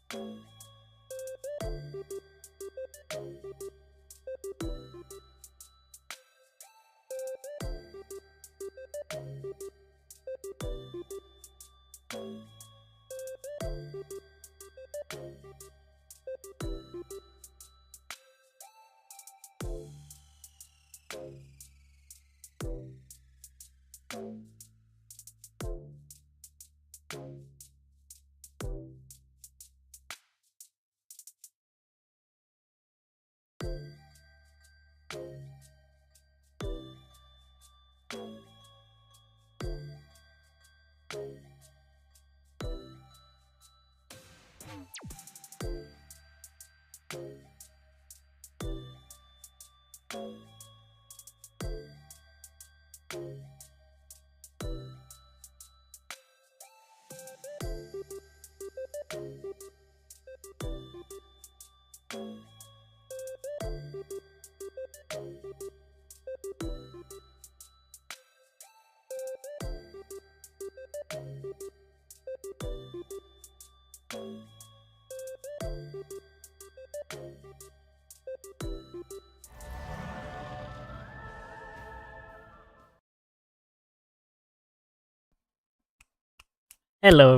Hello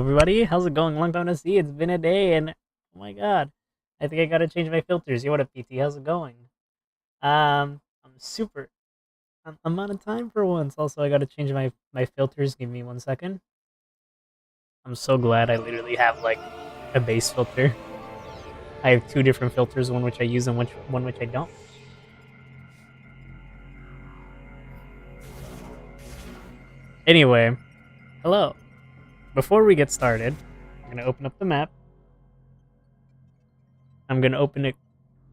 everybody, how's it going? Long time no see, it's been a day and oh my god. I think I gotta change my filters. Yo, what up PT, how's it going? I'm super I'm out of time for once. Also I gotta change my filters. Give me 1 second. I'm so glad I literally have like a base filter. I have two different filters, one which I use and one which I don't. Anyway, hello. Before we get started, I'm gonna open up the map. I'm gonna open a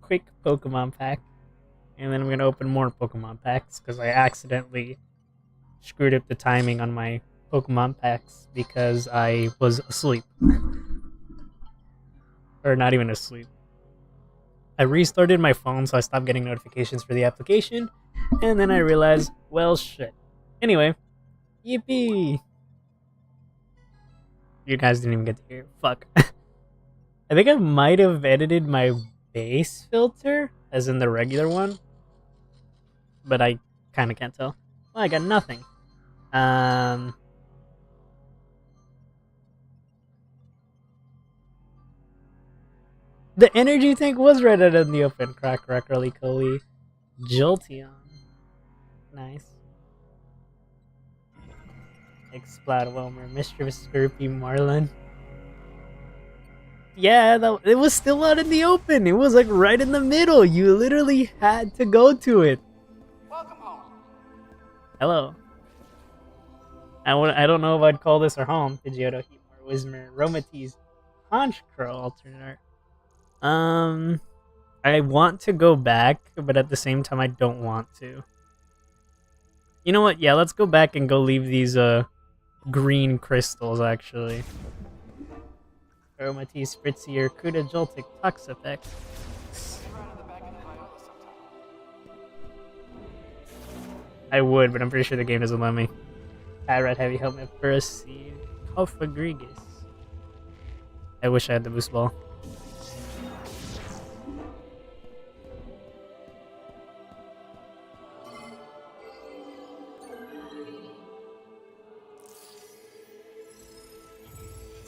quick Pokemon pack. And then I'm gonna open more Pokemon packs because I accidentally screwed up the timing on my Pokemon packs because I was asleep. Or not even asleep. I restarted my phone so I stopped getting notifications for the application, and then I realized, well, shit. Anyway, yippee! You guys didn't even get to hear. Fuck. I think I might have edited my base filter, as in the regular one, but I kind of can't tell. Well, I got nothing. The energy tank was right out in the open. Crack, Roly Coly, Jolteon. Nice. Explode Wilmer, Mischievous Scurpy, Marlin. Yeah, it was still out in the open. It was like right in the middle. You literally had to go to it. Welcome home. Hello. I don't know if I'd call this our home. Pidgeotto, Heatmore, Whismer, Romatease, Honchkrow, alternate. I want to go back, but at the same time, I don't want to. You know what? Yeah, let's go back and go leave these green crystals, actually. Aromatisse, Spritzier, Kuda, Joltik, Toxapex. I would, but I'm pretty sure the game doesn't let me. Red Heavy Helmet, Burst Seed, Cofagrigus. I wish I had the boost ball.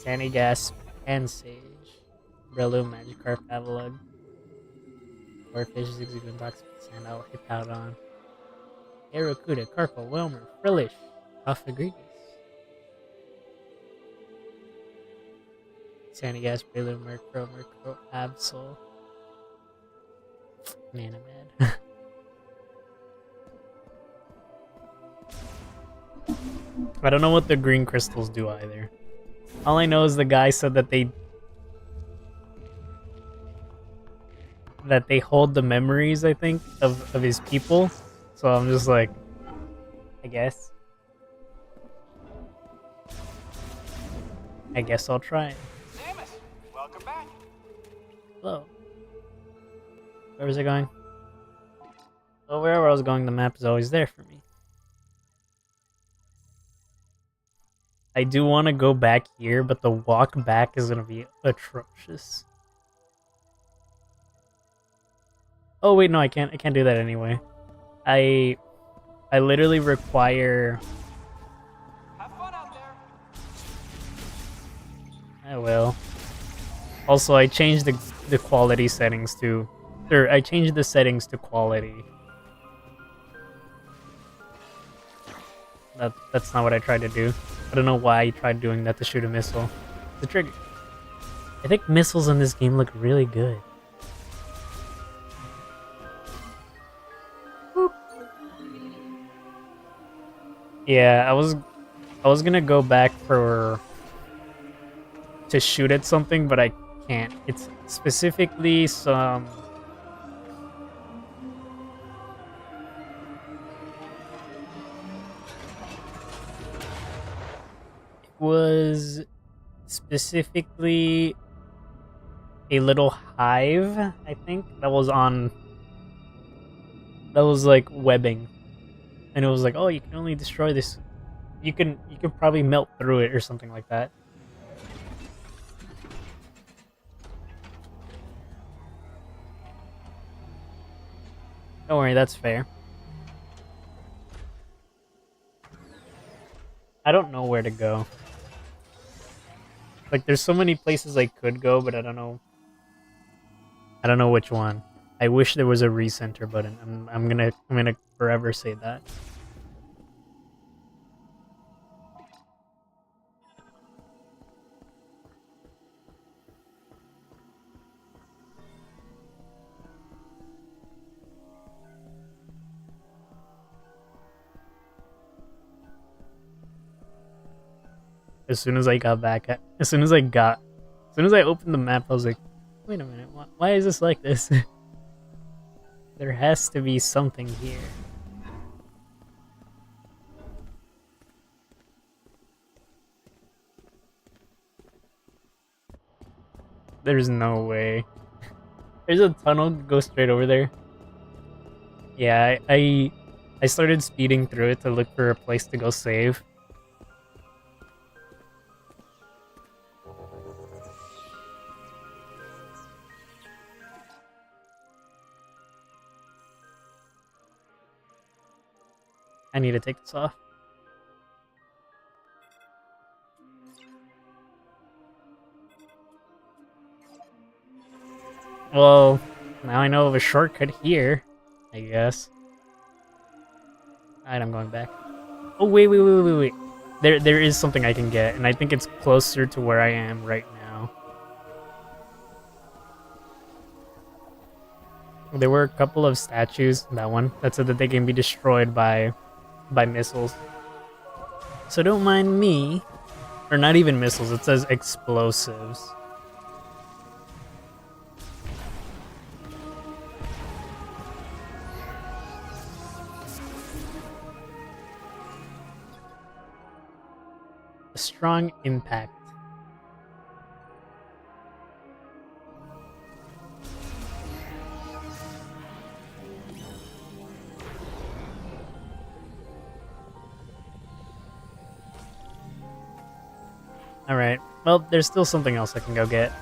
Sanigasp, Pansage, Breloom, Magikarp, Avalugg, Warfish, Zigzagoon, Toxic, Sandile, Hippowdon, Aerocuda, Carkle, Wilmer, Frillish, Cofagrigus. Sanigasp, Breloom, Murkrow, Absol. Man, I'm mad. I don't know what the green crystals do either. All I know is the guy said that they hold the memories, I think, of his people. So I'm just like, I guess I'll try it. Samus, welcome back. Hello. Where was I going? Well, wherever I was going, the map is always there for me. I do want to go back here, but the walk back is gonna be atrocious. Oh wait, no, I can't. I can't do that anyway. I I literally require. Have fun out there. I will. Also, I changed the quality settings to, or I changed the settings to quality. That's not what I tried to do. I don't know why I tried doing that to shoot a missile. The trigger. I think missiles in this game look really good. Boop. Yeah, I was gonna go back for to shoot at something, but I can't. It's specifically some. It was specifically a little hive, I think, that was on. That was like webbing, and it was like, oh, you can only destroy this. You could probably melt through it or something like that. Don't worry, that's fair. I don't know where to go. Like, there's so many places I could go, but I don't know. I don't know which one. I wish there was a recenter button. I'm gonna forever say that. As soon as I got back, as soon as I opened the map, I was like, wait a minute, why is this like this? There has to be something here. There's no way. There's a tunnel that goes straight over there. Yeah, I started speeding through it to look for a place to go save. I need to take this off. Well, now I know of a shortcut here, I guess. Alright, I'm going back. Oh, wait. There is something I can get, and I think it's closer to where I am right now. There were a couple of statues, that one, that said that they can be destroyed by missiles. So don't mind me. Or not even missiles, it says explosives. A strong impact. Alright, well, there's still something else I can go get.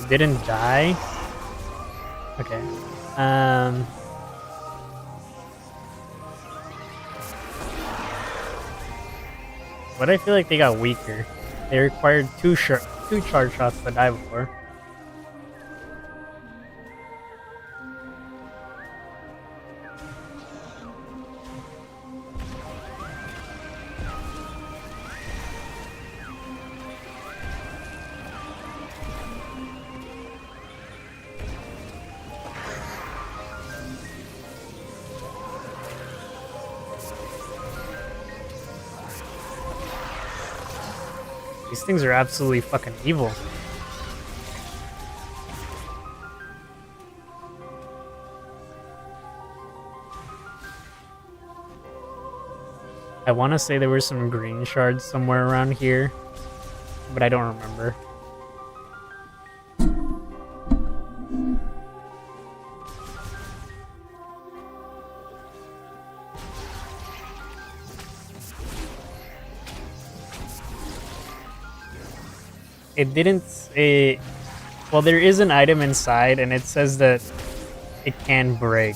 It didn't die? Okay. But I feel like they got weaker. They required two charge shots to die before. These things are absolutely fucking evil. I want to say there were some green shards somewhere around here, but I don't remember. It didn't say... Well, there is an item inside, and it says that it can break,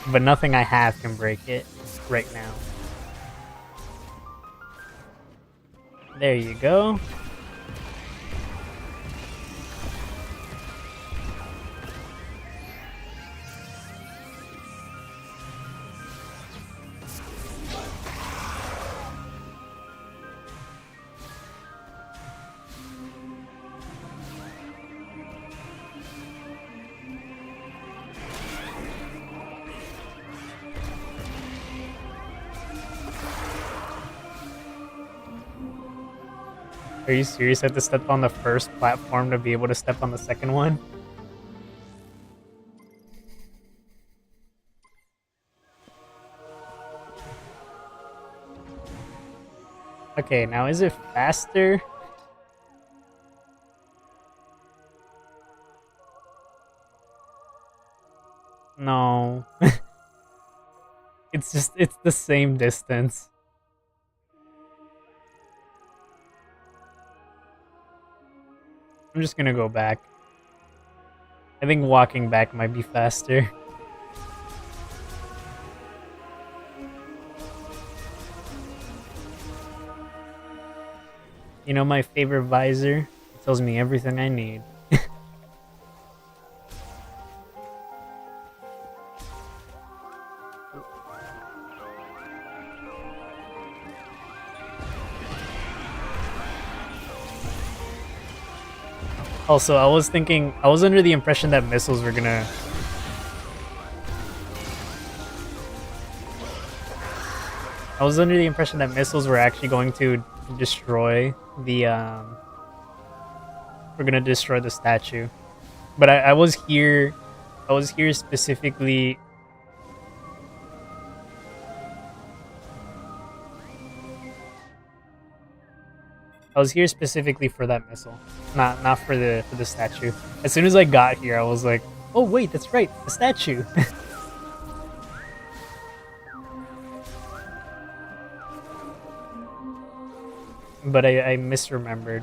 but nothing I have can break it right now. There you go. Are you serious? I have to step on the first platform to be able to step on the second one? Okay, now is it faster? No. It's the same distance. I'm just gonna go back. I think walking back might be faster. You know my favorite visor? It tells me everything I need. Also, I was under the impression that missiles were gonna... I was under the impression that missiles were actually going to destroy the, we're gonna destroy the statue. But I was here specifically... I was here specifically for that missile, not for the statue. As soon as I got here, I was like, "Oh wait, that's right, the statue." But I misremembered.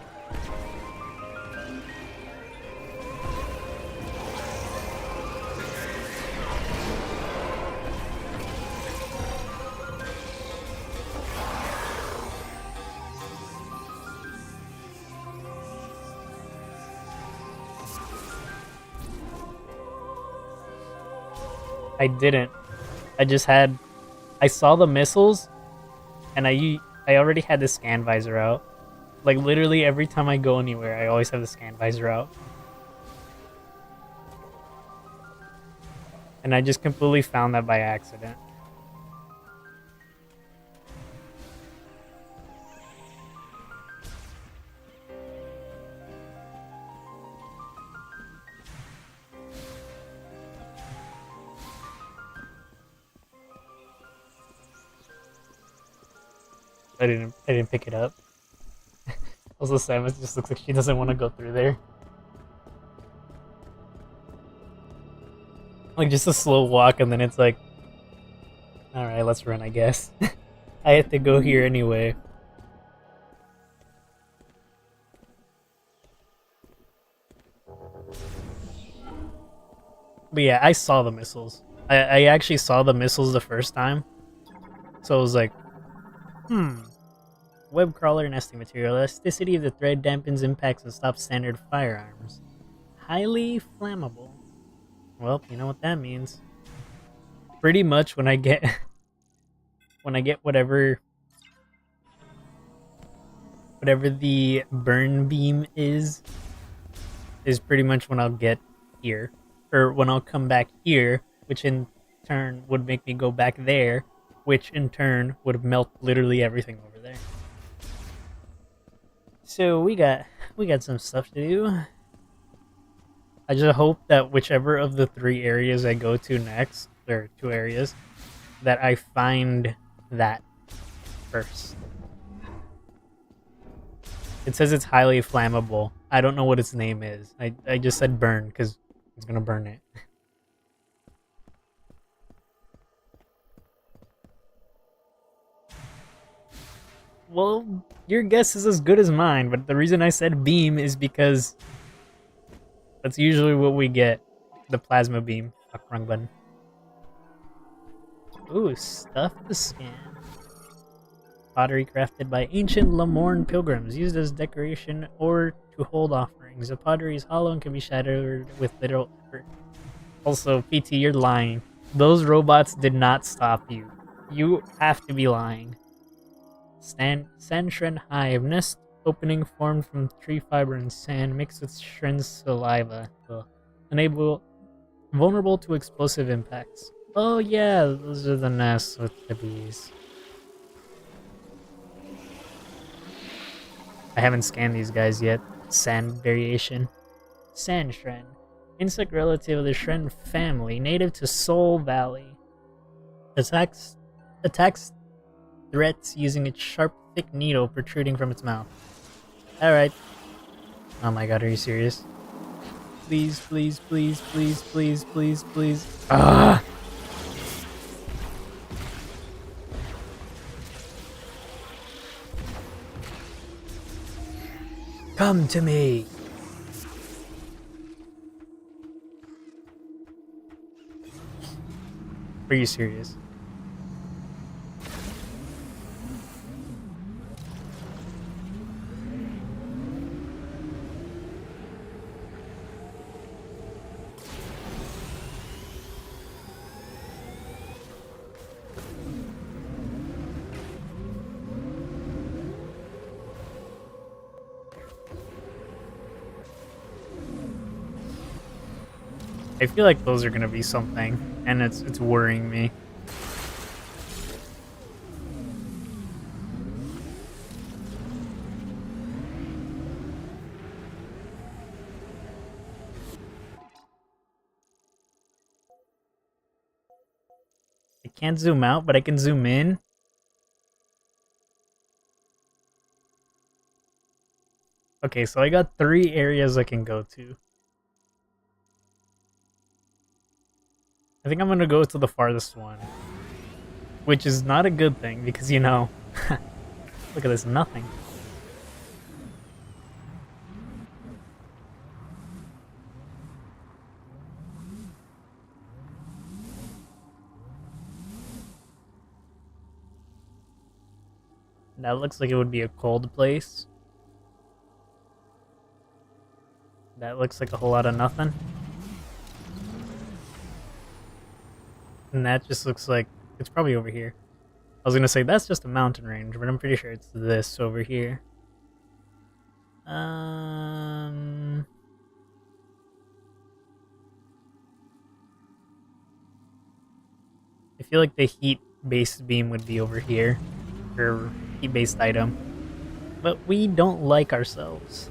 I didn't. I saw the missiles, and I already had the scan visor out. Like literally every time I go anywhere, I always have the scan visor out. And I just completely found that by accident. I didn't pick it up. Also, Samus just looks like she doesn't want to go through there. Like just a slow walk, and then it's like, all right, let's run, I guess. I have to go here anyway. But yeah, I saw the missiles. I actually saw the missiles the first time. So I was like, web crawler nesting material. Elasticity of the thread dampens impacts and stops standard firearms. Highly flammable. Well, you know what that means. Pretty much when I get whatever the burn beam is pretty much when I'll get here. Or when I'll come back here, which in turn would make me go back there, which in turn would melt literally everything over there. So we got some stuff to do. I just hope that whichever of the 3 areas I go to next, or 2 areas, that I find that. first. It says it's highly flammable. I don't know what its name is. I just said burn because it's gonna burn it. Well, your guess is as good as mine, but the reason I said beam is because that's usually what we get. The plasma beam. Fuck, wrong button. Ooh, stuff to scan. Pottery crafted by ancient Lamorne pilgrims, used as decoration or to hold offerings. The pottery is hollow and can be shattered with little effort. Also, PT, you're lying. Those robots did not stop you. You have to be lying. Sand hive. Nest opening formed from tree fiber and sand mixed with Shren's saliva. Ugh. Vulnerable to explosive impacts. Oh yeah, those are the nests with the bees. I haven't scanned these guys yet. Sand variation. Sand Shren. Insect relative of the Shren family, native to Soul Valley. Attacks threats using its sharp, thick needle protruding from its mouth. Alright. Oh my god, are you serious? Please, please, please, please, please, please, please. Ah! Come to me! Are you serious? I feel like those are gonna be something, and it's worrying me. I can't zoom out, but I can zoom in. Okay, so I got 3 areas I can go to. I think I'm gonna go to the farthest one. Which is not a good thing, because, you know... Look at this, nothing. That looks like it would be a cold place. That looks like a whole lot of nothing. And that just looks like... It's probably over here. I was gonna say, that's just a mountain range, but I'm pretty sure it's this over here. I feel like the heat-based beam would be over here. Or heat-based item. But we don't like ourselves.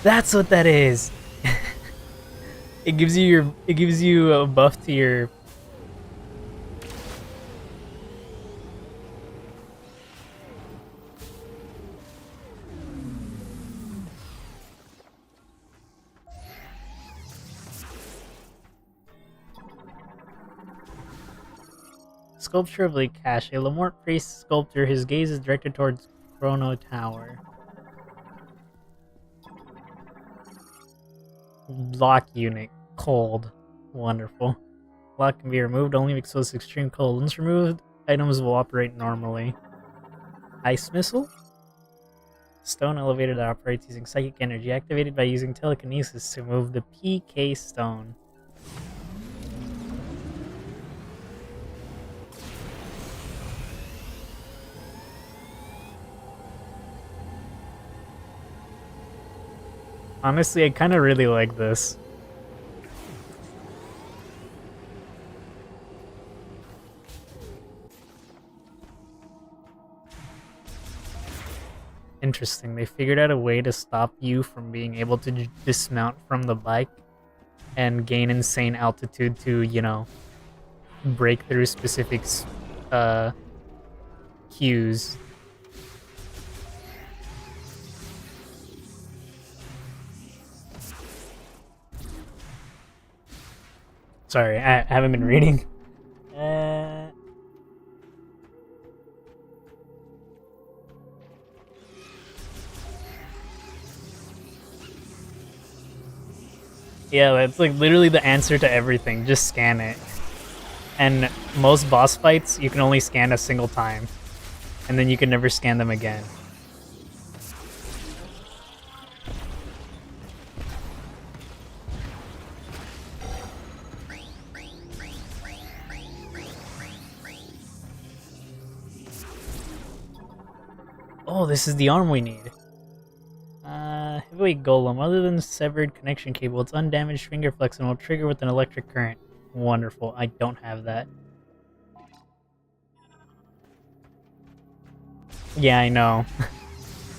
That's what that is. It gives you a buff to your... Sculpture of Lake Cache. A Lamort priest sculptor. His gaze is directed towards Chrono Tower. Lock unit. Cold. Wonderful. Lock can be removed only if exposed to extreme cold. Once removed, items will operate normally. Ice missile? Stone elevator that operates using psychic energy, activated by using telekinesis to move the PK stone. Honestly, I kind of really like this. Interesting. They figured out a way to stop you from being able to dismount from the bike and gain insane altitude to, you know, break through specific cues. Sorry, I haven't been reading. Yeah, that's like literally the answer to everything. Just scan it. And most boss fights, you can only scan a single time. And then you can never scan them again. Oh, this is the arm we need. Heavyweight golem. Other than severed connection cable, its undamaged finger flex and will trigger with an electric current. Wonderful. I don't have that. Yeah, I know.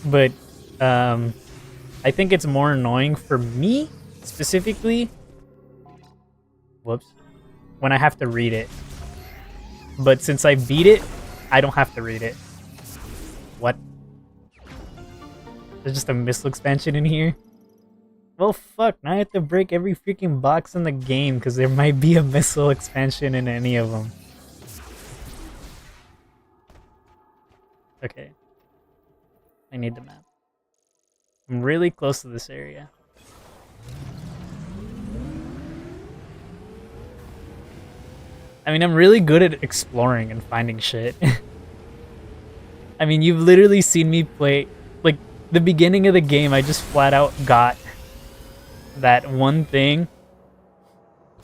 But, I think it's more annoying for me, specifically. Whoops. When I have to read it. But since I beat it, I don't have to read it. What? There's just a missile expansion in here? Well, fuck, now I have to break every freaking box in the game because there might be a missile expansion in any of them. Okay. I need the map. I'm really close to this area. I mean, I'm really good at exploring and finding shit. I mean, you've literally seen me play... Like, the beginning of the game, I just flat out got that one thing.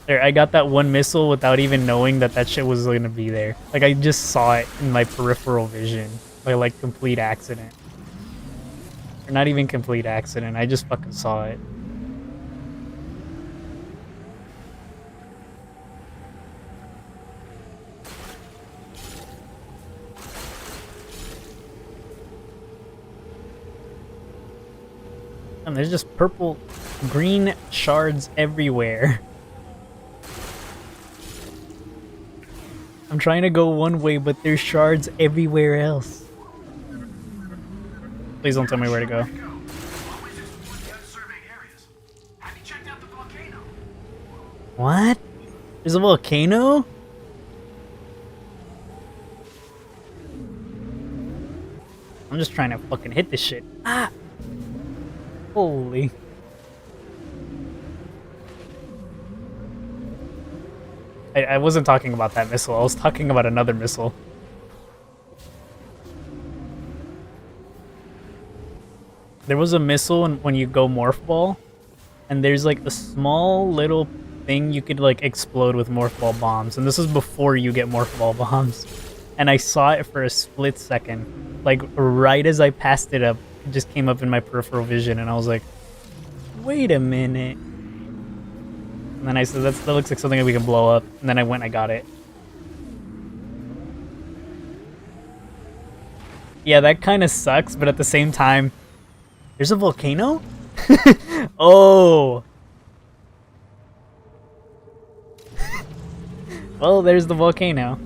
There, I got that one missile without even knowing that that shit was gonna be there. Like, I just saw it in my peripheral vision. By, like, complete accident. Or not even complete accident, I just fucking saw it. And there's just purple, green shards everywhere. I'm trying to go one way, but there's shards everywhere else. Please don't tell me where to go. What? There's a volcano? I'm just trying to fucking hit this shit. Ah! Holy. I wasn't talking about that missile, I was talking about another missile. There was a missile when you go Morph Ball, and there's like a small little thing you could like explode with Morph Ball bombs, and this is before you get Morph Ball bombs. And I saw it for a split second, like right as I passed it up, it just came up in my peripheral vision, and I was like, wait a minute. And then I said, that looks like something that we can blow up. And then I went and I got it. Yeah, that kind of sucks, but at the same time, there's a volcano? Oh! Well, there's the volcano.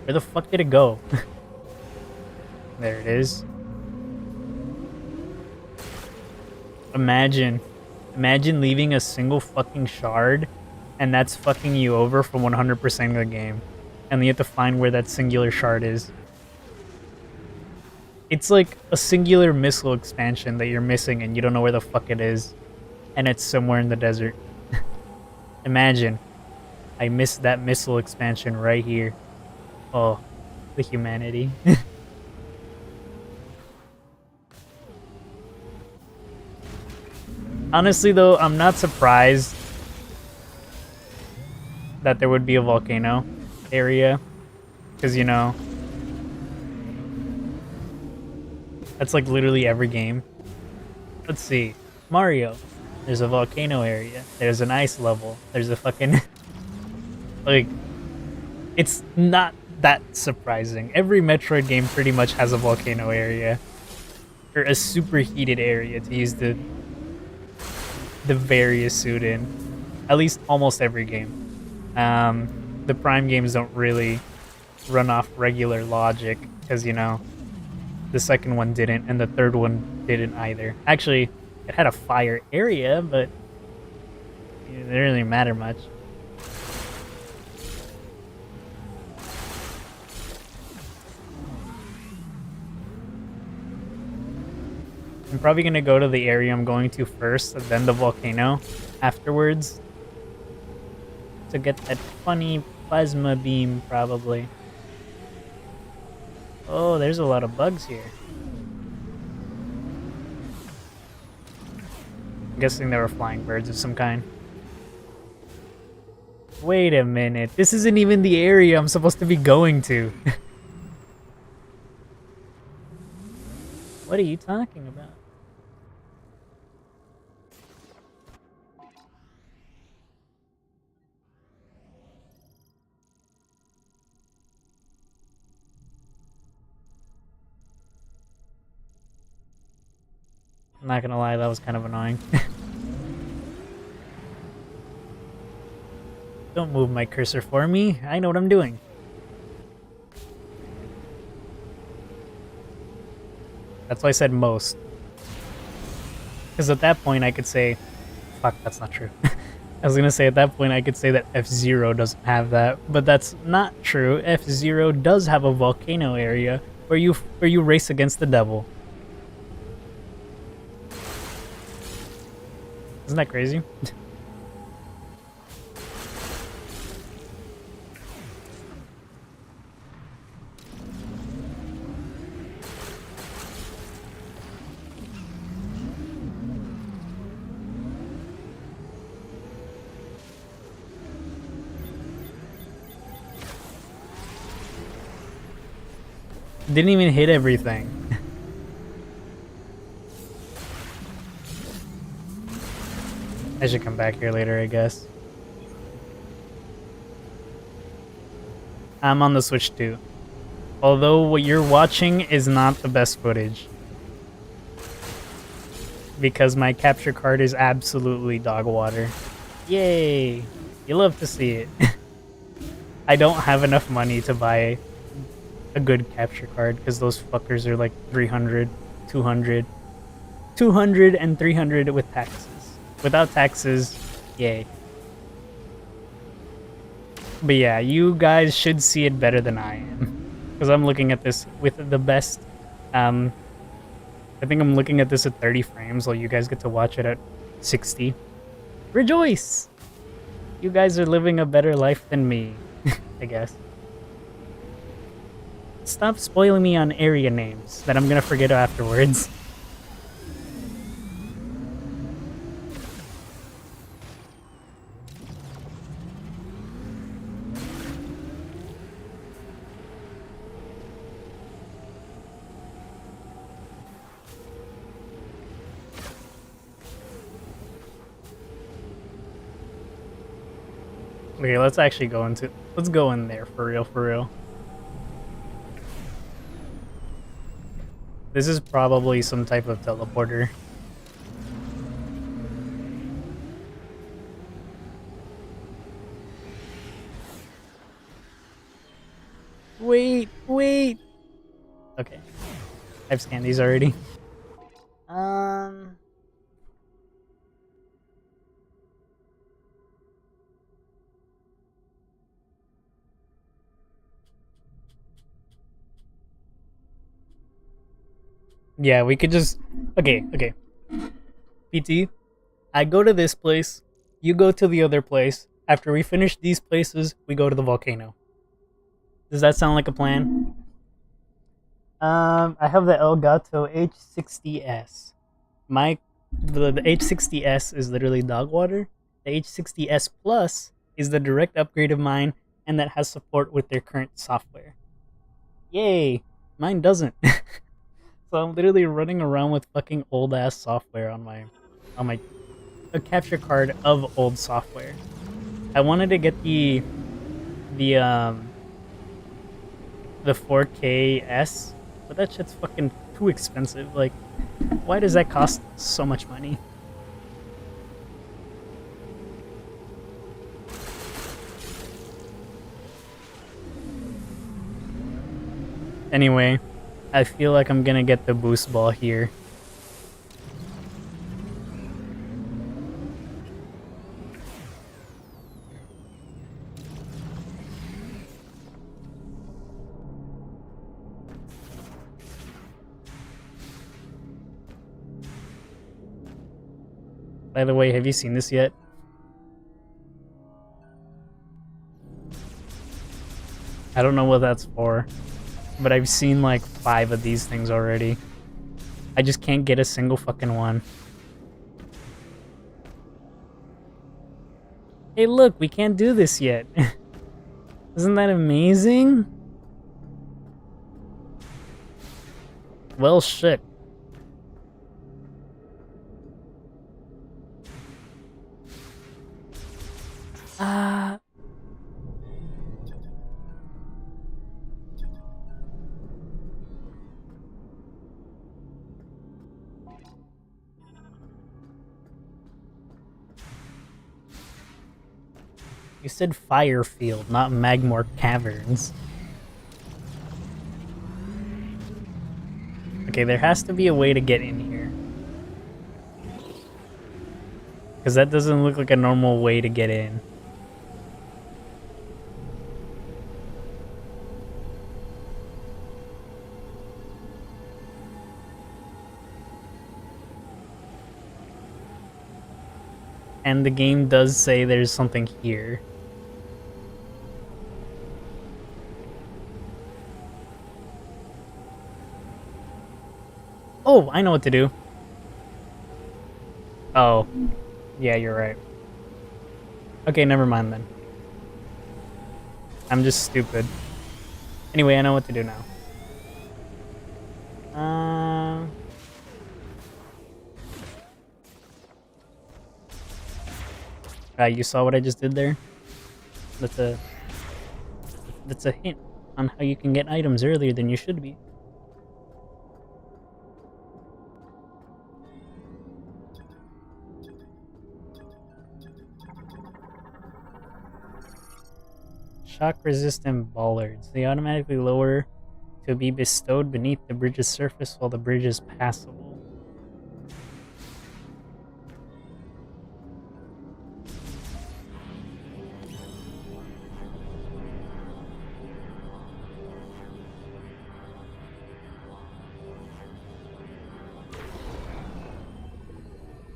Where the fuck did it go? There it is. Imagine leaving a single fucking shard and that's fucking you over for 100% of the game. And you have to find where that singular shard is. It's like a singular missile expansion that you're missing and you don't know where the fuck it is. And it's somewhere in the desert. Imagine. I missed that missile expansion right here. Oh, the humanity. Honestly, though, I'm not surprised that there would be a volcano area. Because, you know, that's like literally every game. Let's see. Mario. There's a volcano area. There's an ice level. There's a fucking... like, it's not that surprising. Every Metroid game pretty much has a volcano area. Or a superheated area, to use the various suit in. At least almost every game. The Prime games don't really run off regular logic, because, you know, the second one didn't, and the third one didn't either. Actually, it had a fire area, but it didn't really matter much. I'm probably going to go to the area I'm going to first, and then the volcano afterwards, to get that funny plasma beam, probably. Oh, there's a lot of bugs here. I'm guessing they were flying birds of some kind. Wait a minute, this isn't even the area I'm supposed to be going to. What are you talking about? I'm not gonna lie, that was kind of annoying. Don't move my cursor for me. I know what I'm doing. That's why I said most. Because at that point I could say... Fuck, that's not true. I was gonna say at that point I could say that F-Zero doesn't have that, but that's not true. F-Zero does have a volcano area where you race against the devil. Isn't that crazy? Didn't even hit everything. I should come back here later, I guess. I'm on the Switch too. Although what you're watching is not the best footage. Because my capture card is absolutely dog water. Yay! You love to see it. I don't have enough money to buy a good capture card because those fuckers are like 300, 200, 200 and 300 with taxes. Without taxes, yay. But yeah, you guys should see it better than I am. Because I'm looking at this with the best, I think I'm looking at this at 30 frames while you guys get to watch it at 60. Rejoice! You guys are living a better life than me, I guess. Stop spoiling me on area names that I'm gonna forget afterwards. Okay, let's actually go into... Let's go in there for real, for real. This is probably some type of teleporter. Wait, wait! Okay. I've scanned these already. Yeah, we could just... Okay, okay. PT, I go to this place, you go to the other place. After we finish these places, we go to the volcano. Does that sound like a plan? I have the Elgato H60S. The H60S is literally dog water. The H60S Plus is the direct upgrade of mine, and that has support with their current software. Yay! Mine doesn't. So I'm literally running around with fucking old ass software on my a capture card of old software. I wanted to get the the 4K S, but that shit's fucking too expensive. Like, why does that cost so much money? Anyway, I feel like I'm gonna get the boost ball here. By the way, have you seen this yet? I don't know what that's for, but I've seen like 5 of these things already. I just can't get a single fucking one. Hey look, we can't do this yet. Isn't that amazing? Well, shit. Ah. You said Firefield, not Magmore Caverns. Okay, there has to be a way to get in here. Because that doesn't look like a normal way to get in. And the game does say there's something here. Oh, I know what to do. Oh. Yeah, you're right. Okay, never mind then. I'm just stupid. Anyway, I know what to do now. You saw what I just did there? That's a hint on how you can get items earlier than you should be. Shock-resistant bollards. They automatically lower to be bestowed beneath the bridge's surface while the bridge is passable.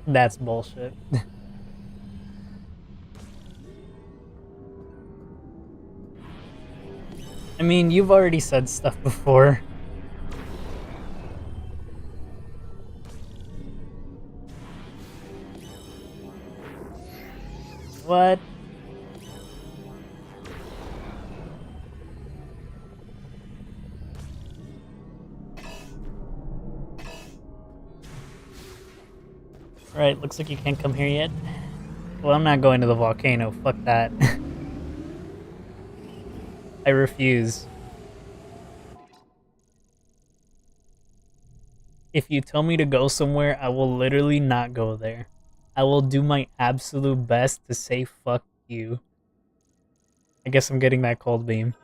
That's bullshit. I mean, you've already said stuff before. What? Right, looks like you can't come here yet. Well, I'm not going to the volcano. Fuck that. I refuse. If you tell me to go somewhere, I will literally not go there. I will do my absolute best to say fuck you. I guess I'm getting that cold beam.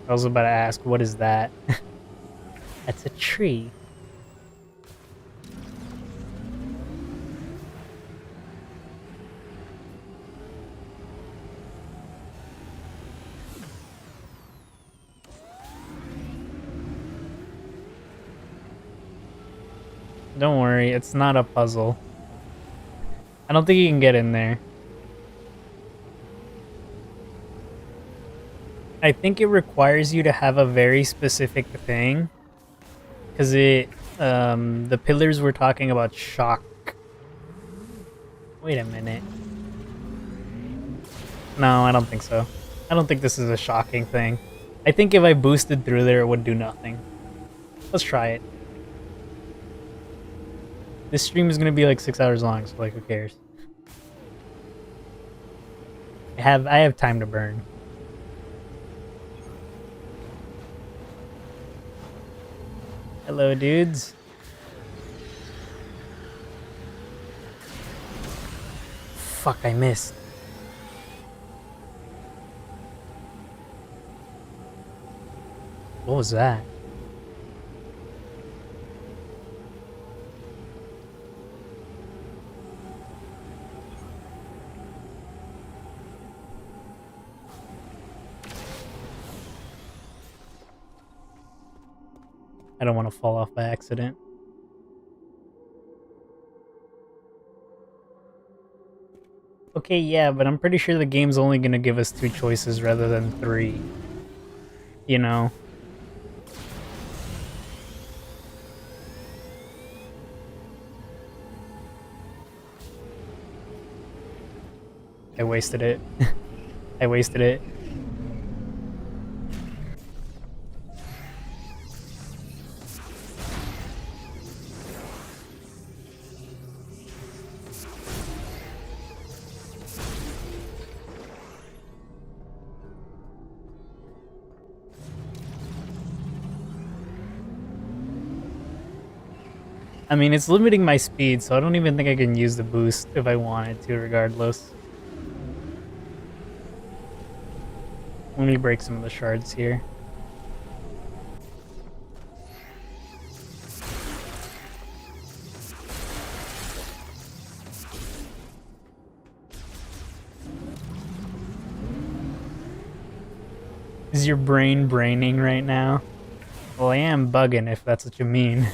I was about to ask, what is that? That's a tree. Don't worry, it's not a puzzle. I don't think you can get in there. I think it requires you to have a very specific thing, because the pillars were talking about shock. Wait a minute. No, I don't think so. I don't think this is a shocking thing. I think if I boosted through there, it would do nothing. Let's try it. This stream is gonna be like 6 hours long, so like, who cares? I have time to burn. Hello, dudes. Fuck, I missed. What was that? I don't want to fall off by accident. Okay, yeah, but I'm pretty sure the game's only gonna give us 2 choices rather than 3. You know? I wasted it. I wasted it. I mean, it's limiting my speed, so I don't even think I can use the boost if I wanted to, regardless. Let me break some of the shards here. Is your brain braining right now? Well, I am bugging, if that's what you mean.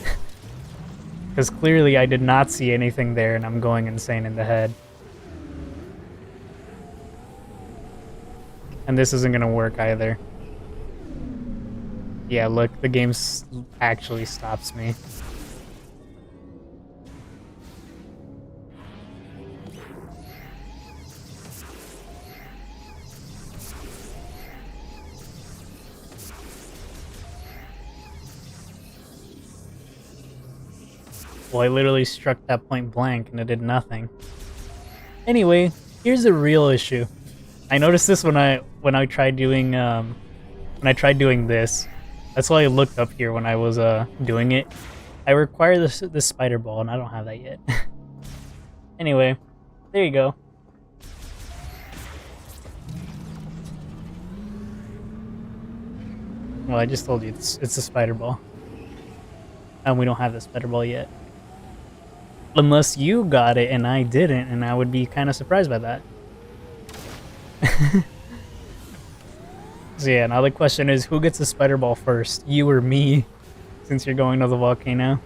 Because clearly I did not see anything there and I'm going insane in the head. And this isn't going to work either. Yeah, look, the game actually stops me. Well, I literally struck that point blank and it did nothing. Anyway, here's the real issue. I noticed this when I tried doing this. That's why I looked up here when I was doing it. I require this spider ball and I don't have that yet. Anyway, there you go. Well, I just told you it's a spider ball. And we don't have the spider ball yet. Unless you got it and I didn't, and I would be kind of surprised by that. So yeah, now the question is, who gets the spider ball first? You or me? Since you're going to the volcano?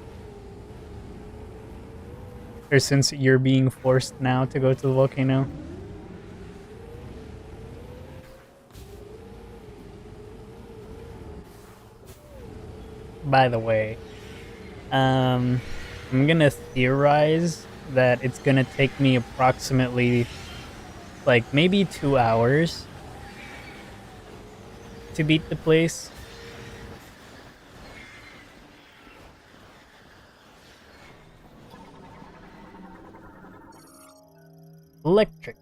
Or since you're being forced now to go to the volcano? By the way, I'm gonna theorize that it's gonna take me approximately, like, maybe 2 hours to beat the place. Electric.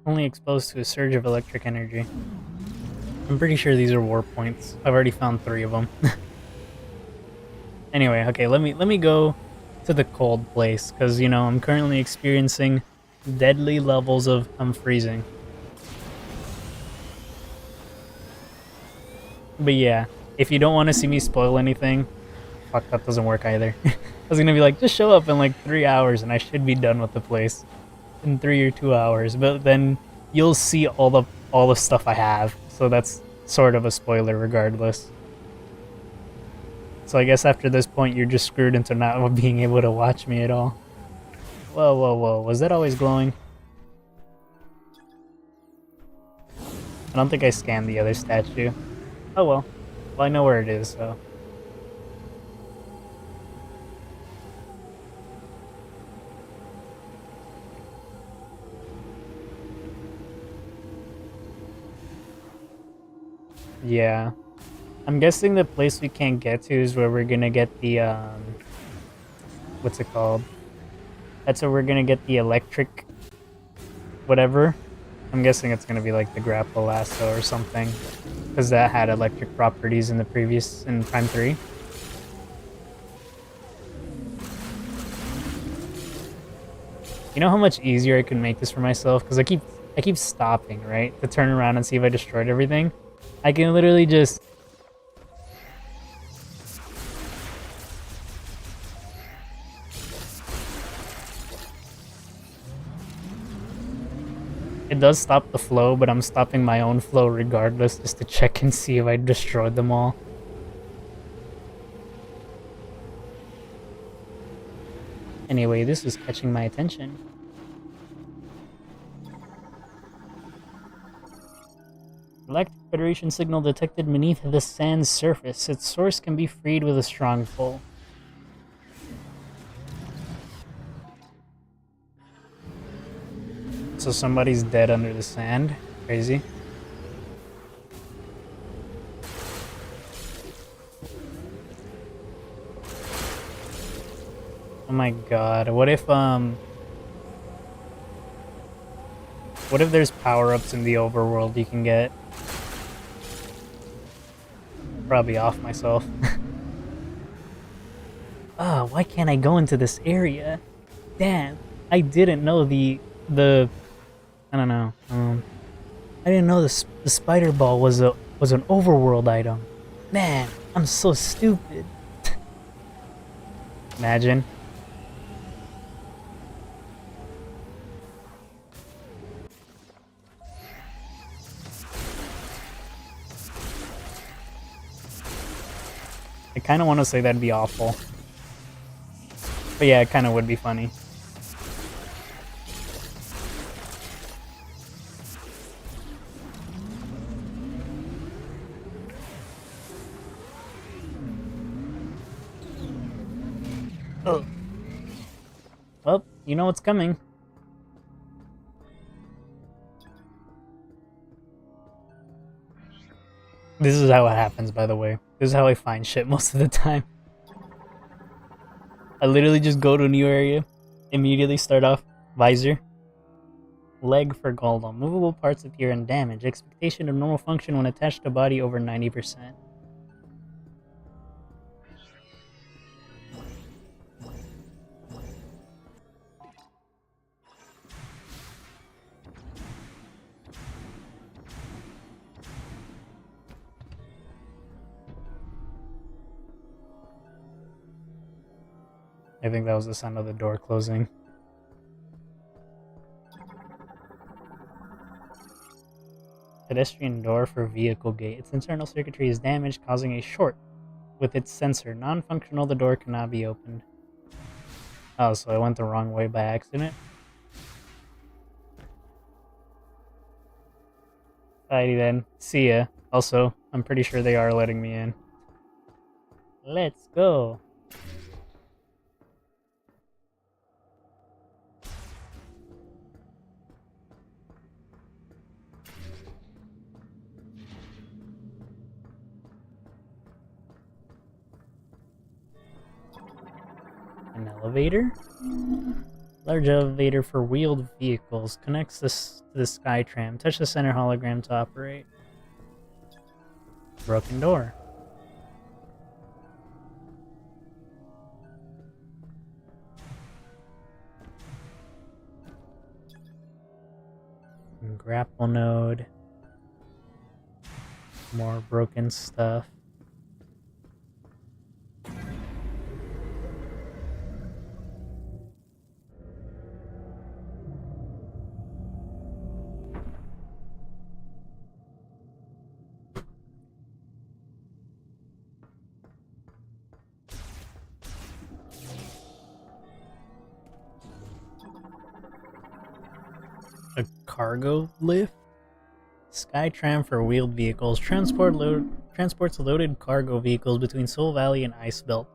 Only exposed to a surge of electric energy. I'm pretty sure these are warp points. I've already found 3 of them. Anyway, okay, let me go to the cold place, because, you know, I'm currently experiencing deadly levels of I'm freezing. But yeah, if you don't want to see me spoil anything, fuck, that doesn't work either. I was gonna be like, just show up in like 3 hours and I should be done with the place in 3 or 2 hours, but then you'll see all the stuff I have, so that's sort of a spoiler regardless. So I guess after this point you're just screwed into not being able to watch me at all. Whoa, whoa, whoa, was that always glowing? I don't think I scanned the other statue. Oh well. Well, I know where it is, so. Yeah. I'm guessing the place we can't get to is where we're gonna get the, what's it called? That's where we're gonna get the electric whatever. I'm guessing it's gonna be like the grapple lasso or something. Because that had electric properties in the previous, in Prime 3. You know how much easier I could make this for myself? Because I keep stopping, right? To turn around and see if I destroyed everything. I can literally just... It does stop the flow, but I'm stopping my own flow regardless just to check and see if I destroyed them all. Anyway, this is catching my attention. Galactic Federation signal detected beneath the sand's surface. Its source can be freed with a strong pull. So somebody's dead under the sand? Crazy. Oh my god, what if there's power-ups in the overworld you can get? Probably off myself. Ah, why can't I go into this area? Damn, I didn't know the I don't know. I didn't know the spider ball was an overworld item. Man, I'm so stupid. Imagine. I kind of want to say that'd be awful. But yeah, it kind of would be funny. Oh. Well, you know what's coming. This is how it happens, by the way. This is how I find shit most of the time. I literally just go to a new area, immediately start off, visor, leg for Golem. Movable parts appear undamaged. Expectation of normal function when attached to body over 90%. I think that was the sound of the door closing. Pedestrian door for vehicle gate. Its internal circuitry is damaged, causing a short with its sensor. Non-functional, the door cannot be opened. Oh, so I went the wrong way by accident? Alrighty then. See ya. Also, I'm pretty sure they are letting me in. Let's go. An elevator? Large elevator for wheeled vehicles. Connects this to the Skytram. Touch the center hologram to operate. Broken door. Grapple node. More broken stuff. A cargo lift? Skytram for wheeled vehicles. Transports loaded cargo vehicles between Soul Valley and Ice Belt.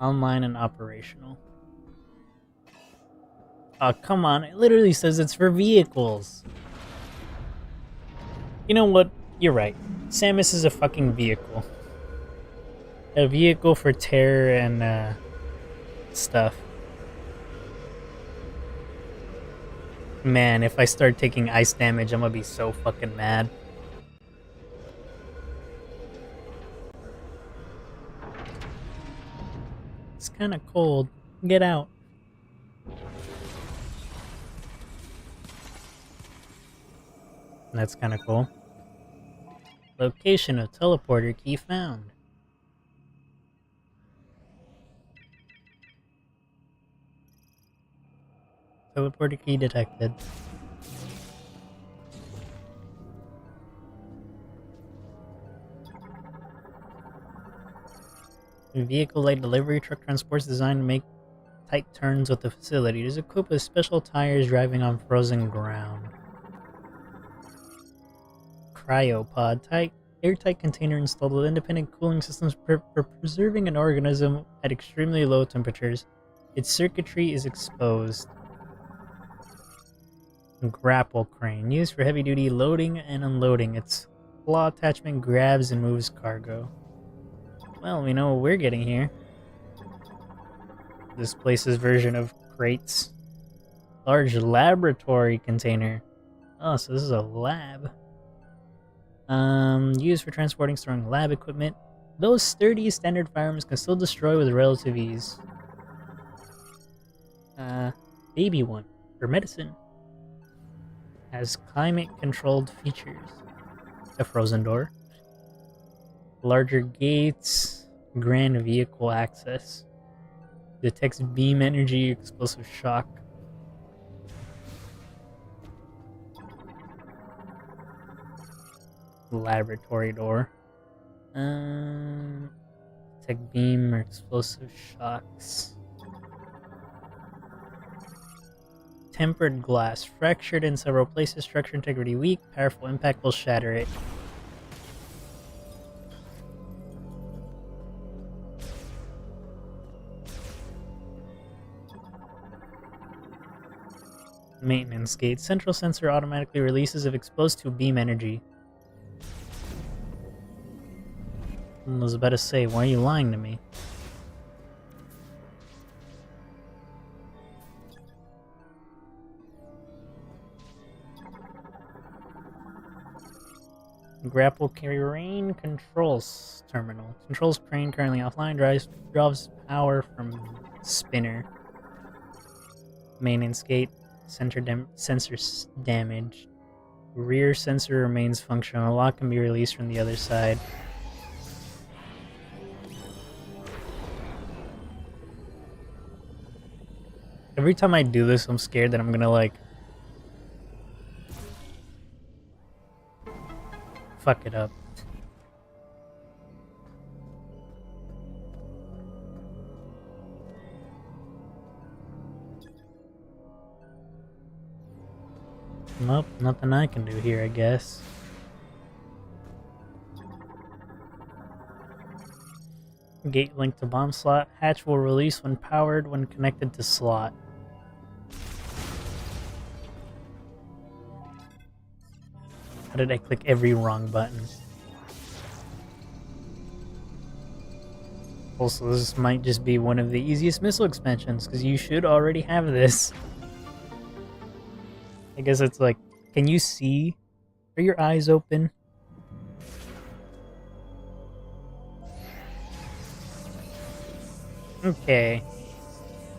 Online and operational. Oh, come on. It literally says it's for vehicles. You know what? You're right. Samus is a fucking vehicle. A vehicle for terror and, stuff. Man, if I start taking ice damage, I'm gonna be so fucking mad. It's kinda cold. Get out. That's kinda cool. Location of teleporter key found. Teleporter key detected. Vehicle light delivery truck transports designed to make tight turns with the facility. It is equipped with special tires driving on frozen ground. Cryopod, airtight container installed with independent cooling systems for preserving an organism at extremely low temperatures. Its circuitry is exposed. Grapple crane, used for heavy-duty loading and unloading. Its claw attachment grabs and moves cargo. Well, we know what we're getting here. This place's version of crates. Large laboratory container. Oh, so this is a lab. Used for transporting, storing lab equipment. Those sturdy standard firearms can still destroy with relative ease. Baby one for medicine. Has climate-controlled features. A frozen door. Larger gates. Grand vehicle access. Detects beam energy, explosive shock. Laboratory door. Detect beam or explosive shocks. Tempered glass. Fractured in several places. Structure integrity weak. Powerful impact will shatter it. Maintenance gate. Central sensor automatically releases if exposed to beam energy. I was about to say, why are you lying to me? Grapple crane controls terminal. Controls crane currently offline. Draws power from spinner. Maintenance gate. Sensor damaged. Rear sensor remains functional. Lock can be released from the other side. Every time I do this, I'm scared that I'm gonna, like, fuck it up. Nope, nothing I can do here, I guess. Gate linked to bomb slot. Hatch will release when powered when connected to slot. How did I click every wrong button? Also, this might just be one of the easiest missile expansions, because you should already have this. I guess it's like, can you see? Are your eyes open? Okay.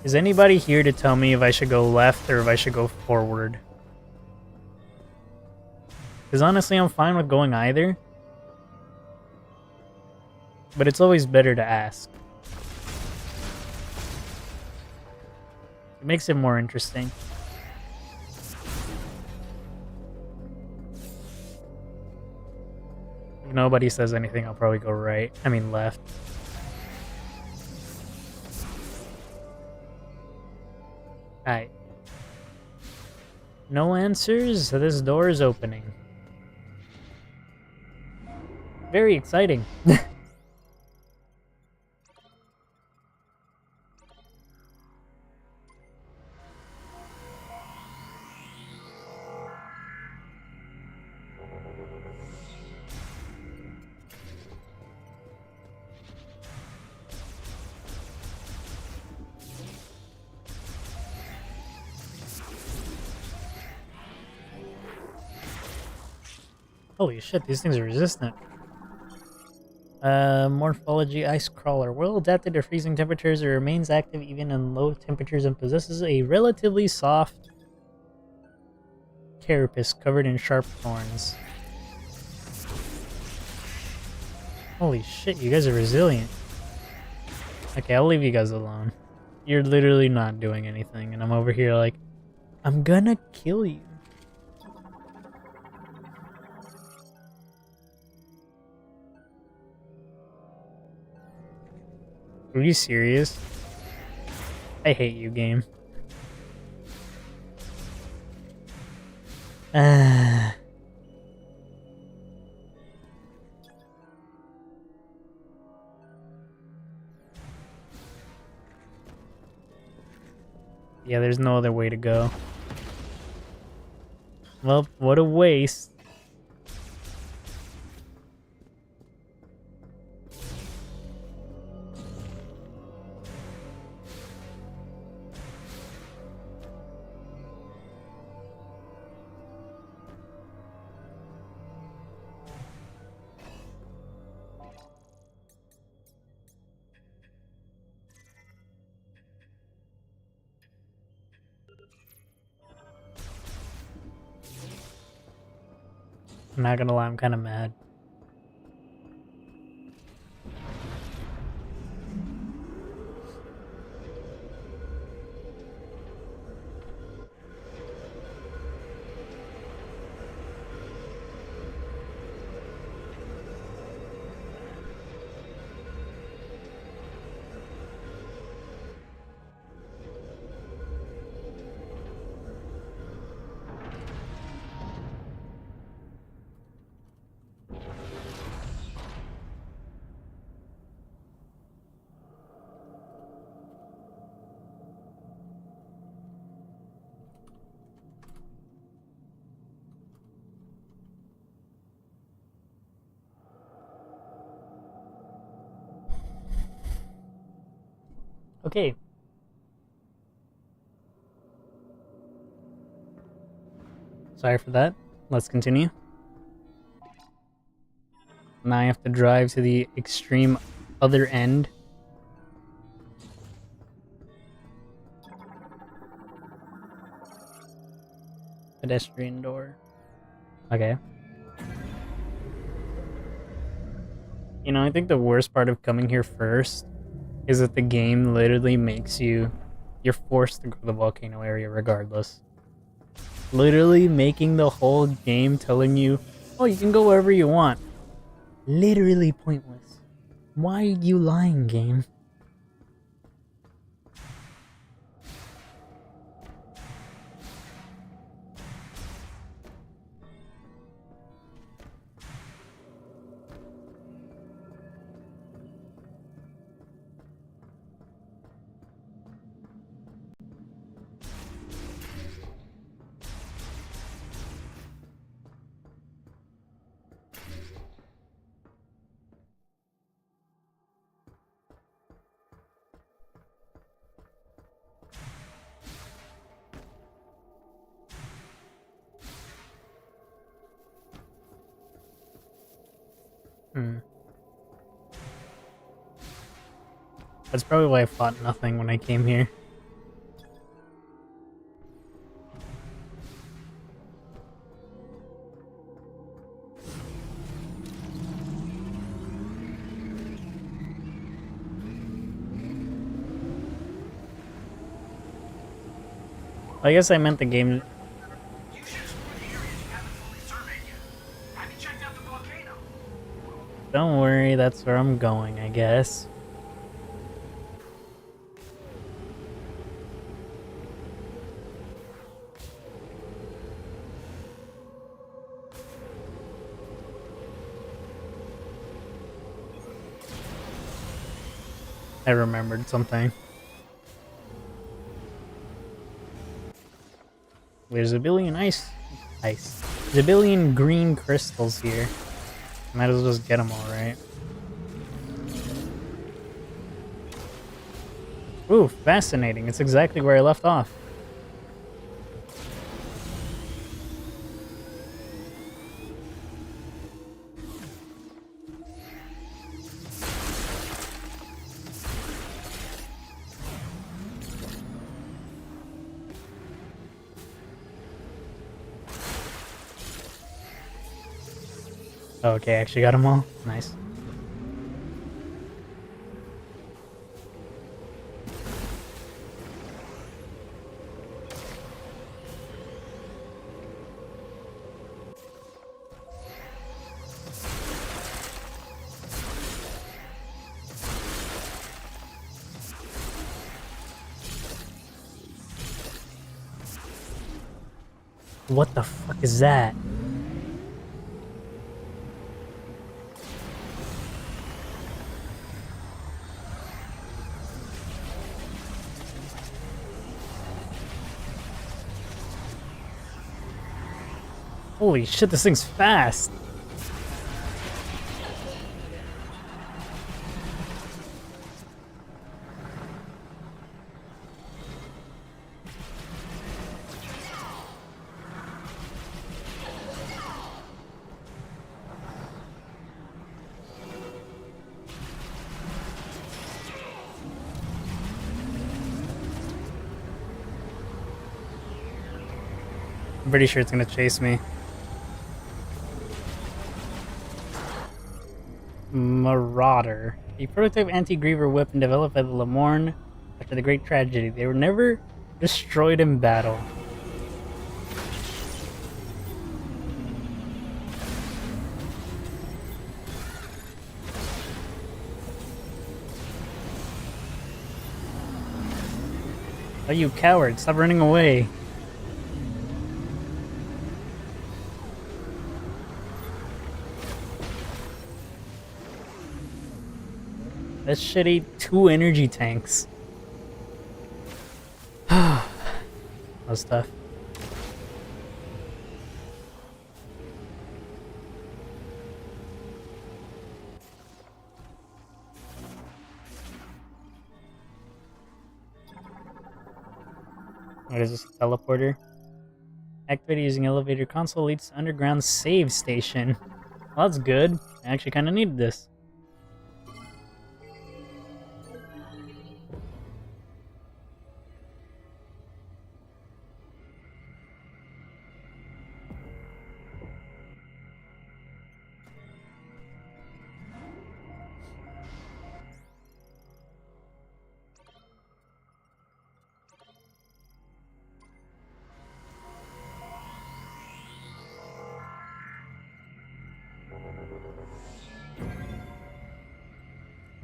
Is anybody here to tell me if I should go left or if I should go forward? Because honestly, I'm fine with going either. But it's always better to ask. It makes it more interesting. If nobody says anything, I'll probably go right. I mean left. Alright. No answers? So this door is opening. Very exciting. Holy shit, these things are resistant. Morphology Ice Crawler. Well adapted to freezing temperatures, it remains active even in low temperatures and possesses a relatively soft carapace covered in sharp thorns. Holy shit, you guys are resilient. Okay, I'll leave you guys alone. You're literally not doing anything, and I'm over here like, I'm gonna kill you. Are you serious? I hate you, game. Yeah, there's no other way to go. Well, what a waste. I'm not gonna lie, I'm kind of mad. Okay. Sorry for that. Let's continue. Now I have to drive to the extreme other end. Pedestrian door. Okay. You know, I think the worst part of coming here first is that the game literally makes you're forced to go to the volcano area regardless. Literally making the whole game telling you, oh, you can go wherever you want. Literally pointless. Why are you lying, game? That's probably why I fought nothing when I came here. I guess I meant the game. You should explore the areas you haven't fully surveyed yet. Have you checked out the volcano? Don't worry, that's where I'm going, I guess. I remembered something. There's a billion ice. There's a billion green crystals here. Might as well just get them all, right? Ooh, fascinating. It's exactly where I left off. Okay, actually got them all. Nice. What the fuck is that? Holy shit, this thing's fast! I'm pretty sure it's gonna chase me. Marauder. A prototype anti-griever weapon developed by the Lemorne after the Great Tragedy. They were never destroyed in battle. Oh, you coward! Stop running away! That shit ate 2 energy tanks. That was tough. What is this? Teleporter? Activated using elevator console leads to underground save station. Well, that's good. I actually kind of needed this.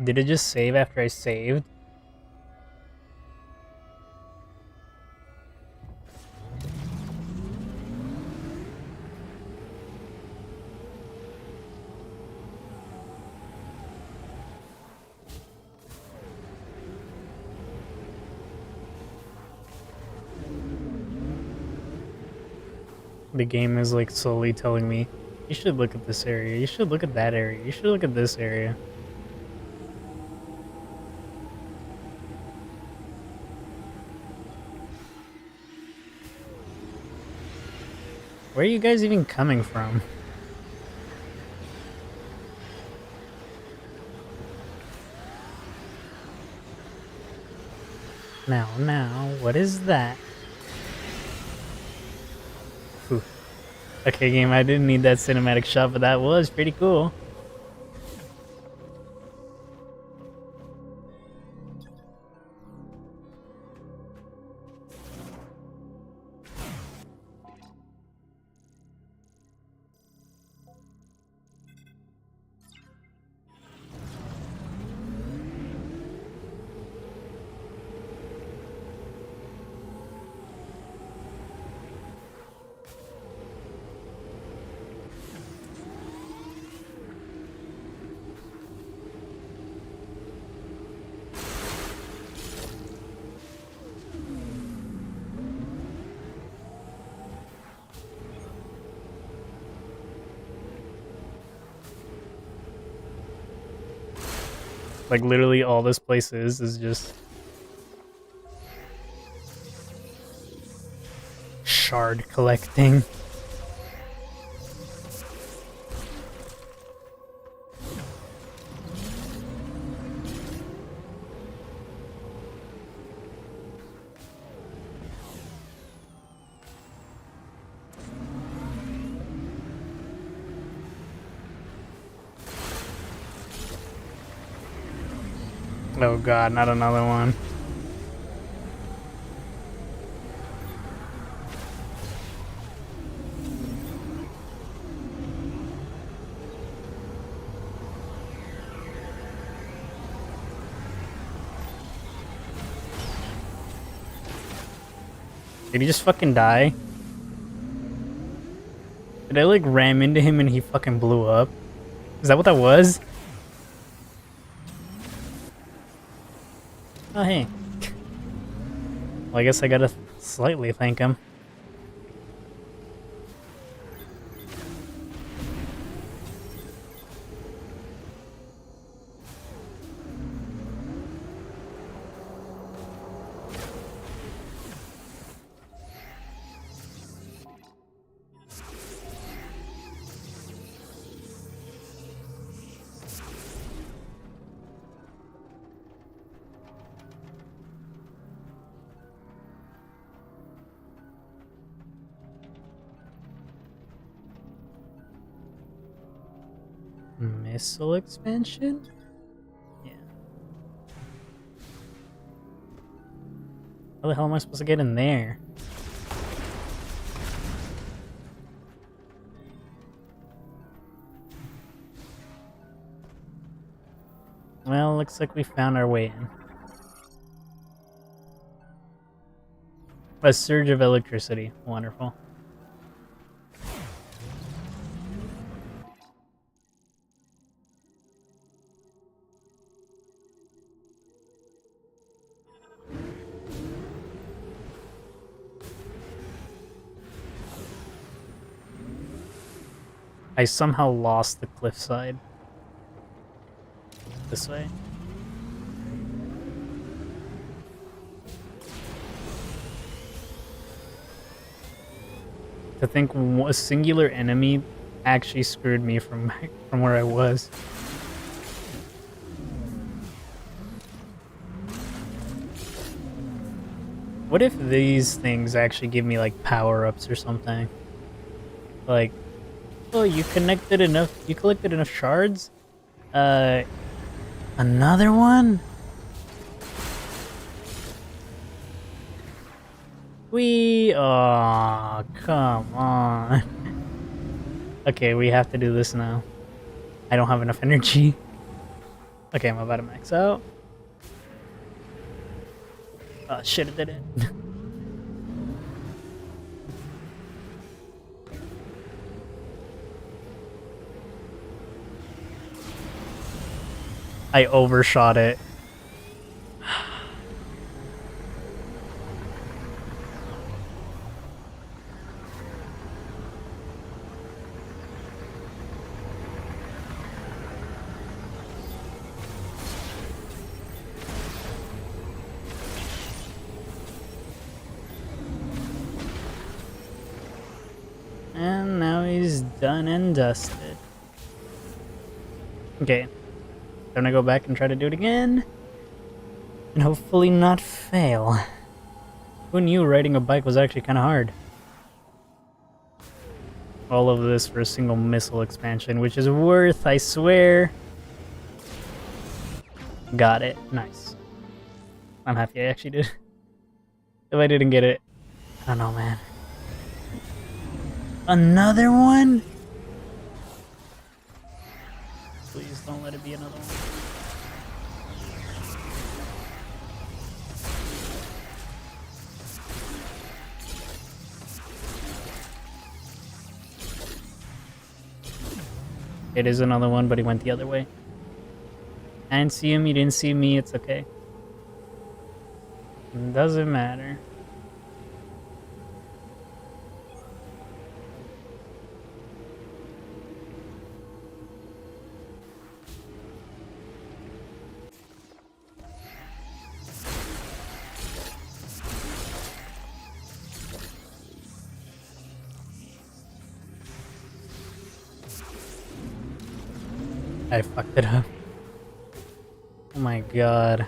Did it just save after I saved? The game is like slowly telling me, you should look at this area, you should look at that area, you should look at this area. Where are you guys even coming from? Now, what is that? Whew. Okay, game, I didn't need that cinematic shot, but that was pretty cool. Like literally all this place is just shard collecting. Oh god, not another one. Did he just fucking die? Did I like ram into him and he fucking blew up? Is that what that was? Oh hey. Well, I guess I gotta slightly thank him. Missile expansion? Yeah. How the hell am I supposed to get in there? Well, looks like we found our way in. A surge of electricity. Wonderful. I somehow lost the cliffside. This way. To think a singular enemy actually screwed me from where I was. What if these things actually give me like power-ups or something? Like, oh, you collected enough shards? Another one? Oh, come on. Okay, we have to do this now. I don't have enough energy. Okay, I'm about to max out. Oh shit, it did it. I overshot it. And now he's done and dusted. Okay. Gonna go back and try to do it again. And hopefully not fail. Who knew riding a bike was actually kind of hard? All of this for a single missile expansion, which is worth, I swear. Got it. Nice. I'm happy I actually did. If I didn't get it, I don't know, man. Another one? Please don't let it be another one. It is another one, but he went the other way. I didn't see him, he didn't see me, it's okay. Doesn't matter. I fucked it up. Oh my god.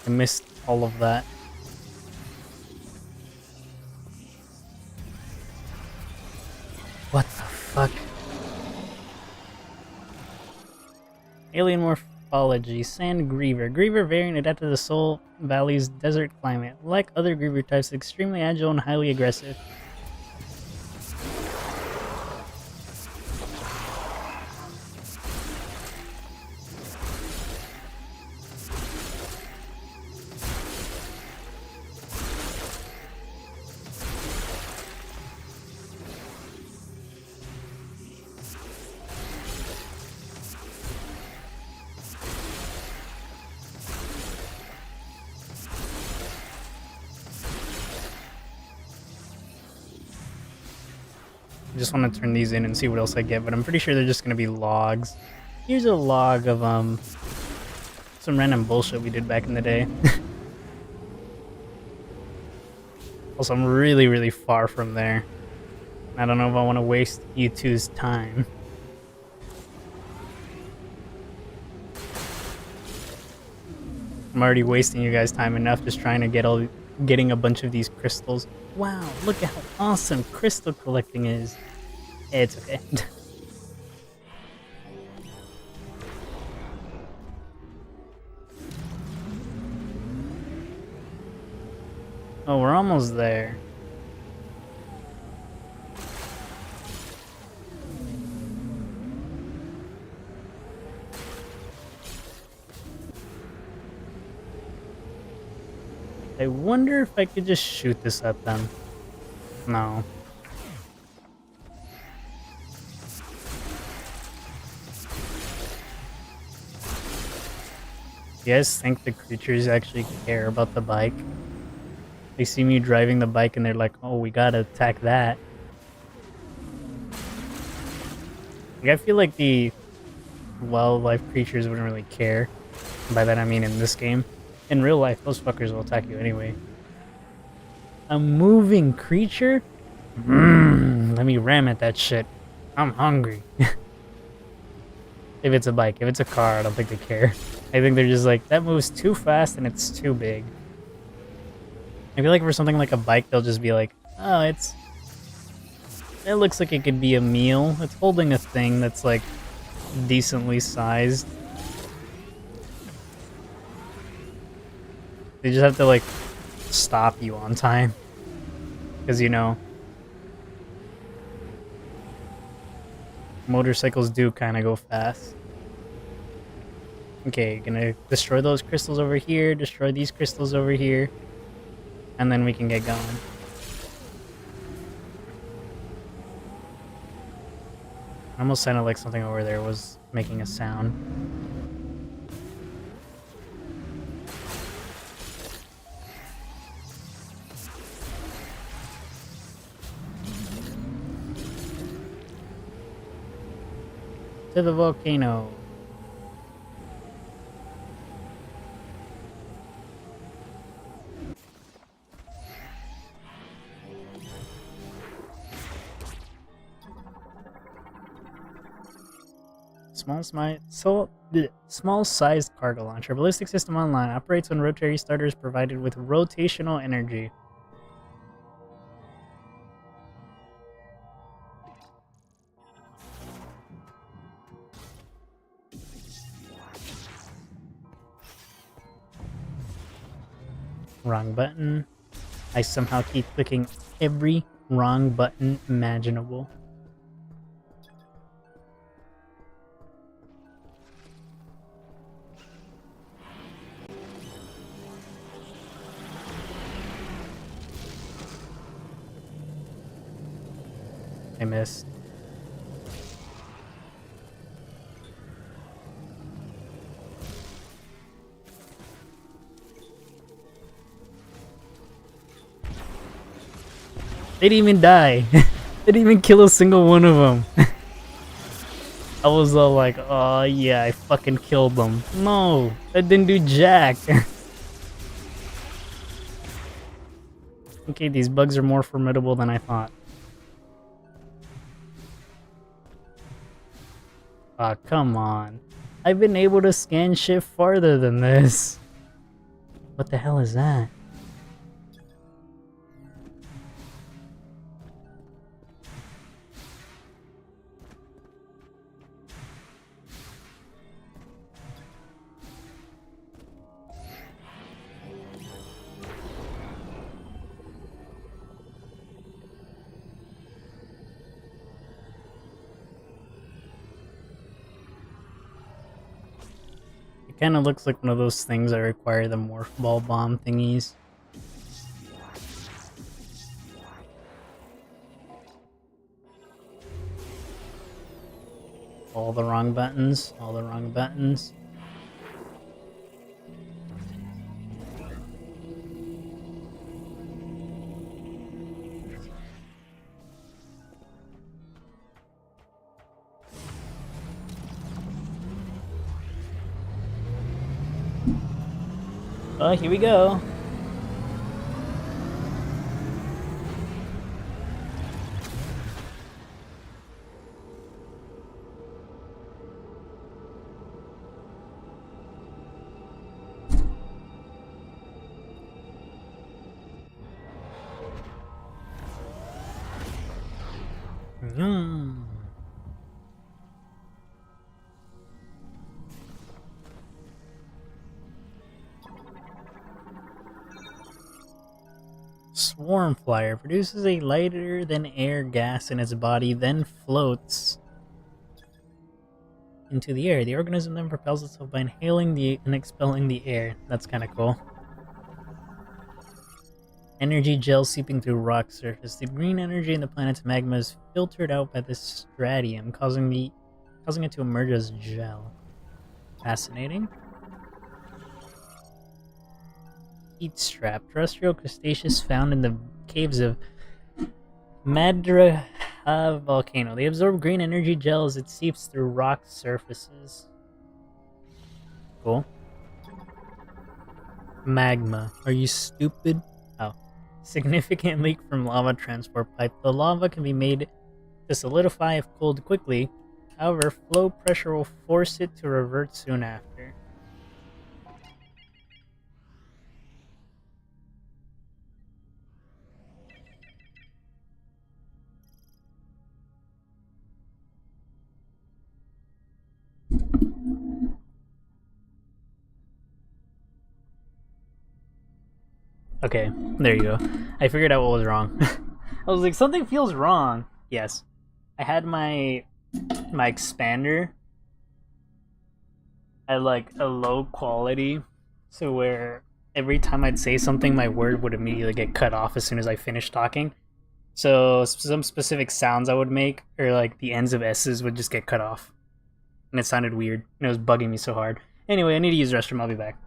I missed all of that. What the fuck? Alien morphology. Sand Griever. Griever variant adapted to the Soul Valley's desert climate. Like other Griever types, extremely agile and highly aggressive. I just want to turn these in and see what else I get, but I'm pretty sure they're just going to be logs. Here's a log of some random bullshit we did back in the day. Also, I'm really, really far from there. I don't know if I want to waste you two's time. I'm already wasting you guys' time enough just trying to getting a bunch of these crystals. Wow, look at how awesome crystal collecting is. It's okay. Oh, we're almost there. I wonder if I could just shoot this at them. No. You guys think the creatures actually care about the bike? They see me driving the bike and they're like, oh, we gotta attack that. Like, I feel like the wildlife creatures wouldn't really care. By that I mean in this game. In real life, those fuckers will attack you anyway. A moving creature? Let me ram at that shit. I'm hungry. If it's a bike. If it's a car, I don't think they care. I think they're just like, that moves too fast and it's too big. I feel like for something like a bike, they'll just be like, oh, it looks like it could be a meal. It's holding a thing that's like decently sized. They just have to like stop you on time. Because, you know, motorcycles do kind of go fast. Okay, gonna destroy those crystals over here, destroy these crystals over here, and then we can get going. Almost sounded like something over there was making a sound. To the volcano. Small-sized cargo launcher. Ballistic system online. Operates when rotary starters provided with rotational energy. Wrong button. I somehow keep clicking every wrong button imaginable. I missed. They didn't even die. They didn't even kill a single one of them. I was all like, oh yeah, I fucking killed them. No, that didn't do jack. Okay, these bugs are more formidable than I thought. Aw, come on. I've been able to scan shit farther than this. What the hell is that? It kind of looks like one of those things that require the morph ball bomb thingies. All the wrong buttons. All the wrong buttons. Oh, here we go. Mm. Swarm Flyer produces a lighter than air gas in its body, then floats into the air. The organism then propels itself by inhaling and expelling the air. That's kind of cool. Energy gel seeping through rock surface. The green energy in the planet's magma is filtered out by the stratium, causing it to emerge as gel. Fascinating. Heat strap. Terrestrial crustaceous found in the caves of Madra volcano. They absorb green energy gel as it seeps through rock surfaces. Cool. Magma. Are you stupid? Oh. Significant leak from lava transport pipe. The lava can be made to solidify if cooled quickly. However, flow pressure will force it to revert soon after. Okay, there you go. I figured out what was wrong. I was like, something feels wrong. Yes. I had my expander at like a low quality, so where every time I'd say something, my word would immediately get cut off as soon as I finished talking. So some specific sounds I would make, or like the ends of S's would just get cut off, and it sounded weird, and it was bugging me so hard. Anyway, I need to use the restroom. I'll be back.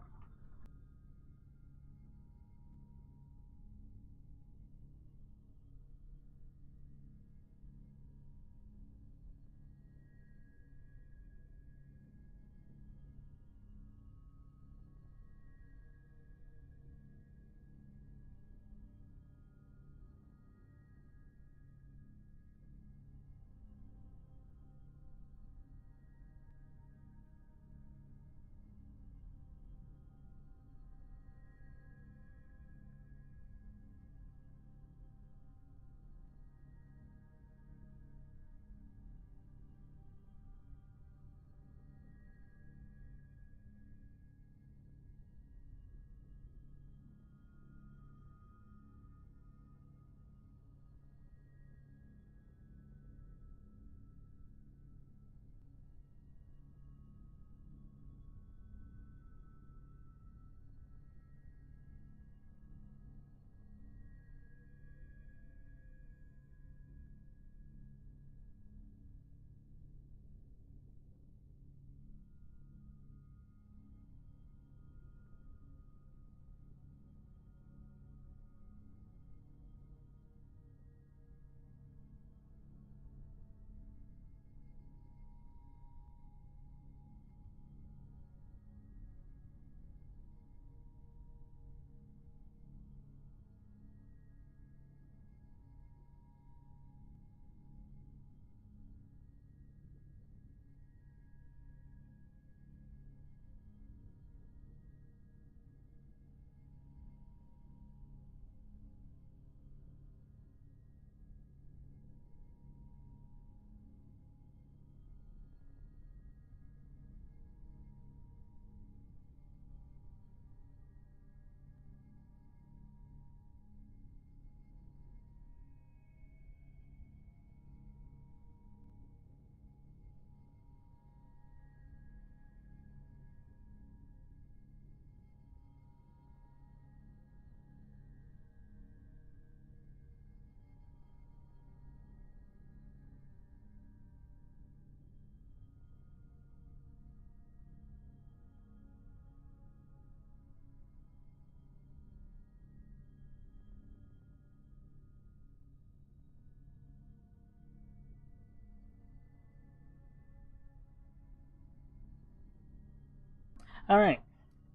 All right.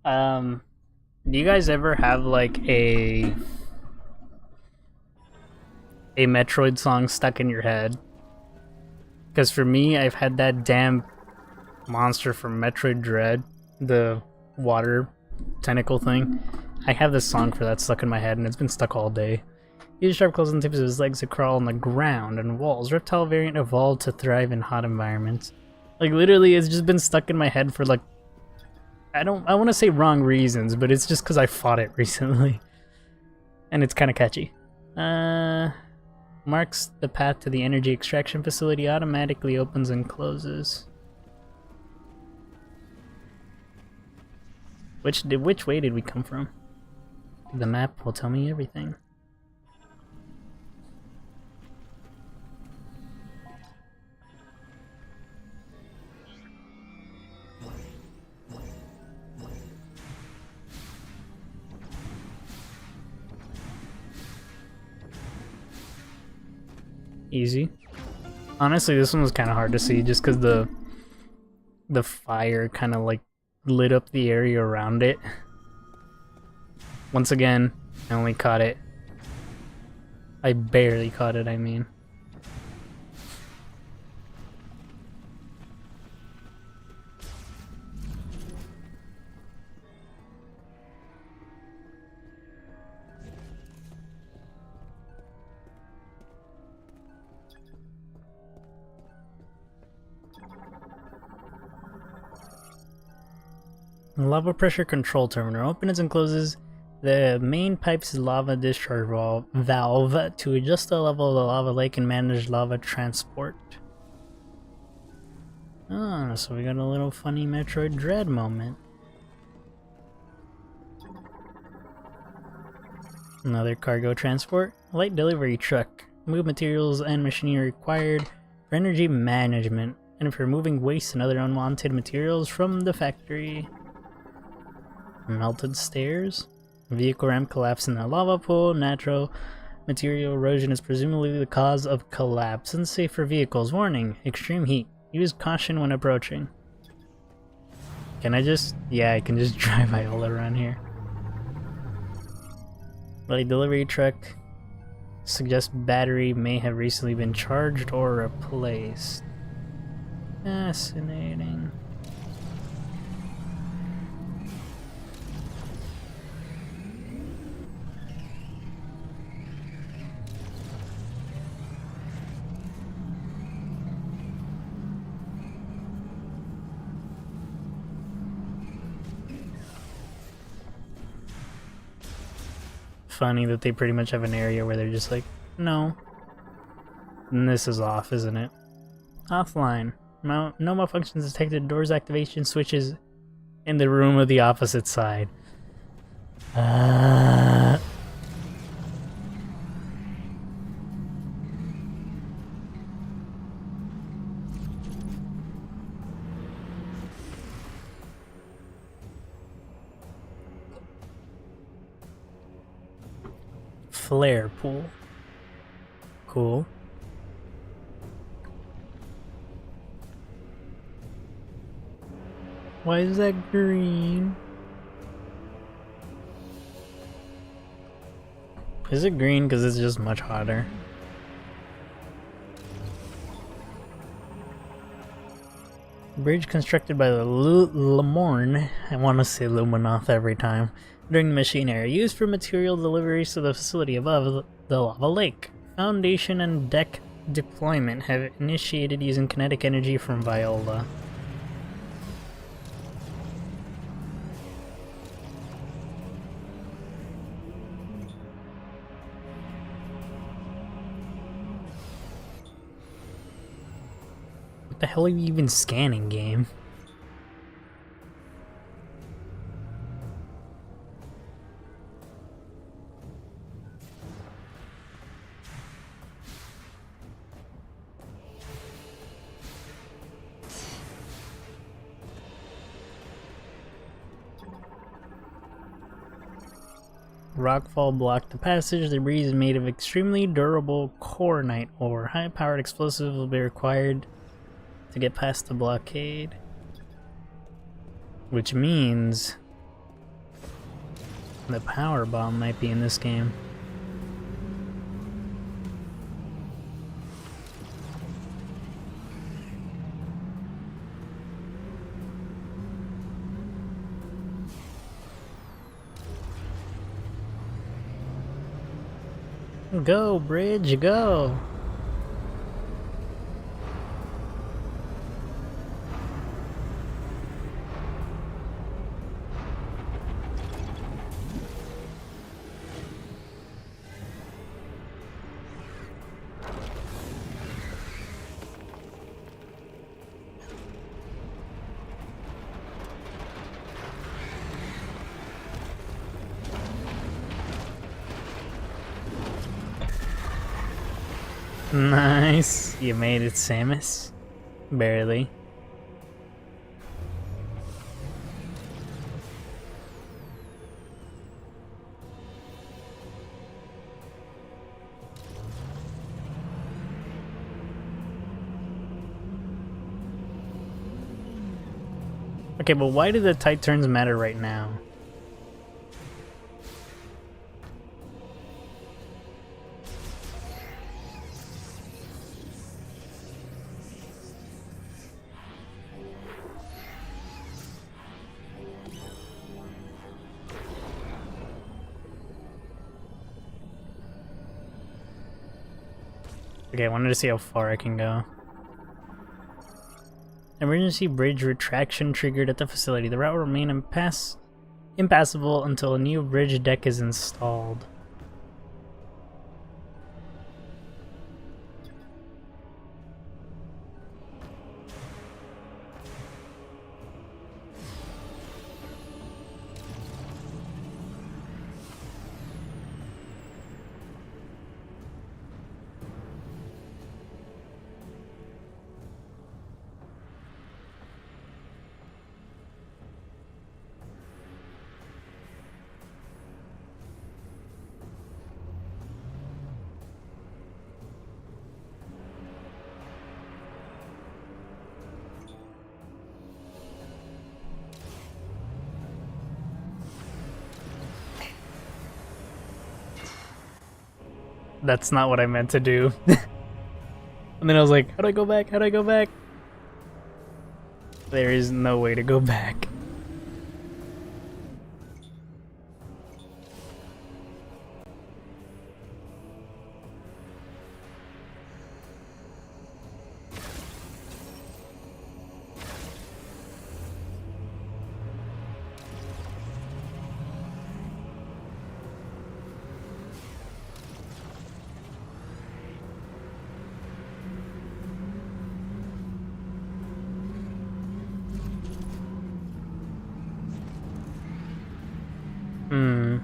Do you guys ever have like a Metroid song stuck in your head? Because for me, I've had that damn monster from Metroid Dread, the water tentacle thing. I have this song for that stuck in my head, and it's been stuck all day. Use sharp claws on the tips of his legs to crawl on the ground and walls. Reptile variant evolved to thrive in hot environments. Like literally, it's just been stuck in my head for like I want to say wrong reasons, but it's just because I fought it recently, and it's kind of catchy. Marks the path to the energy extraction facility. Automatically opens and closes. Which way did we come from? The map will tell me everything. Easy. Honestly, this one was kind of hard to see just because the fire kind of like lit up the area around it. Once again, I only caught it. I barely caught it, I mean. Lava pressure control terminal opens and closes the main pipe's lava discharge valve to adjust the level of the lava lake and manage lava transport. Ah, so we got a little funny Metroid Dread moment. Another cargo transport. Light delivery truck. Move materials and machinery required for energy management and for moving waste and other unwanted materials from the factory. Melted stairs. Vehicle ramp collapse in the lava pool. Natural material erosion is presumably the cause of collapse. Unsafe for vehicles. Warning. Extreme heat. Use caution when approaching. Can I just... yeah, I can just drive Viola around here. Light delivery truck. Suggests battery may have recently been charged or replaced. Fascinating. Funny that they pretty much have an area where they're just like, no. And this is off, isn't it? Offline. No malfunctions detected. Doors activation switches in the room of the opposite side. Flare pool. Cool. Why is that green? Is it green because it's just much hotter? Bridge constructed by the Lemorne, I want to say Luminoth every time, during the machine era, used for material deliveries to the facility above the lava lake. Foundation and deck deployment have initiated using kinetic energy from Viola. What the hell are you even scanning, game? Rockfall blocked the passage. The debris is made of extremely durable coronite ore. High-powered explosives will be required to get past the blockade. Which means the power bomb might be in this game. Go, bridge, go! Nice. You made it, Samus. Barely. Okay, but why do the tight turns matter right now? Okay, I wanted to see how far I can go. Emergency bridge retraction triggered at the facility. The route will remain impassable until a new bridge deck is installed. That's not what I meant to do. And then I was like, how do I go back? How do I go back? There is no way to go back. Hmm.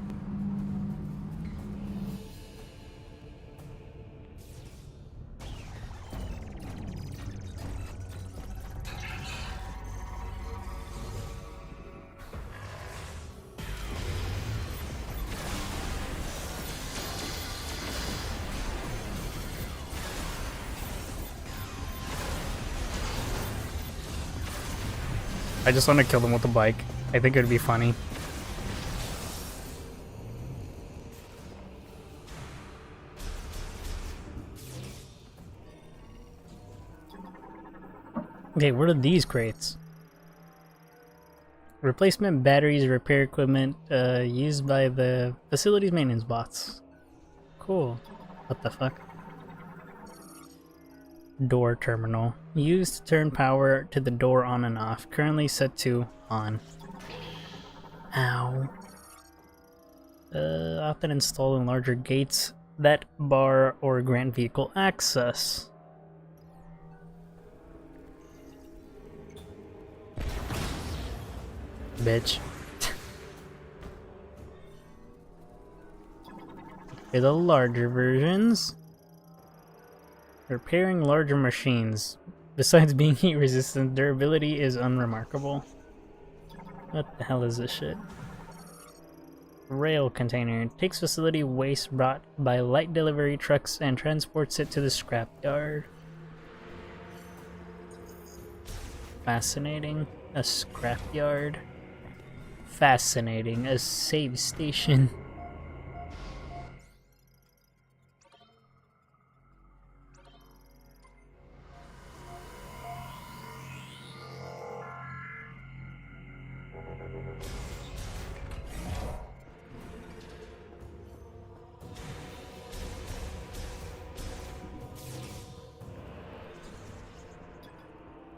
I just want to kill them with the bike. I think it would be funny. Okay, what are these crates? Replacement batteries, repair equipment used by the facility's maintenance bots. Cool. What the fuck? Door terminal. Used to turn power to the door on and off. Currently set to on. Ow. Often installed in larger gates that bar or grant vehicle access. Bitch. Okay, the larger versions. Repairing larger machines. Besides being heat resistant, durability is unremarkable. What the hell is this shit? Rail container. Takes facility waste brought by light delivery trucks and transports it to the scrapyard. Fascinating. A scrapyard. Fascinating. A save station.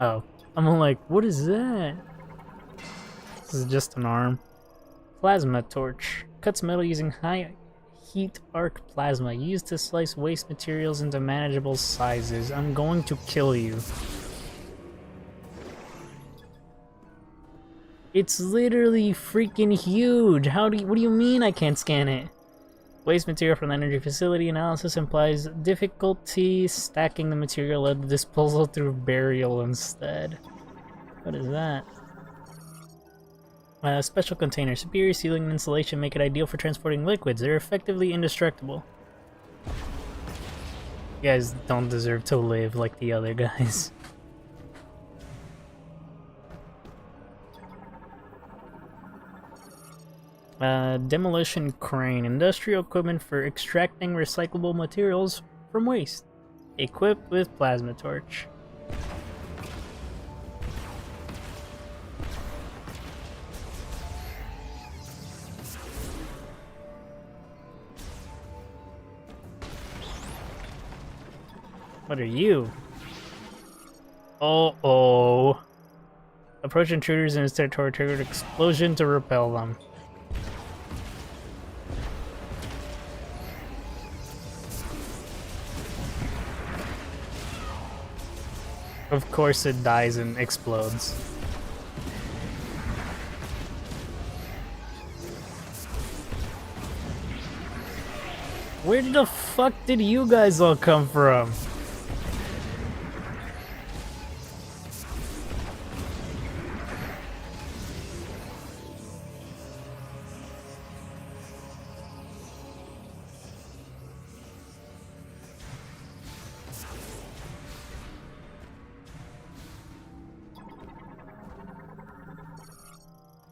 Oh, I'm like, what is that? This is just an arm. Plasma torch. Cuts metal using high heat arc plasma. Used to slice waste materials into manageable sizes. I'm going to kill you. It's literally freaking huge. What do you mean I can't scan it? Waste material from the energy facility analysis implies difficulty stacking the material at disposal through burial instead. What is that? Special container. Superior sealing and insulation make it ideal for transporting liquids. They're effectively indestructible. You guys don't deserve to live like the other guys. Demolition crane. Industrial equipment for extracting recyclable materials from waste. Equipped with plasma torch. What are you? Oh. Approach intruders in his territory, triggered explosion to repel them. Of course it dies and explodes. Where the fuck did you guys all come from?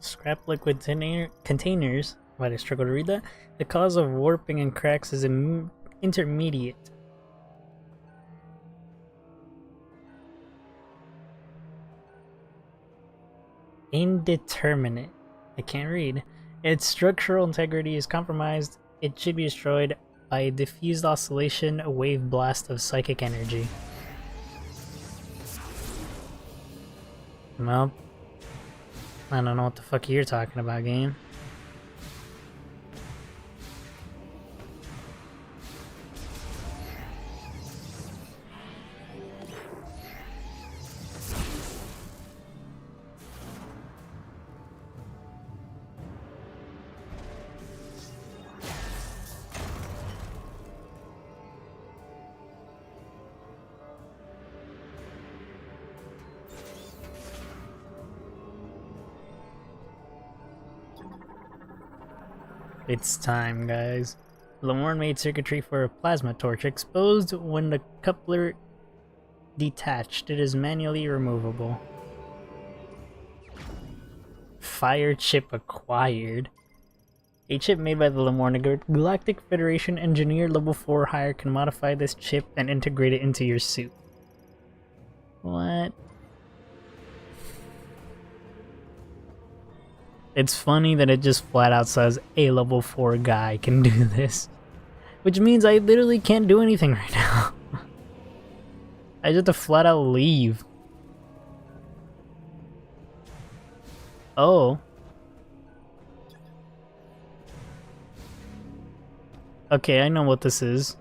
Scrap liquid containers. Why did I struggle to read that? The cause of warping and cracks is intermediate. Indeterminate. I can't read. Its structural integrity is compromised. It should be destroyed by a diffused oscillation, a wave blast of psychic energy. Well, I don't know what the fuck you're talking about, game. It's time, guys. Lamorne made circuitry for a plasma torch. Exposed when the coupler detached. It is manually removable. Fire chip acquired. A chip made by the Lamorne Galactic Federation engineer level 4 hire can modify this chip and integrate it into your suit. What? It's funny that it just flat out says a level 4 guy can do this. Which means I literally can't do anything right now. I just have to flat out leave. Oh. Okay, I know what this is.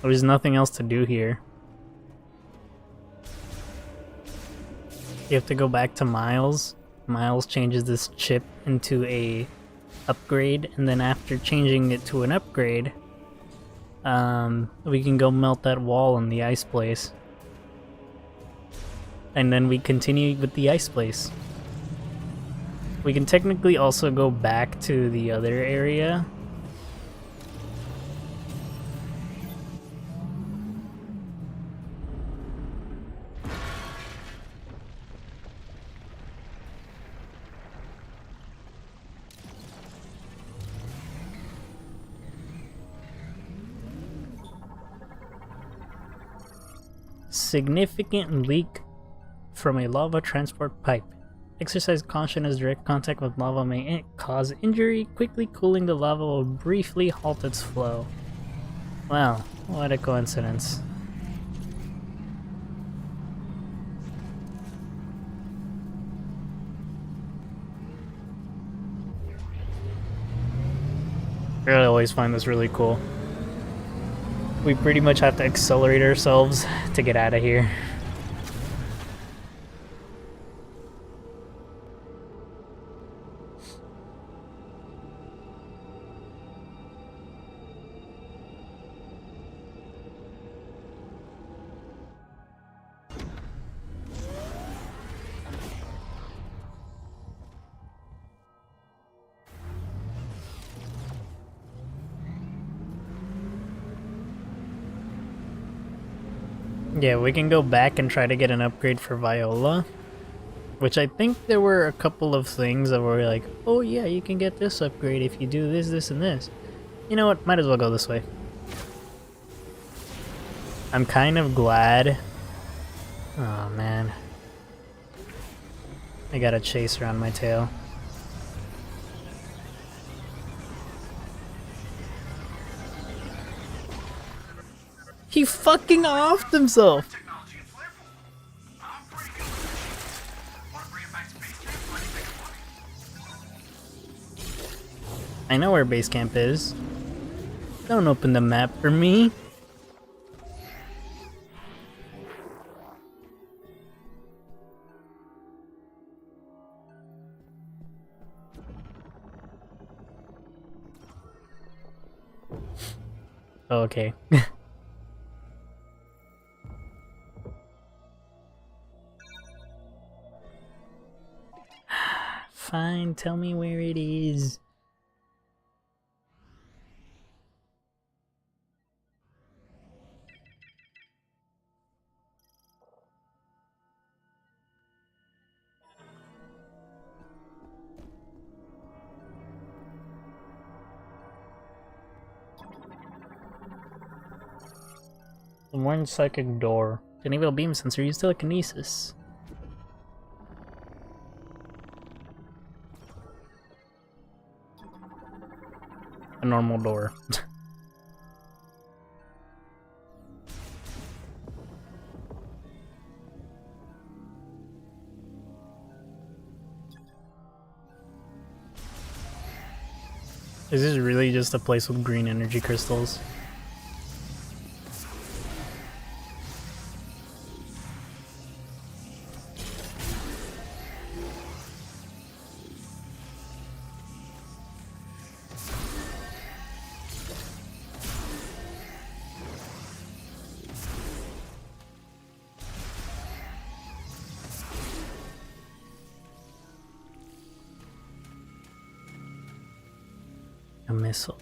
There's nothing else to do here. You have to go back to Miles. Miles changes this chip into a upgrade, and then after changing it to an upgrade, we can go melt that wall in the ice place. And then we continue with the ice place. We can technically also go back to the other area. significant leak from a lava transport pipe. Exercise caution as direct contact with lava may cause injury. Quickly cooling the lava will briefly halt its flow. Wow, what a coincidence. I always find this really cool. We pretty much have to accelerate ourselves to get out of here. Yeah, we can go back and try to get an upgrade for Viola. Which I think there were a couple of things that were like, oh yeah, you can get this upgrade if you do this, this, and this. You know what? Might as well go this way. I'm kind of glad. Oh man. I got a chase around my tail. He fucking offed himself! Technology and flavorful. I'm pretty good. Want to bring it back to base camp so I can take a look? I know where base camp is. Don't open the map for me. Okay. Fine, tell me where it is. The one psychic door. An evil beam sensor used telekinesis. A normal door. Is this really just a place with green energy crystals? A missile.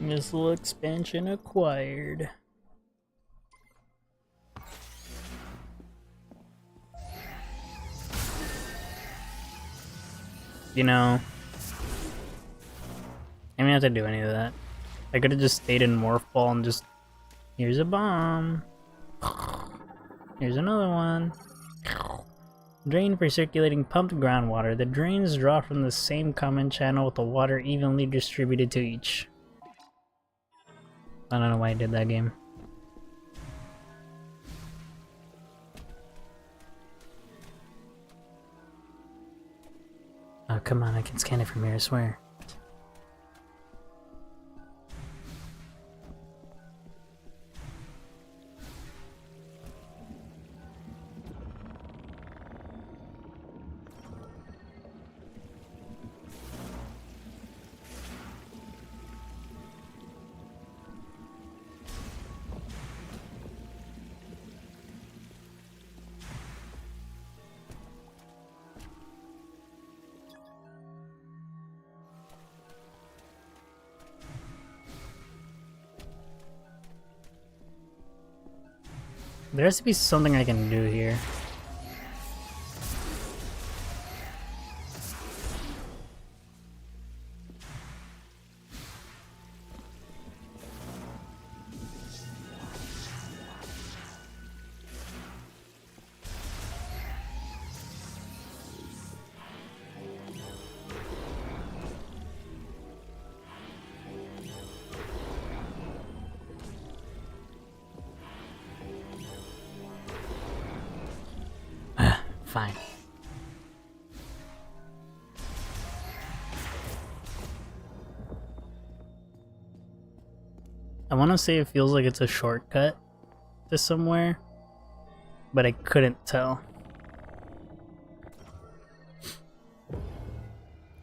Missile expansion acquired. You know, I didn't have to do any of that. I could have just stayed in Morph Ball and just... Here's a bomb. Here's another one. Drain for circulating pumped groundwater. The drains draw from the same common channel with the water evenly distributed to each. I don't know why I did that game. Oh, come on, I can scan it from here, I swear. There has to be something I can do here. fine. I want to say it feels like it's a shortcut to somewhere, but I couldn't tell.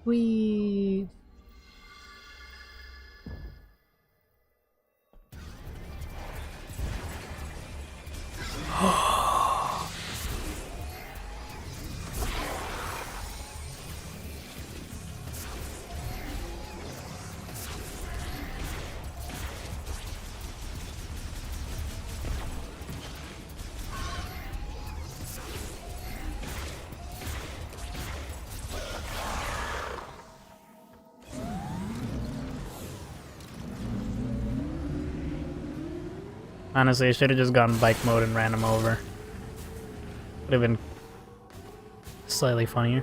Whee! Honestly, I should have just gone bike mode and ran him over. Would have been slightly funnier.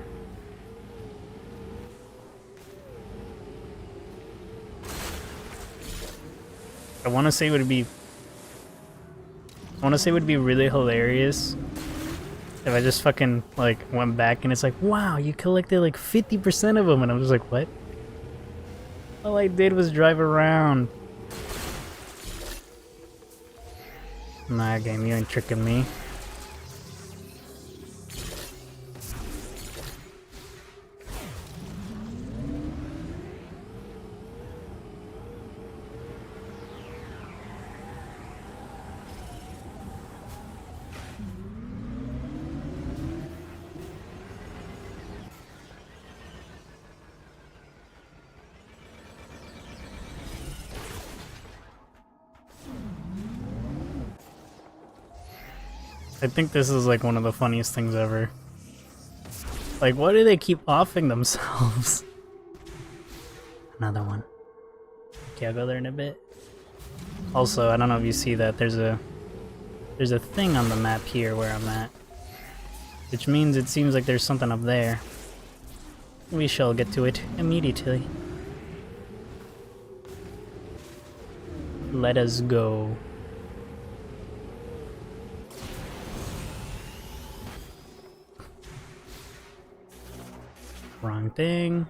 I want to say it would be really hilarious if I just fucking like went back and it's like, wow, you collected like 50% of them, and I'm just like, what? All I did was drive around. Nah, game, you ain't tricking me. I think this is like one of the funniest things ever. Like, why do they keep offing themselves? Another one. Okay, I'll go there in a bit. Also, I don't know if you see that there's a thing on the map here where I'm at, which means it seems like there's something up there. We shall get to it immediately. Let us go. Wrong thing.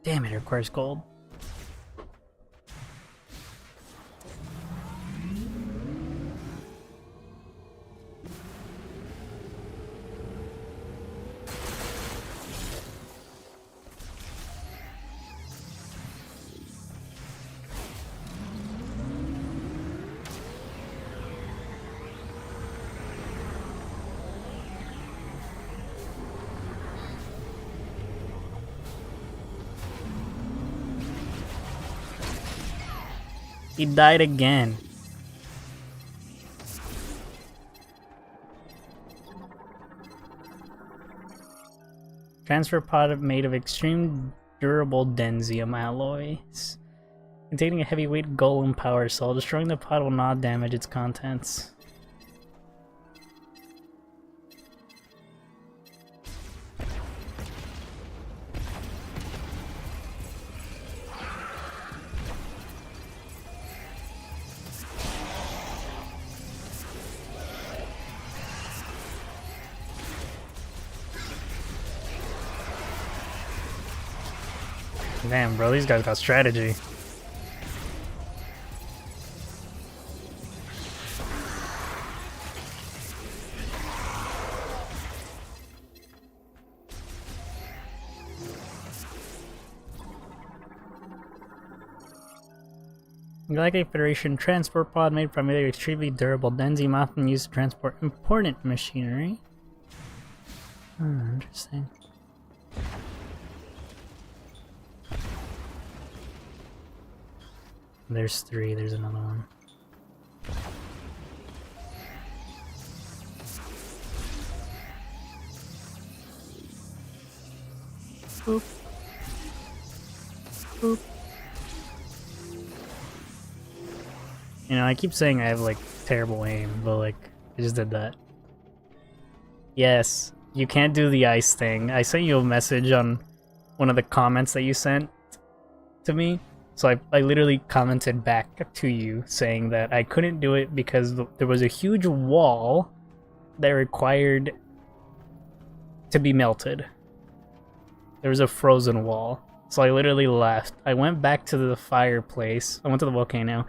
Damn it, it requires gold. He died again. Transfer pod made of extreme durable densium alloys, containing a heavyweight golem power cell. Destroying the pod will not damage its contents. Damn, bro, these guys got strategy. Galactic Federation transport pod made from either extremely durable densium, often used to transport important machinery. Oh, interesting. There's 3, there's another one. Boop. Boop. You know, I keep saying I have like terrible aim, but like, I just did that. Yes, you can't do the ice thing. I sent you a message on one of the comments that you sent to me. So I literally commented back to you saying that I couldn't do it because there was a huge wall that required to be melted. There was a frozen wall. So I literally left. I went back to the fireplace. I went to the volcano.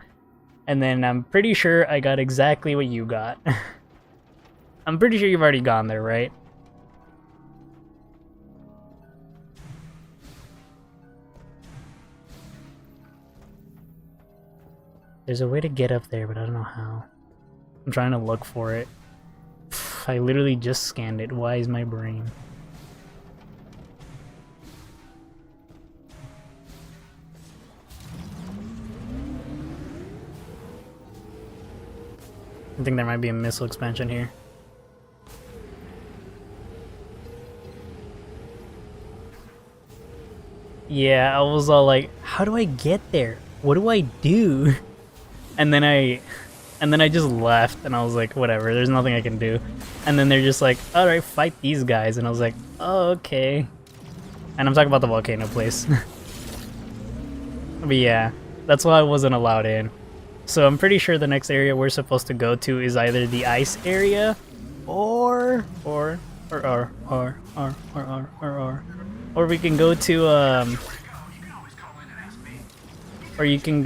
And then I'm pretty sure I got exactly what you got. I'm pretty sure you've already gone there, right? There's a way to get up there, but I don't know how. I'm trying to look for it. I literally just scanned it. Why is my brain? I think there might be a missile expansion here. Yeah, I was all like, how do I get there? What do I do? And then I just left and I was like, whatever, there's nothing I can do. And then they're just like, alright, fight these guys. And I was like, oh, okay. And I'm talking about the volcano place. But yeah, that's why I wasn't allowed in. So I'm pretty sure the next area we're supposed to go to is either the ice area or we can go to or you can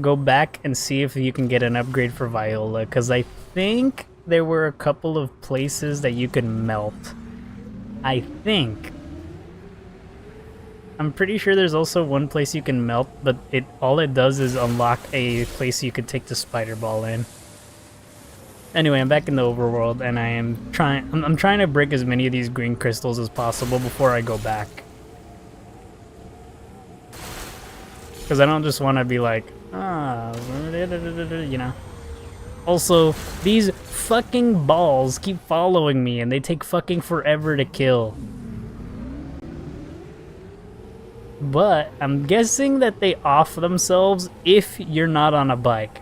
go back and see if you can get an upgrade for Viola, because I think there were a couple of places that you could melt. I think. I'm pretty sure there's also one place you can melt, but all it does is unlock a place you could take the spider ball in. Anyway, I'm back in the overworld and I'm trying to break as many of these green crystals as possible before I go back. Because I don't just want to be like, you know. Also, these fucking balls keep following me and they take fucking forever to kill. But I'm guessing that they off themselves if you're not on a bike.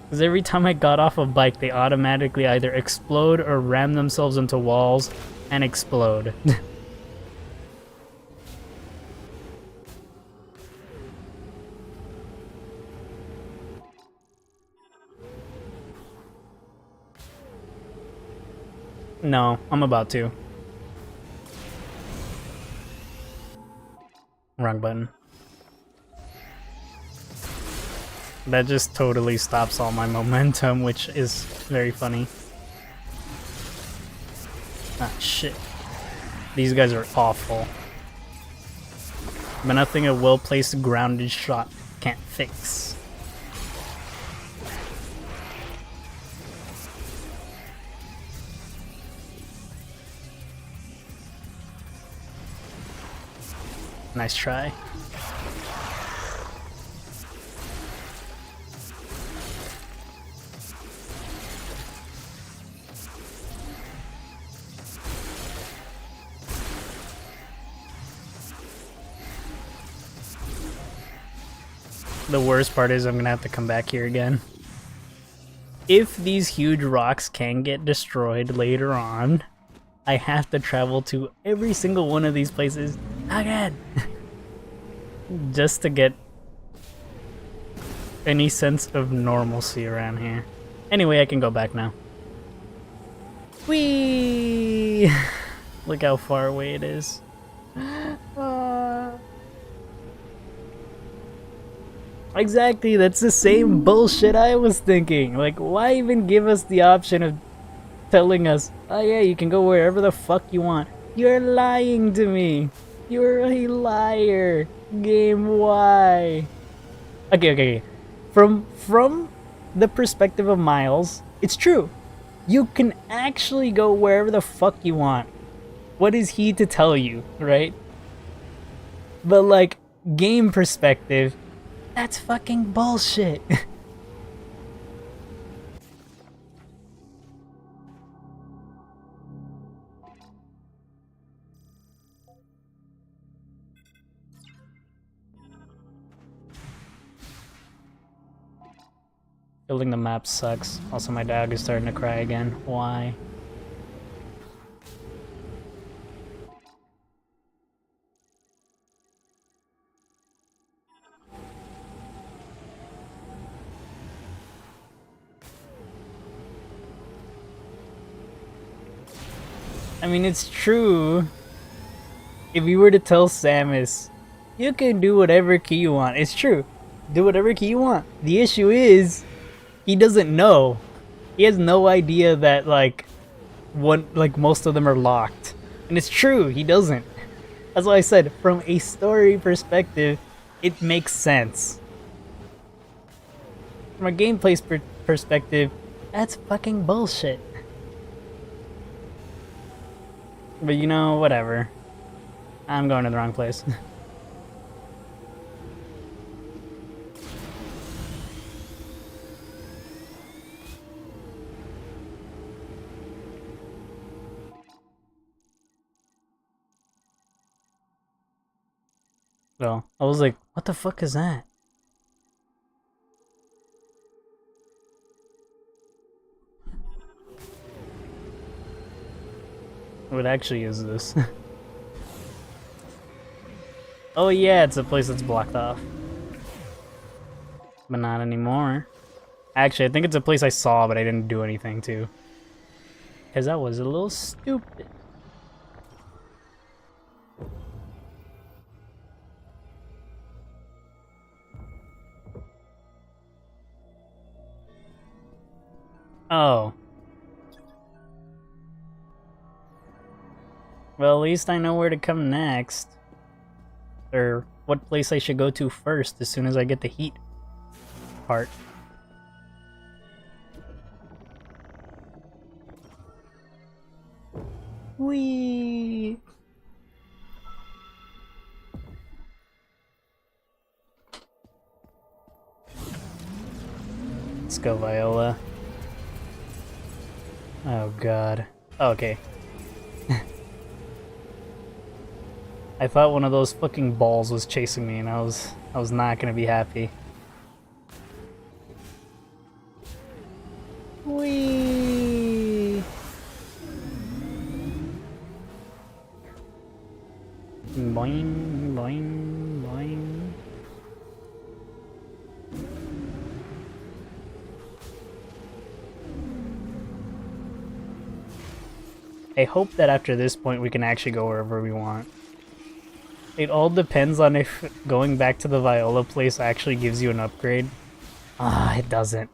Because every time I got off a bike, they automatically either explode or ram themselves into walls and explode. No, I'm about to. Wrong button. That just totally stops all my momentum, which is very funny. Ah, shit. These guys are awful. But nothing a well-placed grounded shot can't fix. Nice try. The worst part is I'm gonna have to come back here again. If these huge rocks can get destroyed later on, I have to travel to every single one of these places again. Just to get any sense of normalcy around here. Anyway, I can go back now. Whee! Look how far away it is. Exactly, that's the same bullshit I was thinking. Like, why even give us the option of telling us, oh yeah, you can go wherever the fuck you want? You're lying to me. You're a liar. Game, why? Okay. From the perspective of Miles, it's true. You can actually go wherever the fuck you want. What is he to tell you, right? But like, game perspective, that's fucking bullshit. Building the map sucks. Also, my dog is starting to cry again. Why? I mean, it's true. If you were to tell Samus, you can do whatever key you want, it's true. Do whatever key you want. The issue is, he doesn't know. He has no idea that, like, most of them are locked. And it's true, he doesn't. That's why I said, from a story perspective, it makes sense. From a gameplay perspective, that's fucking bullshit. But you know, whatever. I'm going to the wrong place. So, I was like, what the fuck is that? What actually is this? Oh yeah, it's a place that's blocked off. But not anymore. Actually, I think it's a place I saw, but I didn't do anything to. Because I was a little stupid. Oh. Well, at least I know where to come next. Or what place I should go to first as soon as I get the heat part. Whee! Let's go, Viola. Oh god. Oh, okay. I thought one of those fucking balls was chasing me, and I was not gonna be happy. Whee! Boing, boing, boing. I hope that after this point we can actually go wherever we want. It all depends on if going back to the Viola place actually gives you an upgrade. Ah, it doesn't.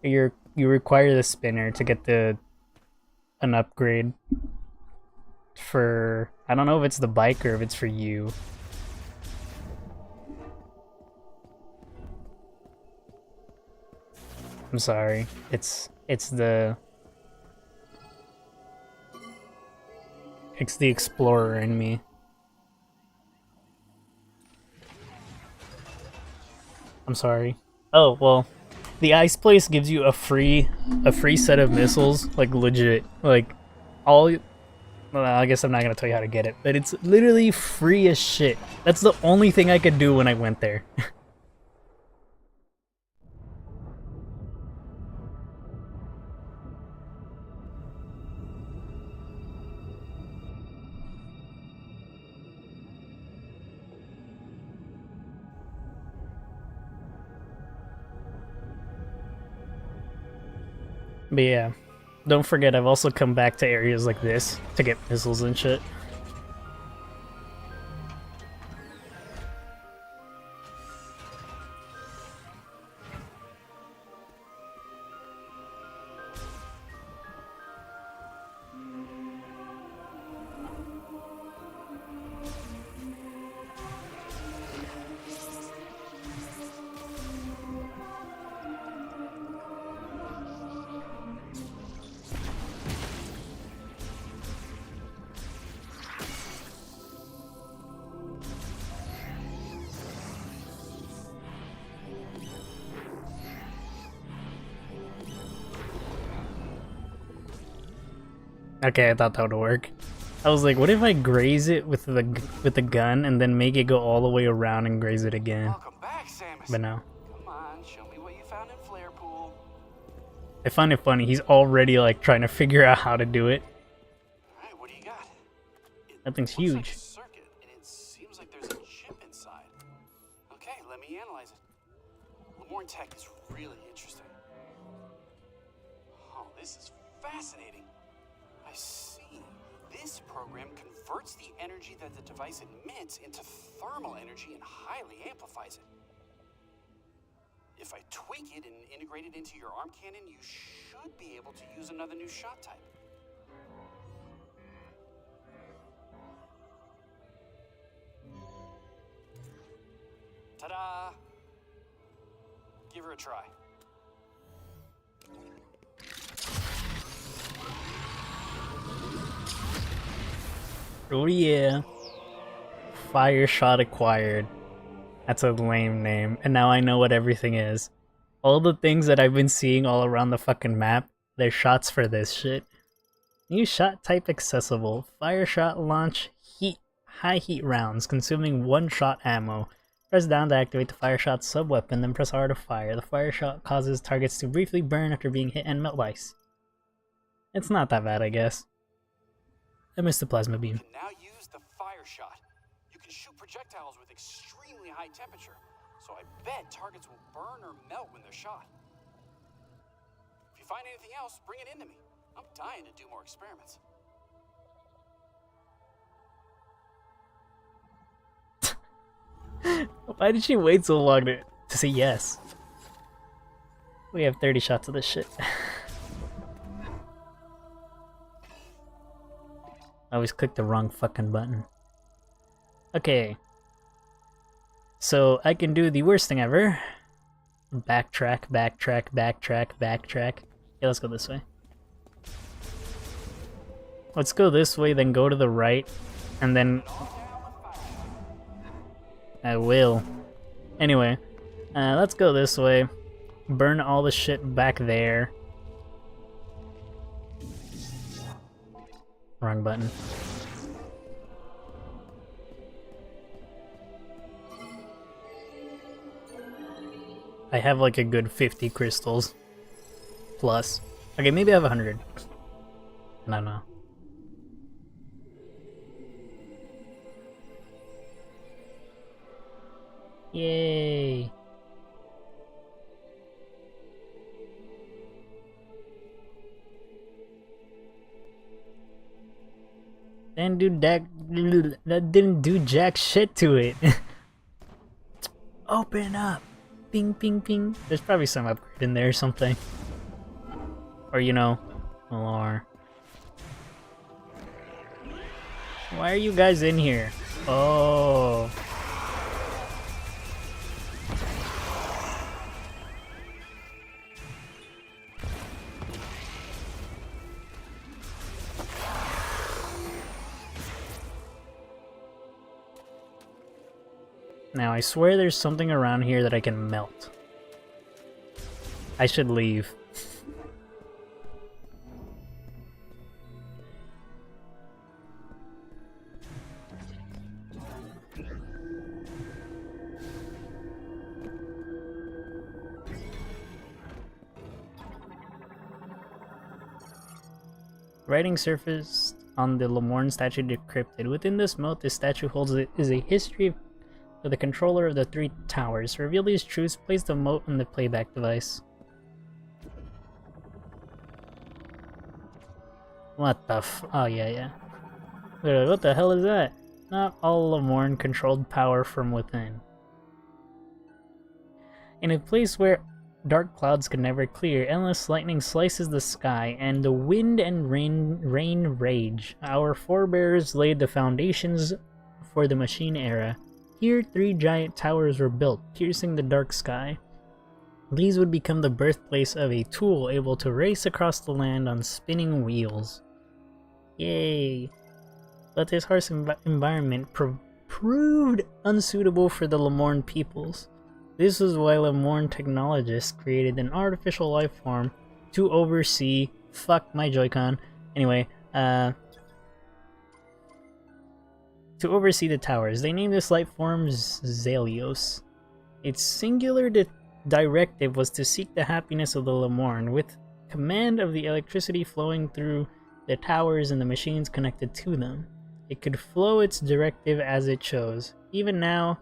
You require the spinner to get an upgrade for, I don't know if it's the bike or if it's for you. I'm sorry. It's the explorer in me. I'm sorry. Oh, well, the ice place gives you a free set of missiles, like legit. Like all well, I guess I'm not gonna tell you how to get it, but it's literally free as shit. That's the only thing I could do when I went there. But yeah, don't forget I've also come back to areas like this to get missiles and shit. Okay, I thought that would work. I was like, what if I graze it with the gun and then make it go all the way around and graze it again? Welcome back, Samus. But no. Come on, show me what you found in Flare Pool. I find it funny, he's already like trying to figure out how to do it. Alright, what do you got? That thing's Looks like huge. a circuit, and it seems like there's a chip inside. Okay, let me analyze it. Lemorn tech is really interesting. Oh, this is fascinating. I see. This program converts the energy that the device emits into thermal energy and highly amplifies it. If I tweak it and integrate it into your arm cannon, you should be able to use another new shot type. Ta-da! Give her a try. Oh yeah. Fire shot acquired. That's a lame name. And now I know what everything is. All the things that I've been seeing all around the fucking map, they're shots for this shit. New shot type accessible. Fire shot launch high heat rounds, consuming 1 shot ammo. Press down to activate the fire shot sub-weapon, then press R to fire. The fire shot causes targets to briefly burn after being hit and melt ice. It's not that bad, I guess. I missed the plasma beam. You can now use the fire shot. You can shoot projectiles with extremely high temperature, so I bet targets will burn or melt when they're shot. If you find anything else, bring it into me. I'm dying to do more experiments. Why did she wait so long to say yes? We have 30 shots of this shit. I always clicked the wrong fucking button. Okay. So I can do the worst thing ever. Backtrack. Yeah, let's go this way. Let's go this way, then go to the right, and then... I will. Anyway, let's go this way. Burn all the shit back there. Wrong button. I have like a good 50 crystals. Plus. Okay, maybe I have 100. I don't know. Yay! That didn't do jack shit to it. Open up! Ping ping ping. There's probably some upgrade in there or something. Or you know, lore. Why are you guys in here? Oh. Now, I swear there's something around here that I can melt. I should leave. Writing surfaced on the Lemorne statue decrypted. Within this moat, this statue holds is a history for the controller of the 3 towers. To reveal these truths, place the moat on the playback device. What the oh yeah. What the hell is that? Not all Lemorne controlled power from within. In a place where dark clouds can never clear, endless lightning slices the sky, and the wind and rain rage. Our forebears laid the foundations for the machine era. Here, 3 giant towers were built, piercing the dark sky. These would become the birthplace of a tool able to race across the land on spinning wheels. Yay! But this harsh environment proved unsuitable for the Lemorne peoples. This was why Lemorne technologists created an artificial life form to oversee... Fuck my Joy-Con. Anyway, to oversee the towers. They named this life form Zelios. Its singular directive was to seek the happiness of the Lemorne, with command of the electricity flowing through the towers and the machines connected to them. It could flow its directive as it chose. Even now,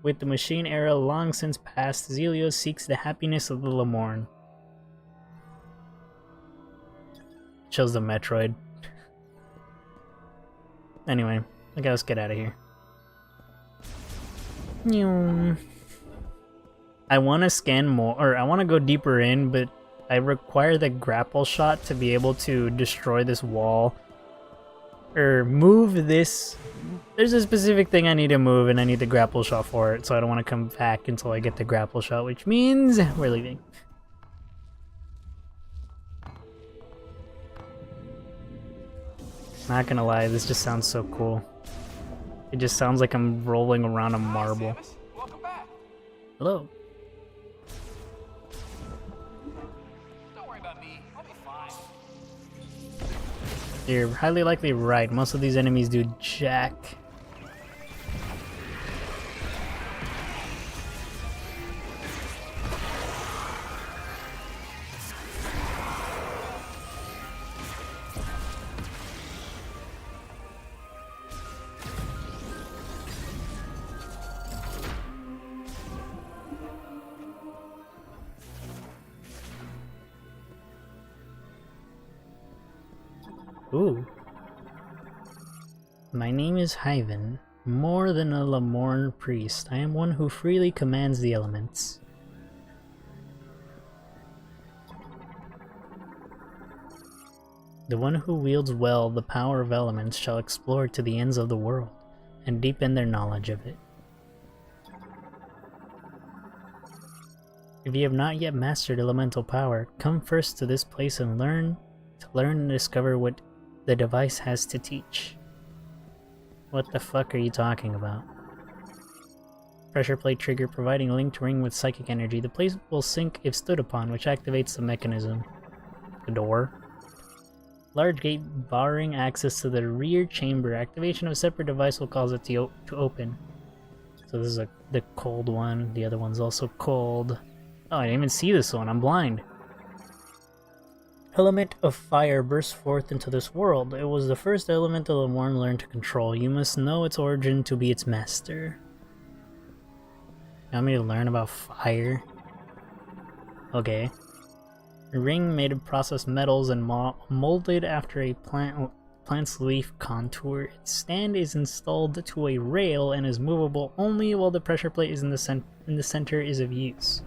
with the machine era long since past, Zelios seeks the happiness of the Lemorne. Chose the Metroid. Anyway, okay, let's get out of here. Nyum. I want to scan more, or I want to go deeper in, but I require the grapple shot to be able to destroy this wall. Or move this. There's a specific thing I need to move, and I need the grapple shot for it, so I don't want to come back until I get the grapple shot, which means we're leaving. Not gonna lie, this just sounds so cool. It just sounds like I'm rolling around a marble. Hi, Samus. Welcome back. Hello. Don't worry about me. I'll be fine. You're highly likely right. Most of these enemies do jack. Ooh. My name is Hyven. More than a Lamorn priest, I am one who freely commands the elements. The one who wields well the power of elements shall explore to the ends of the world, and deepen their knowledge of it. If you have not yet mastered elemental power, come first to this place and learn and discover what the device has to teach. What the fuck are you talking about? Pressure plate trigger providing linked ring with psychic energy. The place will sink if stood upon, which activates the mechanism. The door. Large gate barring access to the rear chamber. Activation of a separate device will cause it to open. So this is the cold one. The other one's also cold. Oh, I didn't even see this one. I'm blind. Element of fire bursts forth into this world. It was the first element Lamorn learned to control. You must know its origin to be its master. You want me to learn about fire? Okay. A ring made of processed metals and molded after a plant's leaf contour. Its stand is installed to a rail and is movable only while the pressure plate is in the center is of use.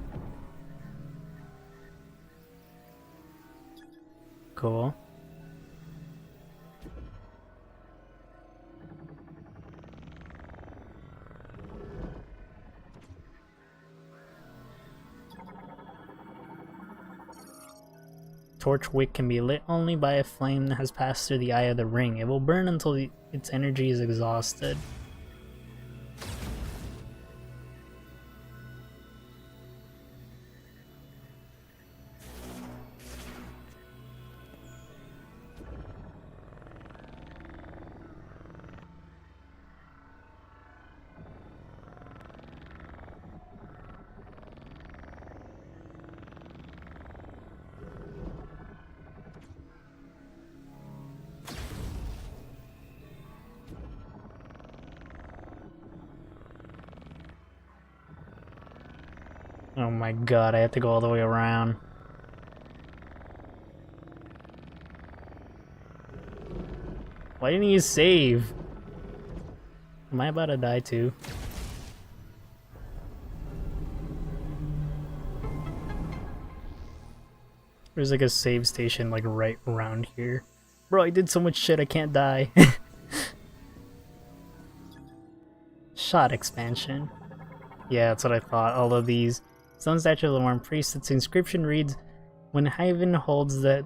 Cool. Torch wick can be lit only by a flame that has passed through the eye of the ring. It will burn until its energy is exhausted. Oh my god, I have to go all the way around. Why didn't you save? Am I about to die too? There's like a save station like right around here. Bro, I did so much shit I can't die. Shot expansion. Yeah, that's what I thought. All of these. Stone statue of the Lamorn priest. Its inscription reads, "When Hyven holds the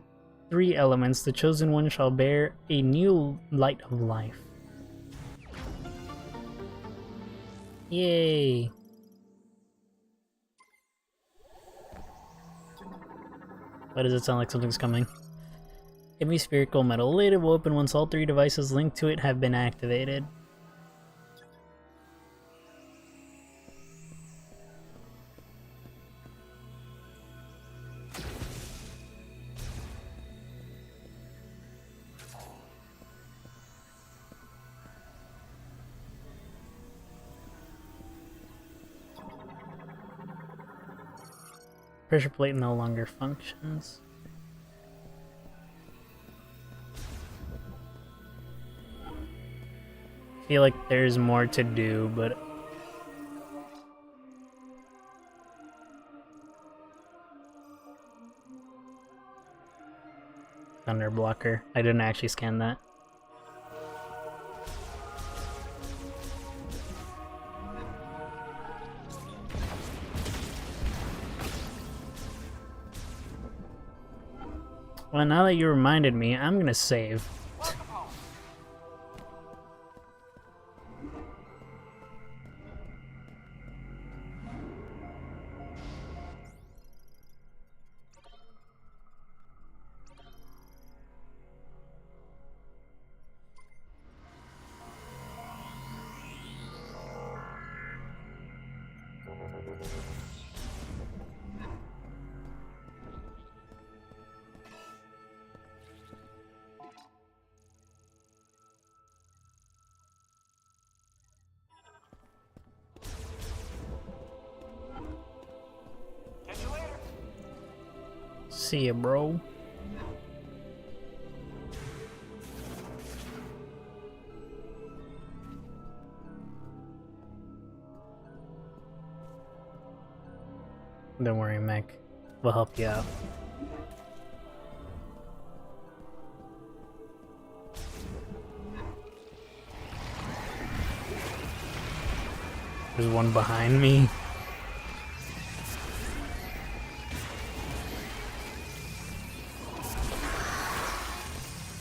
three elements, the chosen one shall bear a new light of life." Yay! Why does it sound like something's coming? Heavy spherical metal lid. It will open once all three devices linked to it have been activated. Pressure plate no longer functions. feel like there's more to do, but thunder blocker. I didn't actually scan that. Well, now that you reminded me, I'm gonna save. Catch you later. See ya, bro. Don't worry, Mech. We'll help you out. There's one behind me.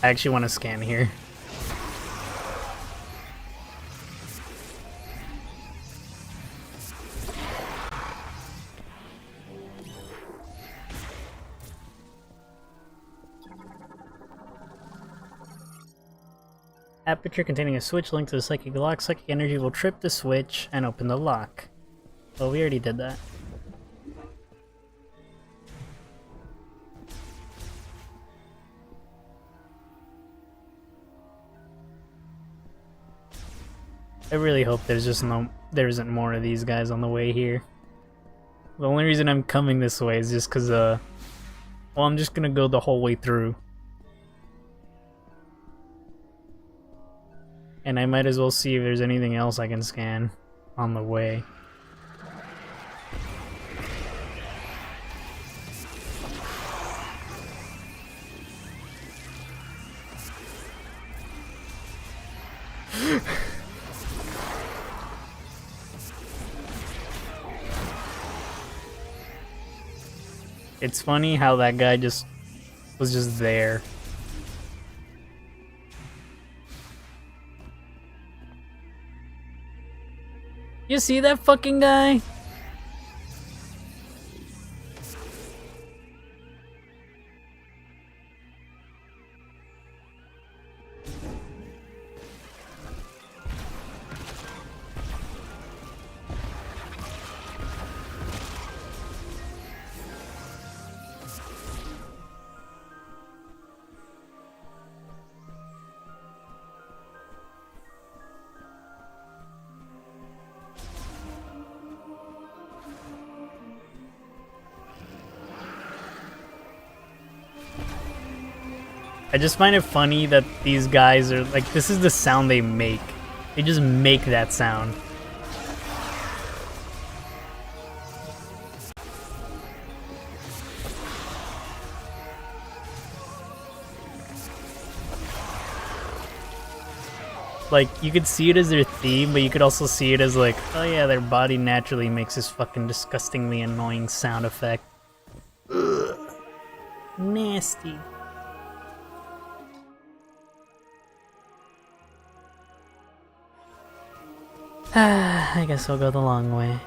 I actually want to scan here. Aperture containing a switch linked to the psychic lock. Psychic energy will trip the switch and open the lock. Well, we already did that. I really hope there isn't more of these guys on the way here. The only reason I'm coming this way is just because, well, I'm just gonna go the whole way through. And I might as well see if there's anything else I can scan on the way. It's funny how that guy was just there. You see that fucking guy? I just find it funny that these guys are like, this is the sound they make. They just make that sound. Like, you could see it as their theme, but you could also see it as like, oh yeah, their body naturally makes this fucking disgustingly annoying sound effect. Ugh. Nasty. I guess I'll go the long way.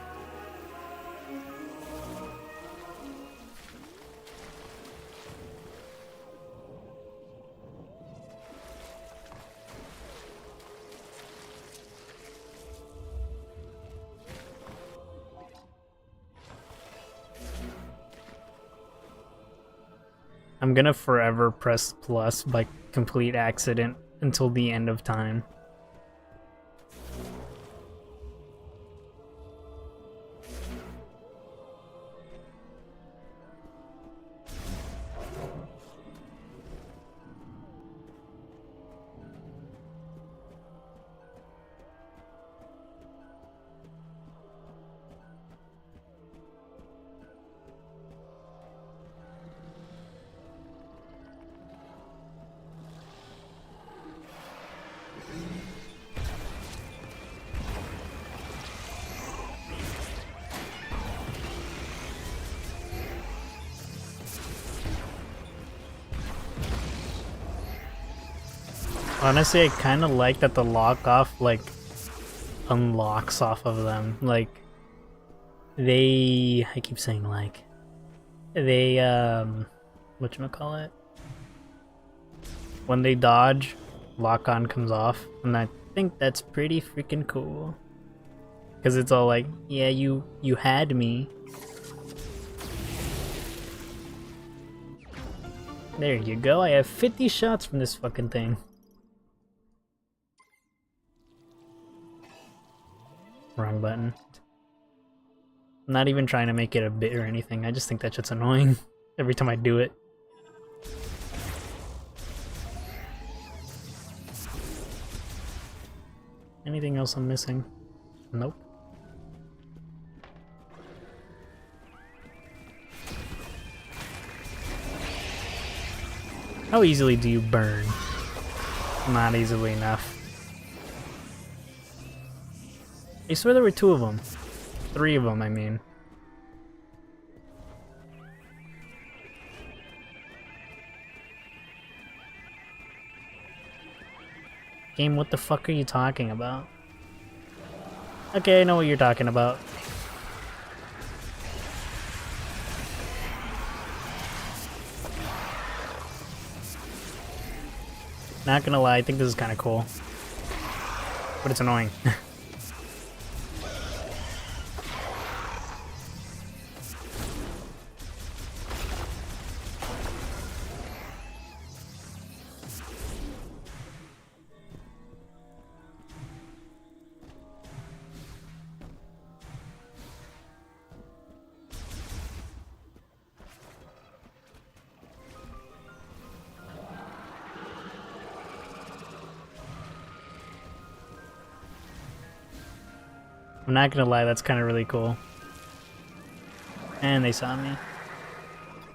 I'm gonna forever press plus by complete accident until the end of time. Honestly, I kind of like that the lock off like unlocks off of them. Like I keep saying like they whatchamacallit? When they dodge, lock on comes off, and I think that's pretty freaking cool. Cause it's all like, yeah, you had me. There you go. I have 50 shots from this fucking thing. Wrong button. I'm not even trying to make it a bit or anything. I just think that shit's annoying every time I do it. Anything else I'm missing? Nope. How easily do you burn? Not easily enough. I swear there were 2 of them. 3 of them, I mean. Game, what the fuck are you talking about? Okay, I know what you're talking about. Not gonna lie, I think this is kind of cool. But it's annoying. I'm not gonna lie, that's kind of really cool. And they saw me.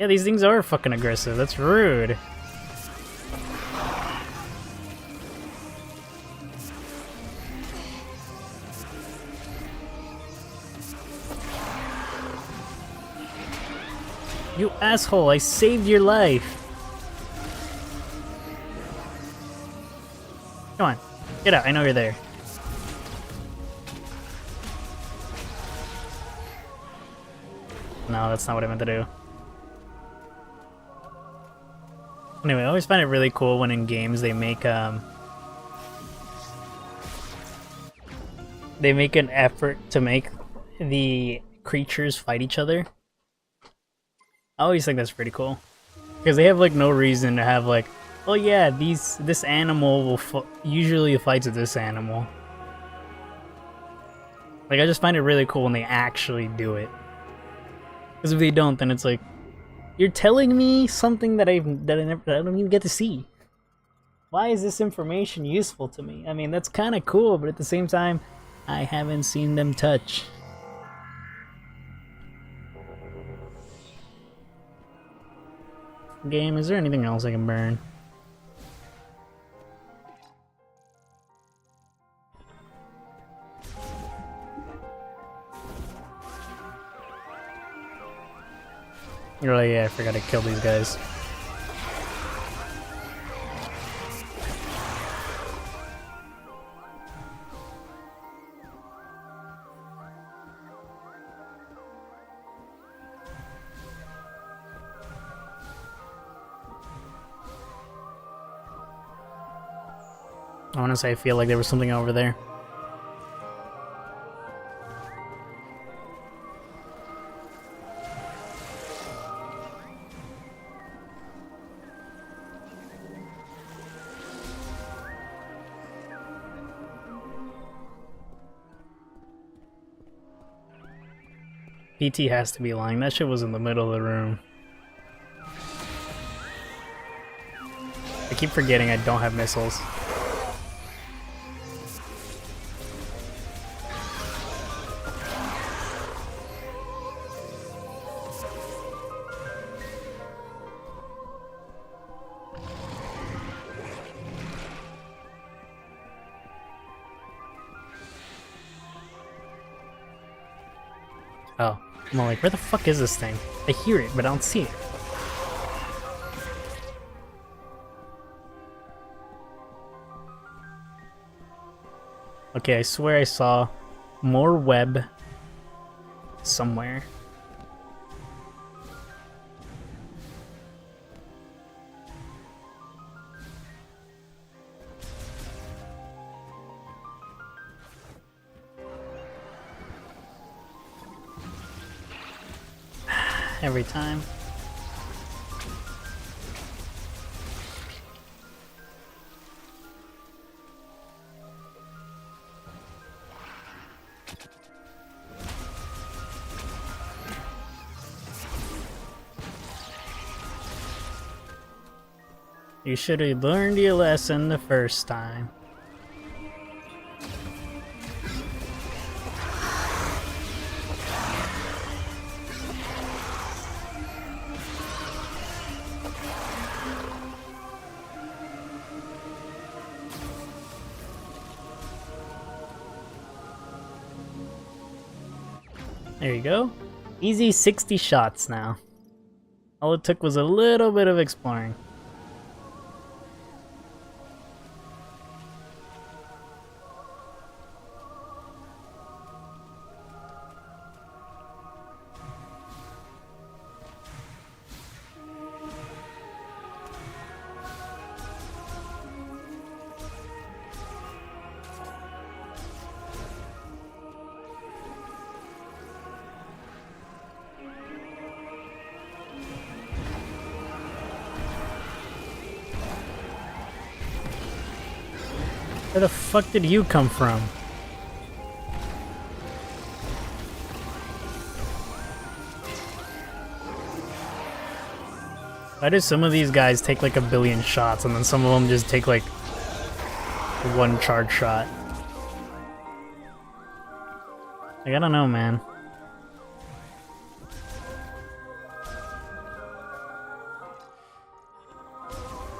Yeah, these things are fucking aggressive. That's rude. You asshole, I saved your life. Come on, get out, I know you're there. No, that's not what I meant to do. Anyway, I always find it really cool when in games they make an effort to make the creatures fight each other. I always think that's pretty cool. Because they have like no reason to have like, oh yeah, this animal will usually fights with this animal. Like, I just find it really cool when they actually do it. Because if they don't, then it's like, you're telling me something that I don't even get to see. Why is this information useful to me? I mean, that's kind of cool, but at the same time, I haven't seen them touch. Game, is there anything else I can burn? You're like, yeah, I forgot to kill these guys. I want to say I feel like there was something over there. PT has to be lying. That shit was in the middle of the room. I keep forgetting I don't have missiles. Oh, I'm like, where the fuck is this thing? I hear it, but I don't see it. Okay, I swear I saw more web somewhere. Every time. You should have learned your lesson the first time. There you go. Easy 60 shots now. All it took was a little bit of exploring. Where the fuck did you come from? Why do some of these guys take like a billion shots and then some of them just take like one charge shot? Like, I don't know, man.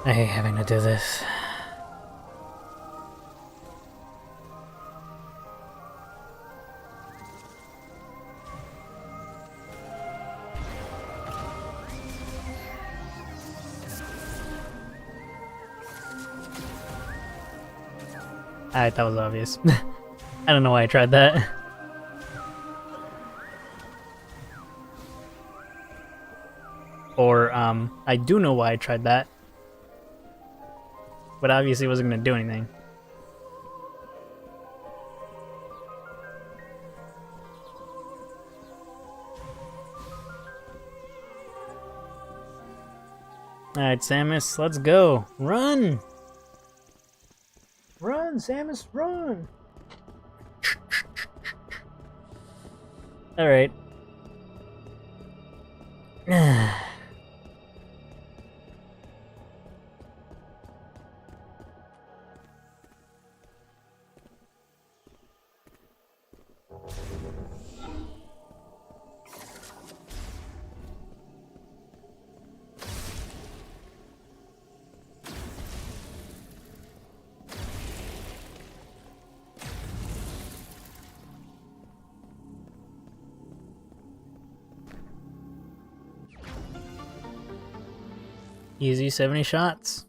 I hate having to do this. That was obvious. I don't know why I tried that. Or, I do know why I tried that. But obviously it wasn't gonna do anything. Alright, Samus, let's go. Run! Run, Samus, run! Alright. Easy 70 shots.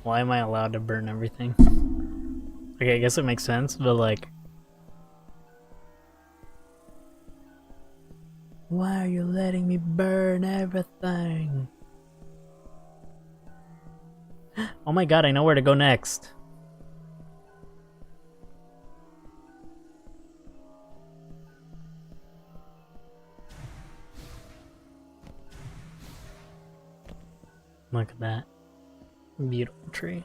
Why am I allowed to burn everything? Okay, I guess it makes sense, but like... Why are you letting me burn everything? Oh my god, I know where to go next. Look at that. Beautiful tree.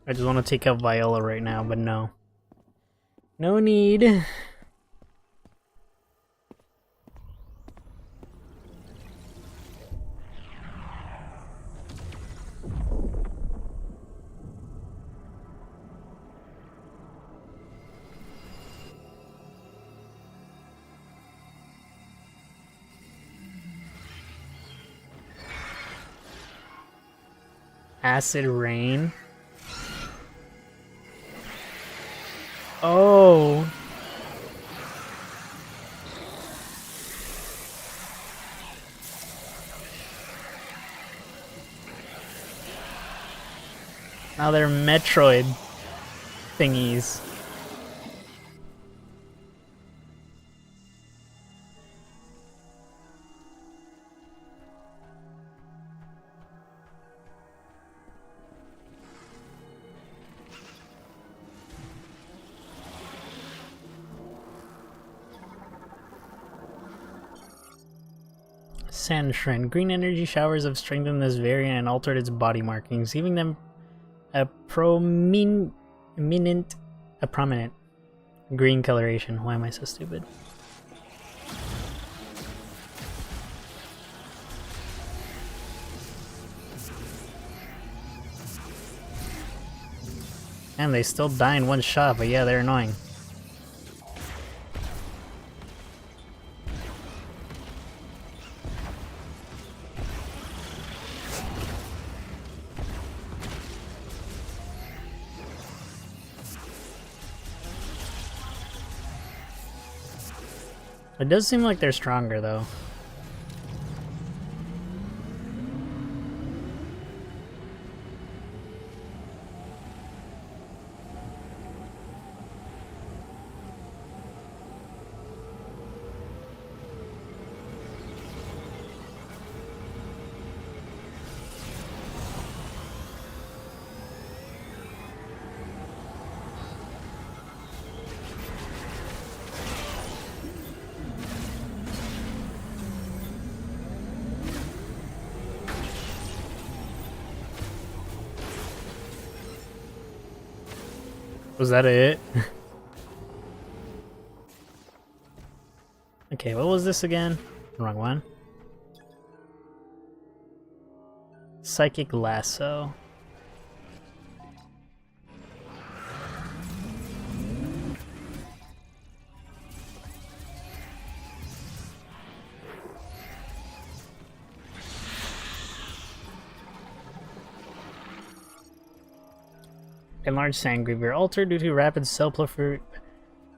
I just want to take out Viola right now, but no. No need. Acid rain. Oh. Now they're Metroid thingies. Sand Shrine. Green energy showers have strengthened this variant and altered its body markings, giving them a prominent green coloration. Why am I so stupid? And they still die in one shot, but yeah, they're annoying. It does seem like they're stronger, though. Was that it? Okay, what was this again? Wrong one. Psychic Lasso. Enlarged Sandgriever. Altered due to rapid cell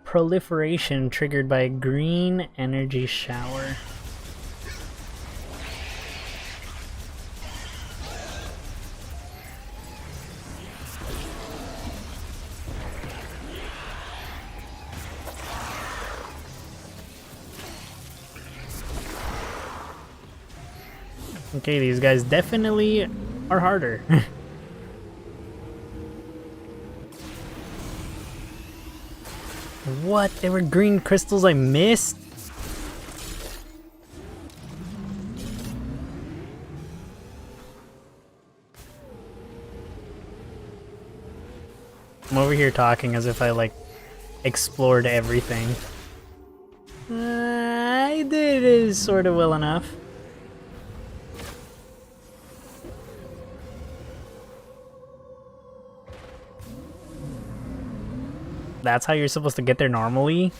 proliferation triggered by a green energy shower. Okay, these guys definitely are harder. What? They were green crystals I missed? I'm over here talking as if I, like, explored everything. I did it sort of well enough. That's how you're supposed to get there normally?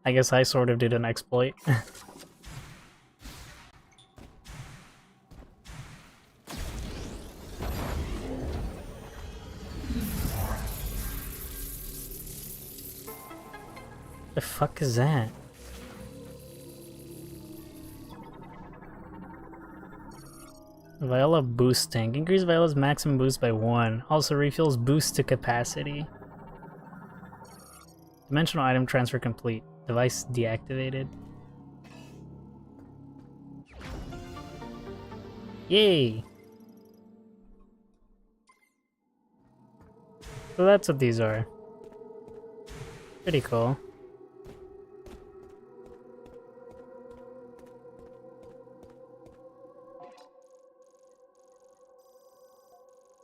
I guess I sort of did an exploit. The fuck is that? Viola boost tank. Increase Viola's maximum boost by 1. Also refills boost to capacity. Dimensional item transfer complete. Device deactivated. Yay! So that's what these are. Pretty cool.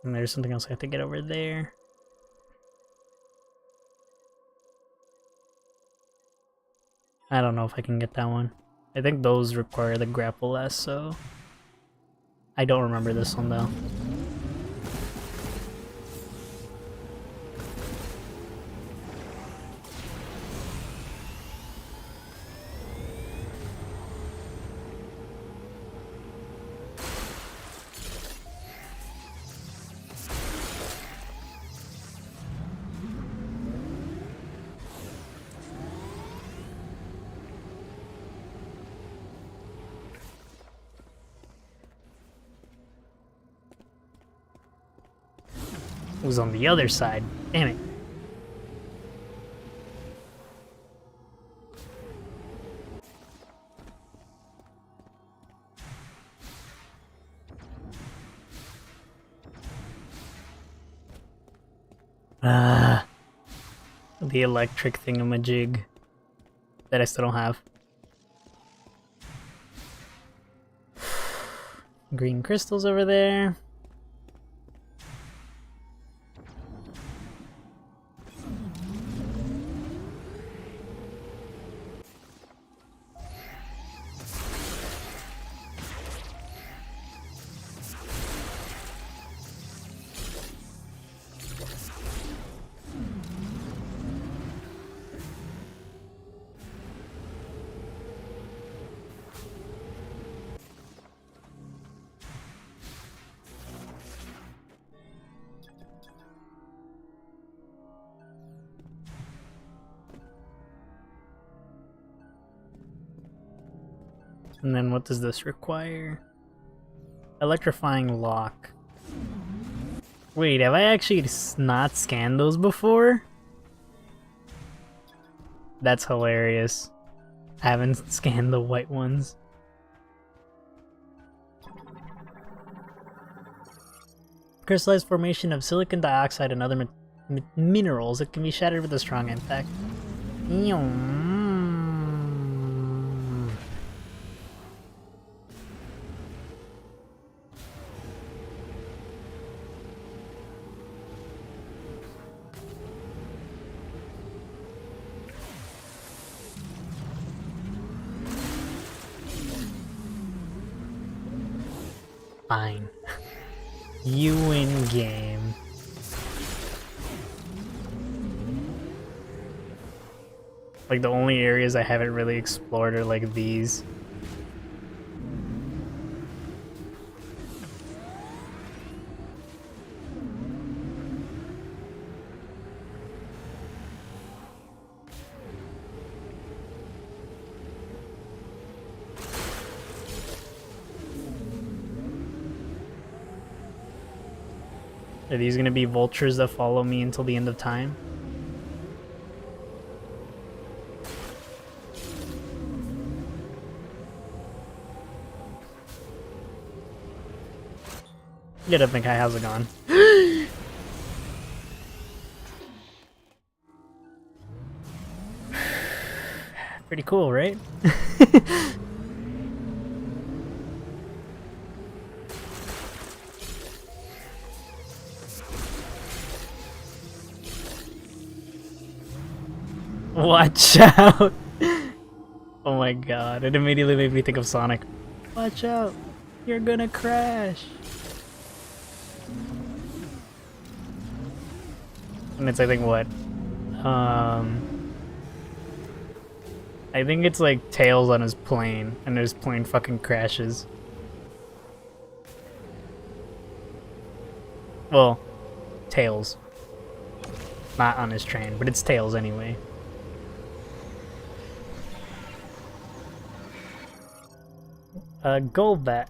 And there's something else I have to get over there. I don't know if I can get that one. I think those require the grapple less, so... I don't remember this one, though. It was on the other side. Damn it. Ah. The electric thingamajig that I still don't have. Green crystals over there. And then what does this require? Electrifying lock. Wait, have I actually not scanned those before? That's hilarious. I haven't scanned the white ones. Crystallized formation of silicon dioxide and other minerals. It can be shattered with a strong impact. Fine. You win game. Like, the only areas I haven't really explored are like these. Are these gonna be vultures that follow me until the end of time? Get up, Mikai, how's it going? Pretty cool, right? Watch out! Oh my god, it immediately made me think of Sonic. Watch out! You're gonna crash! And it's, I think, what? I think it's like Tails on his plane, and his plane fucking crashes. Well, Tails. Not on his train, but it's Tails anyway. Gold Bat.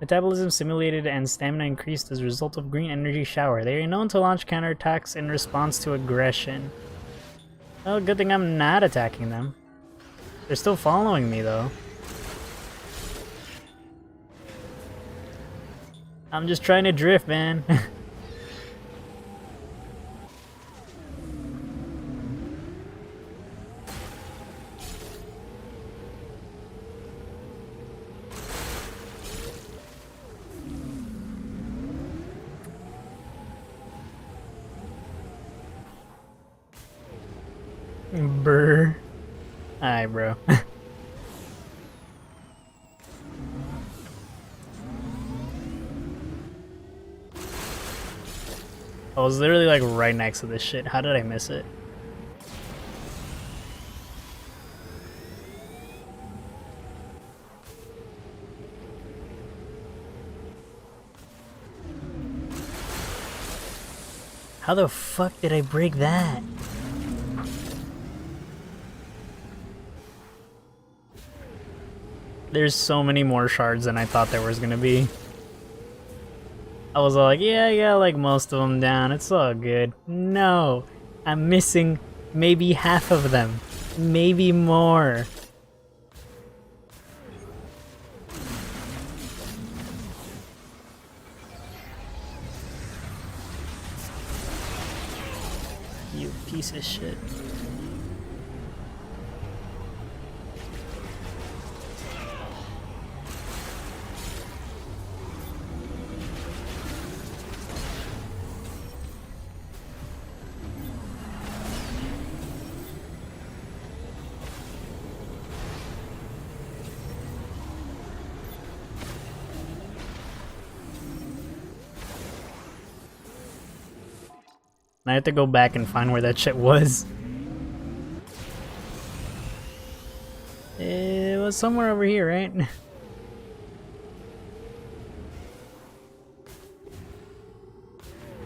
Metabolism simulated and stamina increased as a result of green energy shower. They are known to launch counterattacks in response to aggression. Well, good thing I'm not attacking them. They're still following me, though. I'm just trying to drift, man. Brr. Alright, bro. I was literally like right next to this shit. How did I miss it? How the fuck did I break that? There's so many more shards than I thought there was gonna be. I was all like, yeah, I got like most of them down. It's all good. No, I'm missing maybe half of them. Maybe more. You piece of shit. I have to go back and find where that shit was. It was somewhere over here, right?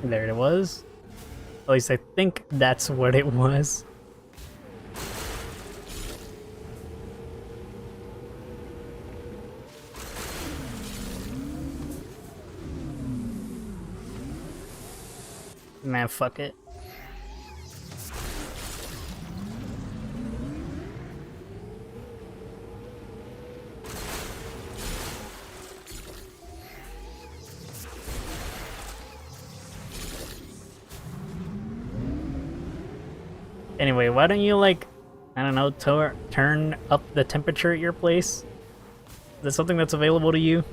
There it was. At least I think that's what it was. Man, fuck it. Anyway, why don't you, like, I don't know, turn up the temperature at your place? Is that something that's available to you?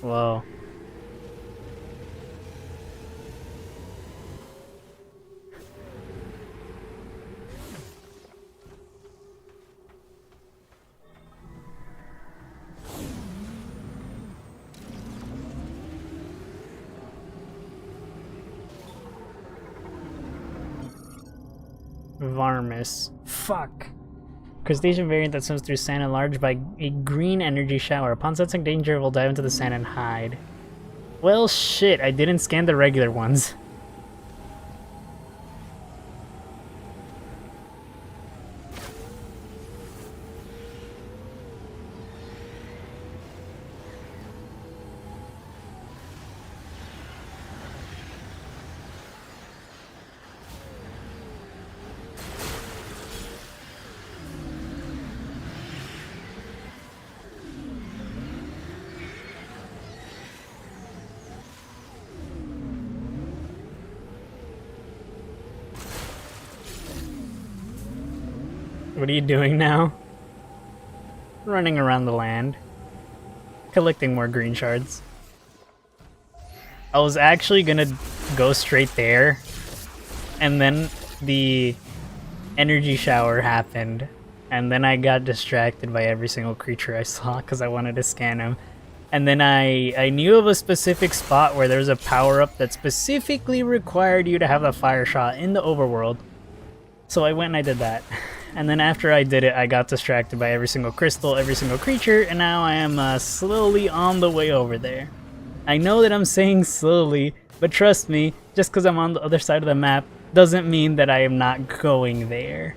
Whoa. Varmus. Fuck. Crustacean variant that swims through sand enlarged by a green energy shower. Upon sensing danger, it will dive into the sand and hide. Well, shit, I didn't scan the regular ones. What are you doing now? Running around the land. Collecting more green shards. I was actually gonna go straight there, and then the energy shower happened, and then I got distracted by every single creature I saw because I wanted to scan them. And then I knew of a specific spot where there's a power-up that specifically required you to have a fire shot in the overworld. So I went and I did that. And then after I did it, I got distracted by every single crystal, every single creature, and now I am slowly on the way over there. I know that I'm saying slowly, but trust me, just because I'm on the other side of the map doesn't mean that I am not going there.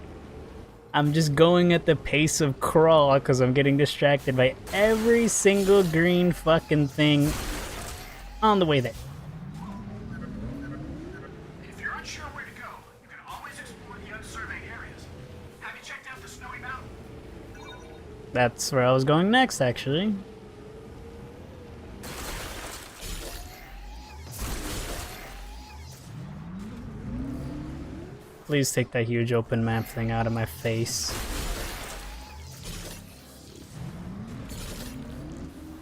I'm just going at the pace of crawl because I'm getting distracted by every single green fucking thing on the way there. If you're unsure where to go, you can always explore the unsurveyed areas. Have you checked out the Snowy Mountain? That's where I was going next, actually. Please take that huge open map thing out of my face.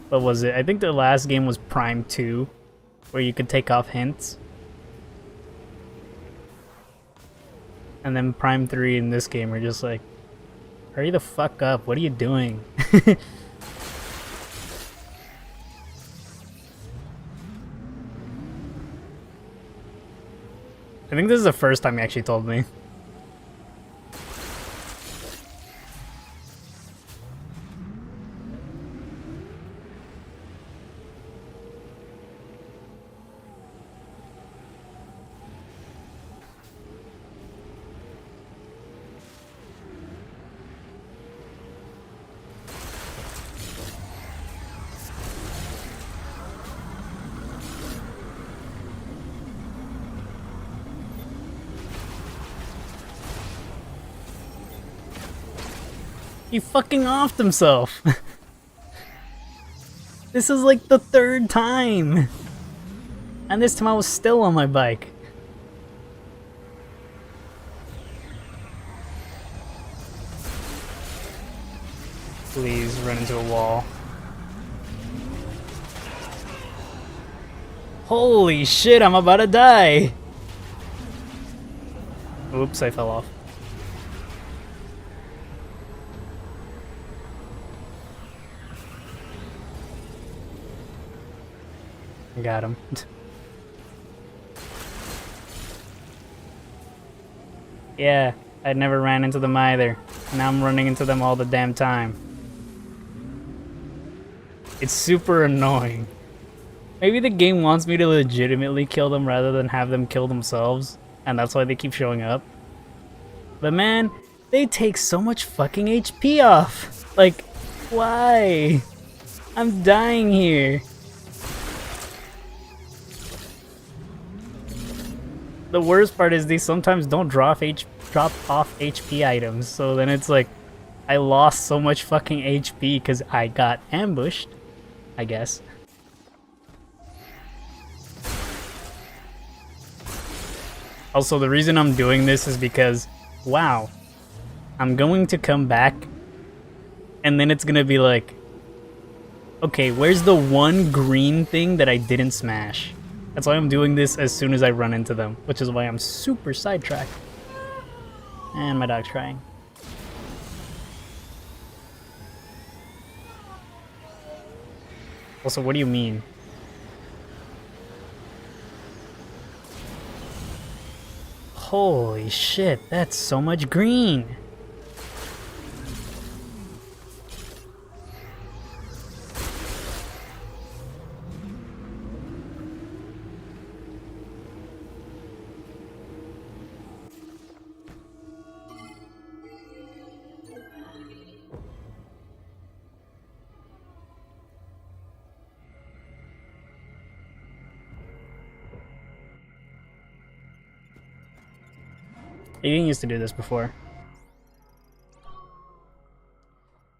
What was it? I think the last game was Prime 2, where you could take off hints. And then Prime 3 in this game are just like, hurry the fuck up, what are you doing? I think this is the first time he actually told me. He fucking offed himself. This is like the third time. And this time I was still on my bike. Please run into a wall. Holy shit, I'm about to die. Oops, I fell off. Got him. Yeah, I never ran into them either. Now I'm running into them all the damn time. It's super annoying. Maybe the game wants me to legitimately kill them rather than have them kill themselves, and that's why they keep showing up. But man, they take so much fucking HP off. Like, why? I'm dying here. The worst part is they sometimes don't drop off HP items, so then it's like, I lost so much fucking HP because I got ambushed, I guess. Also, the reason I'm doing this is because, wow, I'm going to come back, and then it's gonna be like, okay, where's the one green thing that I didn't smash? That's why I'm doing this as soon as I run into them, which is why I'm super sidetracked. And my dog's crying. Also, what do you mean? Holy shit, that's so much green! You didn't used to do this before.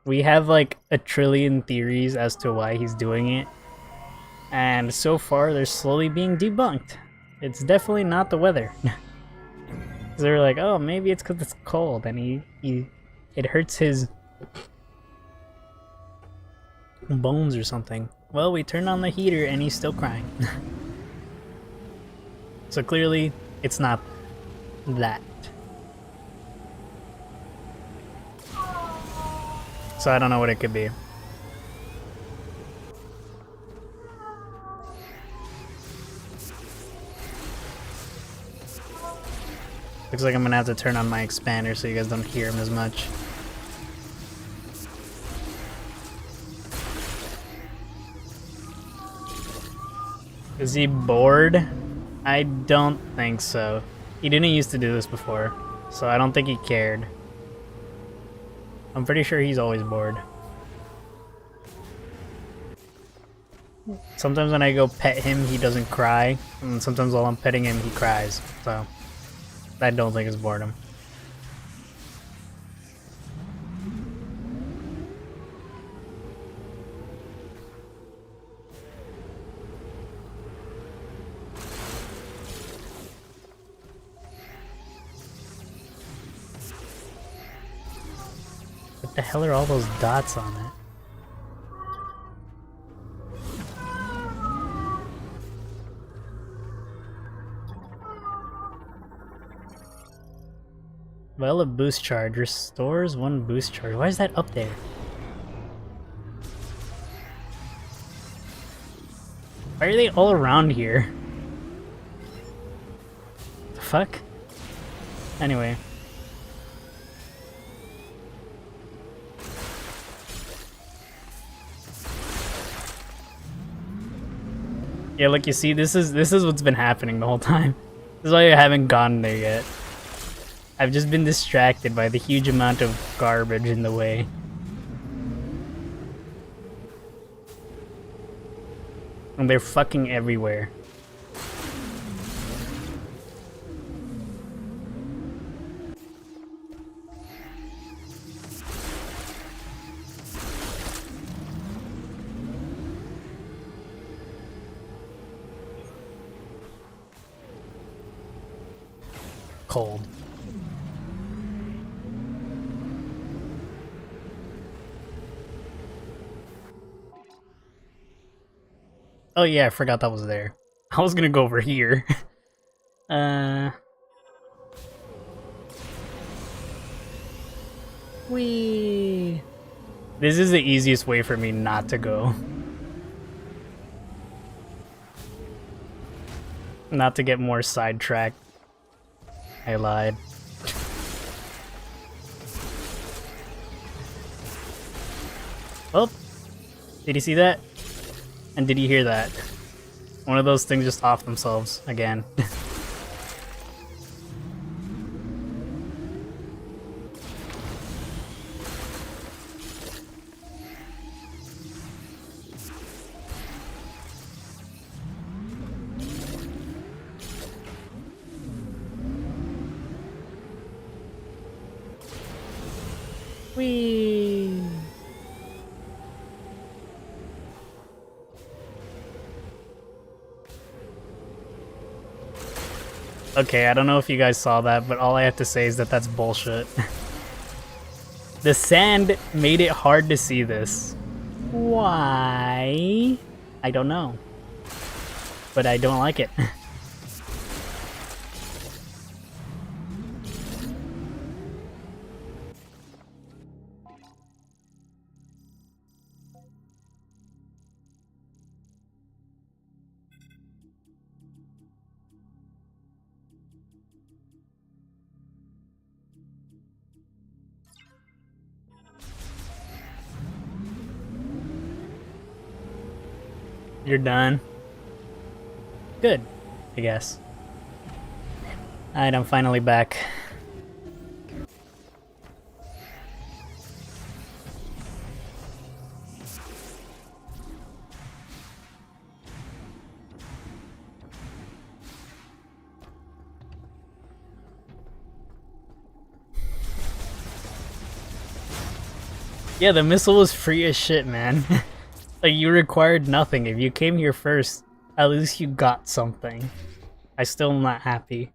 We have like a trillion theories as to why he's doing it, and so far they're slowly being debunked. It's definitely not the weather. They're like, oh, maybe it's because it's cold and it hurts his bones or something. Well, we turned on the heater and he's still crying. So clearly, it's not that. So I don't know what it could be. Looks like I'm gonna have to turn on my expander so you guys don't hear him as much. Is he bored? I don't think so. He didn't used to do this before, so I don't think he cared. I'm pretty sure he's always bored. Sometimes when I go pet him, he doesn't cry, and sometimes while I'm petting him, he cries, so I don't think it's boredom. What the hell are all those dots on it? Well, a boost charge restores 1 boost charge. Why is that up there? Why are they all around here? The fuck? Anyway. Yeah, like you see, this is what's been happening the whole time. This is why I haven't gone there yet. I've just been distracted by the huge amount of garbage in the way. And they're fucking everywhere. Cold. Oh yeah, I forgot that was there. I was gonna go over here. Whee! This is the easiest way for me not to go. Not to get more sidetracked. I lied. Oh! Did you see that? And did you hear that? One of those things just off themselves again. Whee! Okay, I don't know if you guys saw that, but all I have to say is that that's bullshit. The sand made it hard to see this. Why? I don't know. But I don't like it. You're done. Good, I guess. Alright, I'm finally back. Yeah, the missile was free as shit, man. Like, you required nothing. If you came here first, at least you got something. I still am not happy.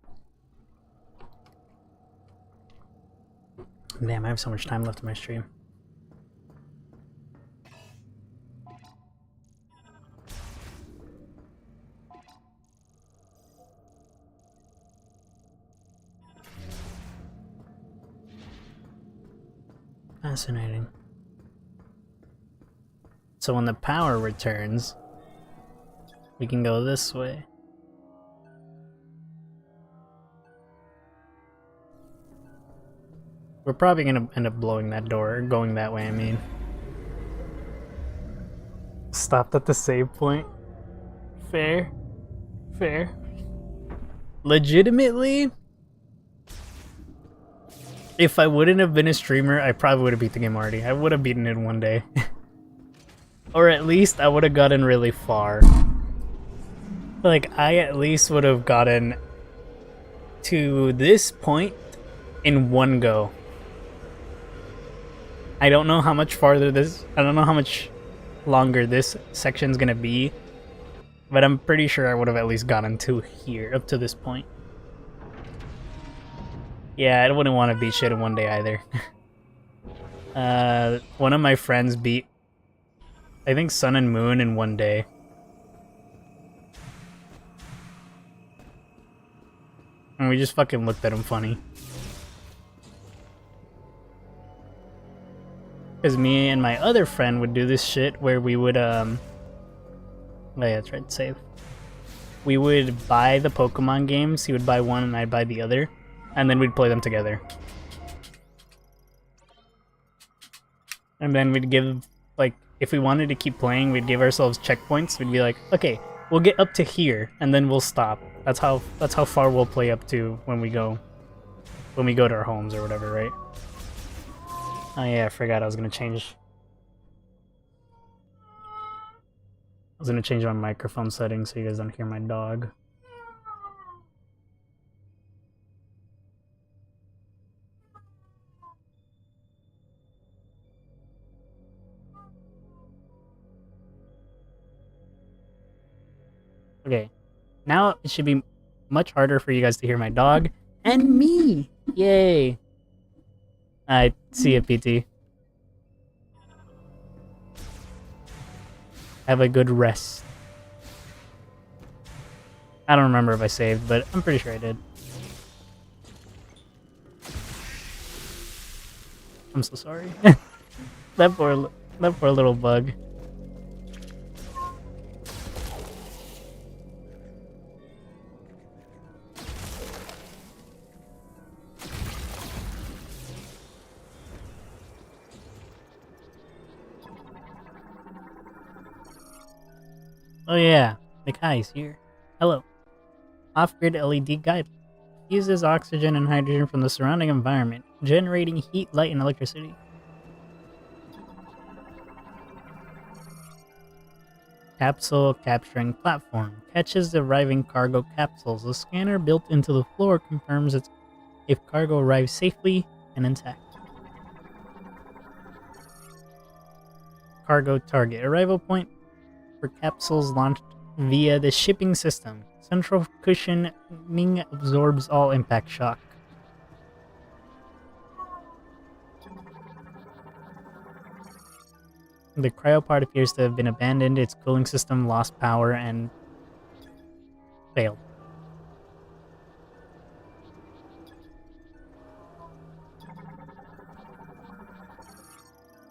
Damn, I have so much time left in my stream. Fascinating. So when the power returns, we can go this way. We're probably gonna end up blowing that door, or going that way, I mean. Stopped at the save point. Fair. Fair. Legitimately, if I wouldn't have been a streamer, I probably would have beat the game already. I would have beaten it in one day. Or at least I would have gotten really far. Like, I at least would have gotten to this point in one go. I don't know how much farther this... I don't know how much longer this section's gonna be. But I'm pretty sure I would have at least gotten to here, up to this point. Yeah, I wouldn't want to beat shit in one day either. One of my friends beat, I think, Sun and Moon in one day. And we just fucking looked at him funny. Because me and my other friend would do this shit where we would, oh yeah, that's right, save. We would buy the Pokemon games, he would buy one and I'd buy the other, and then we'd play them together. And then we'd give, like, if we wanted to keep playing, we'd give ourselves checkpoints. We'd be like, okay, we'll get up to here, and then we'll stop. That's how far we'll play up to when we go to our homes or whatever, right? Oh yeah, I forgot I was gonna change. I was gonna change my microphone settings so you guys don't hear my dog. Okay, now it should be much harder for you guys to hear my dog and me. Yay! I see it, PT. Have a good rest. I don't remember if I saved, but I'm pretty sure I did. I'm so sorry. that poor little bug. Oh yeah, Mikai's here. Hello. Off-grid LED guide uses oxygen and hydrogen from the surrounding environment, generating heat, light, and electricity. Capsule capturing platform catches the arriving cargo capsules. A scanner built into the floor confirms if cargo arrives safely and intact. Cargo target arrival point for capsules launched via the shipping system. Central cushioning absorbs all impact shock. The cryopod appears to have been abandoned. Its cooling system lost power and failed.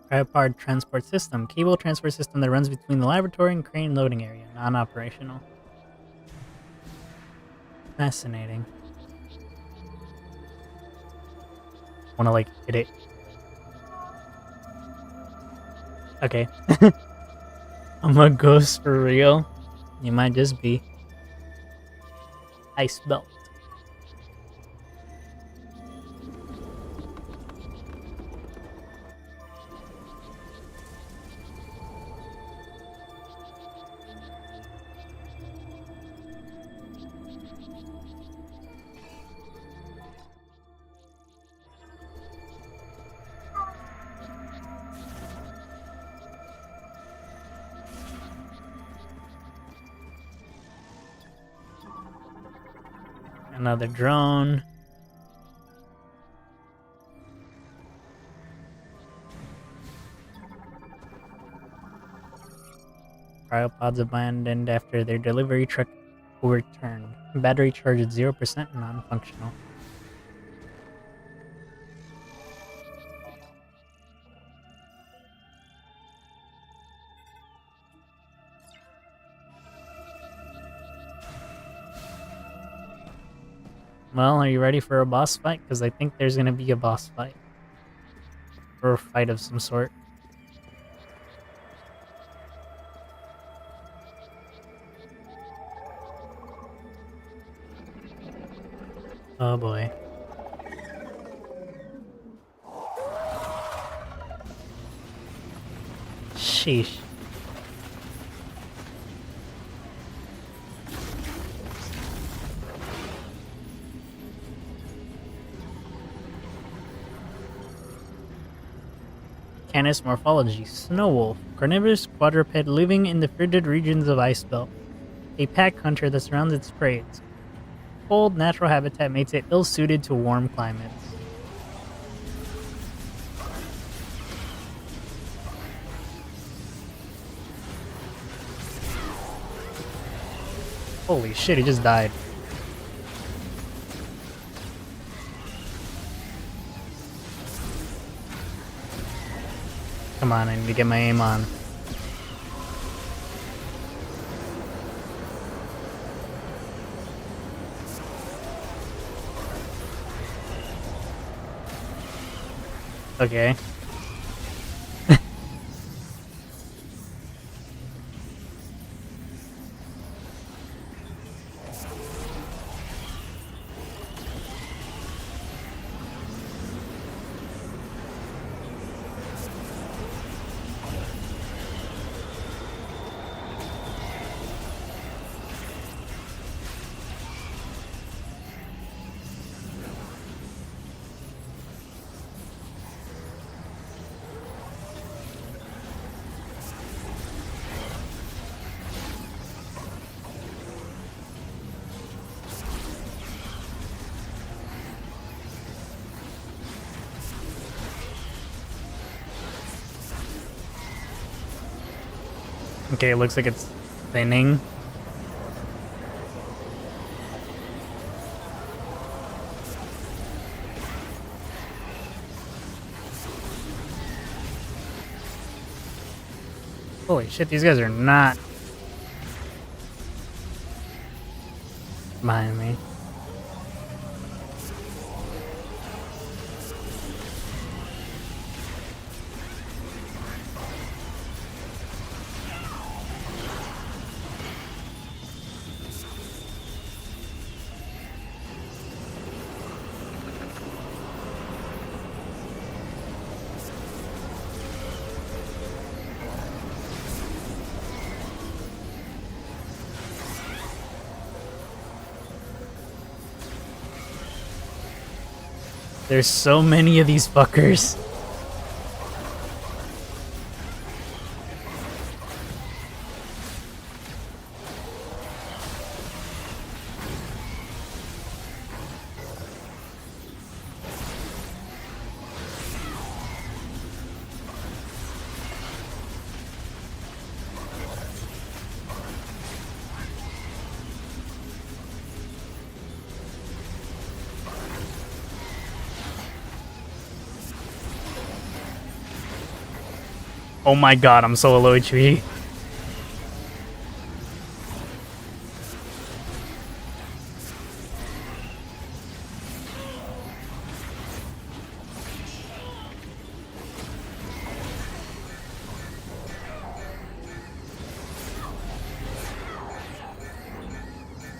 Cryopod transport system. Cable transport system that runs between the laboratory and crane loading area. Non-operational. Fascinating. Wanna, like, hit it? Okay. I'm a ghost for real. You might just be. Ice belt. Another drone. Cryopods abandoned after their delivery truck overturned. Battery charge at 0%, non-functional. Well, are you ready for a boss fight? Because I think there's going to be a boss fight. Or a fight of some sort. Oh boy. Sheesh. Canis morphology. Snow wolf. Carnivorous quadruped living in the frigid regions of Ice Belt. A pack hunter that surrounds its prey. Its cold, natural habitat makes it ill-suited to warm climates. Holy shit, he just died. Come on, I need to get my aim on. Okay. Okay, it looks like it's thinning. Holy shit, these guys are not behind me. There's so many of these fuckers. Oh my god, I'm so low HP.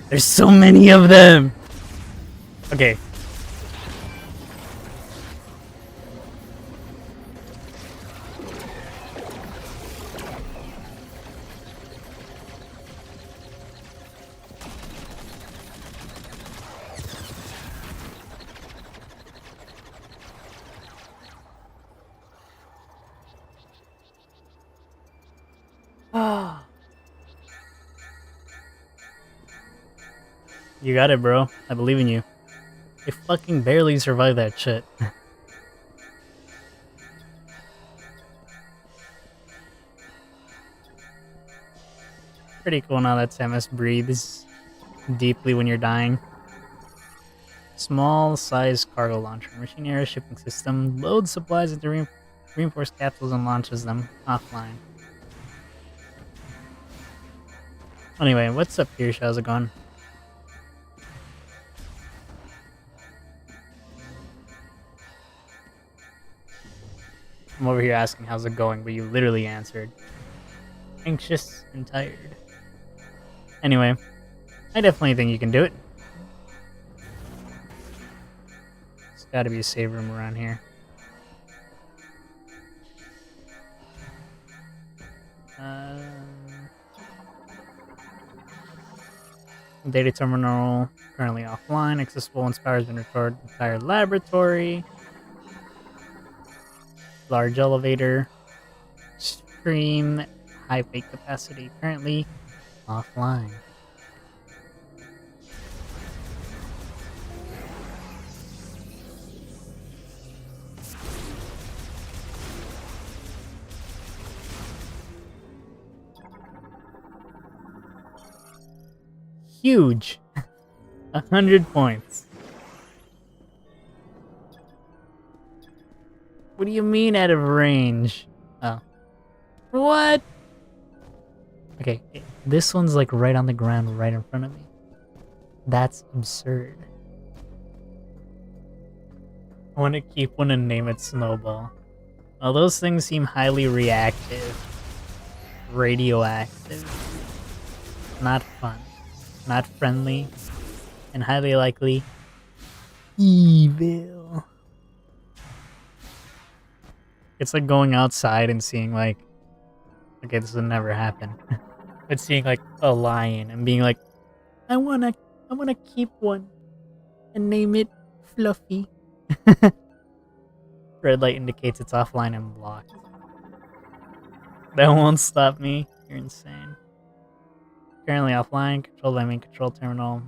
There's so many of them. Okay. Ah. You got it, bro. I believe in you. I fucking barely survived that shit. Pretty cool now that Samus breathes deeply when you're dying. Small size cargo launcher. Machine air shipping system. Loads supplies into reinforced capsules and launches them offline. Anyway, what's up here? How's it going? I'm over here asking how's it going, but you literally answered. Anxious and tired. Anyway, I definitely think you can do it. There's gotta be a save room around here. Data terminal currently offline. Accessible once power has been restored. Entire laboratory. Large elevator. Stream. High freight capacity. Currently offline. huge. 100 points. What do you mean out of range? Oh. What? Okay, this one's like right on the ground right in front of me. That's absurd. I want to keep one and name it Snowball. Well, those things seem highly reactive, radioactive, not fun, not friendly, and highly likely evil. It's like going outside and seeing like, okay, this would never happen. But seeing like a lion and being like, I wanna keep one and name it Fluffy. Red light indicates it's offline and blocked. That won't stop me. You're insane. Currently offline, controlled by main control terminal.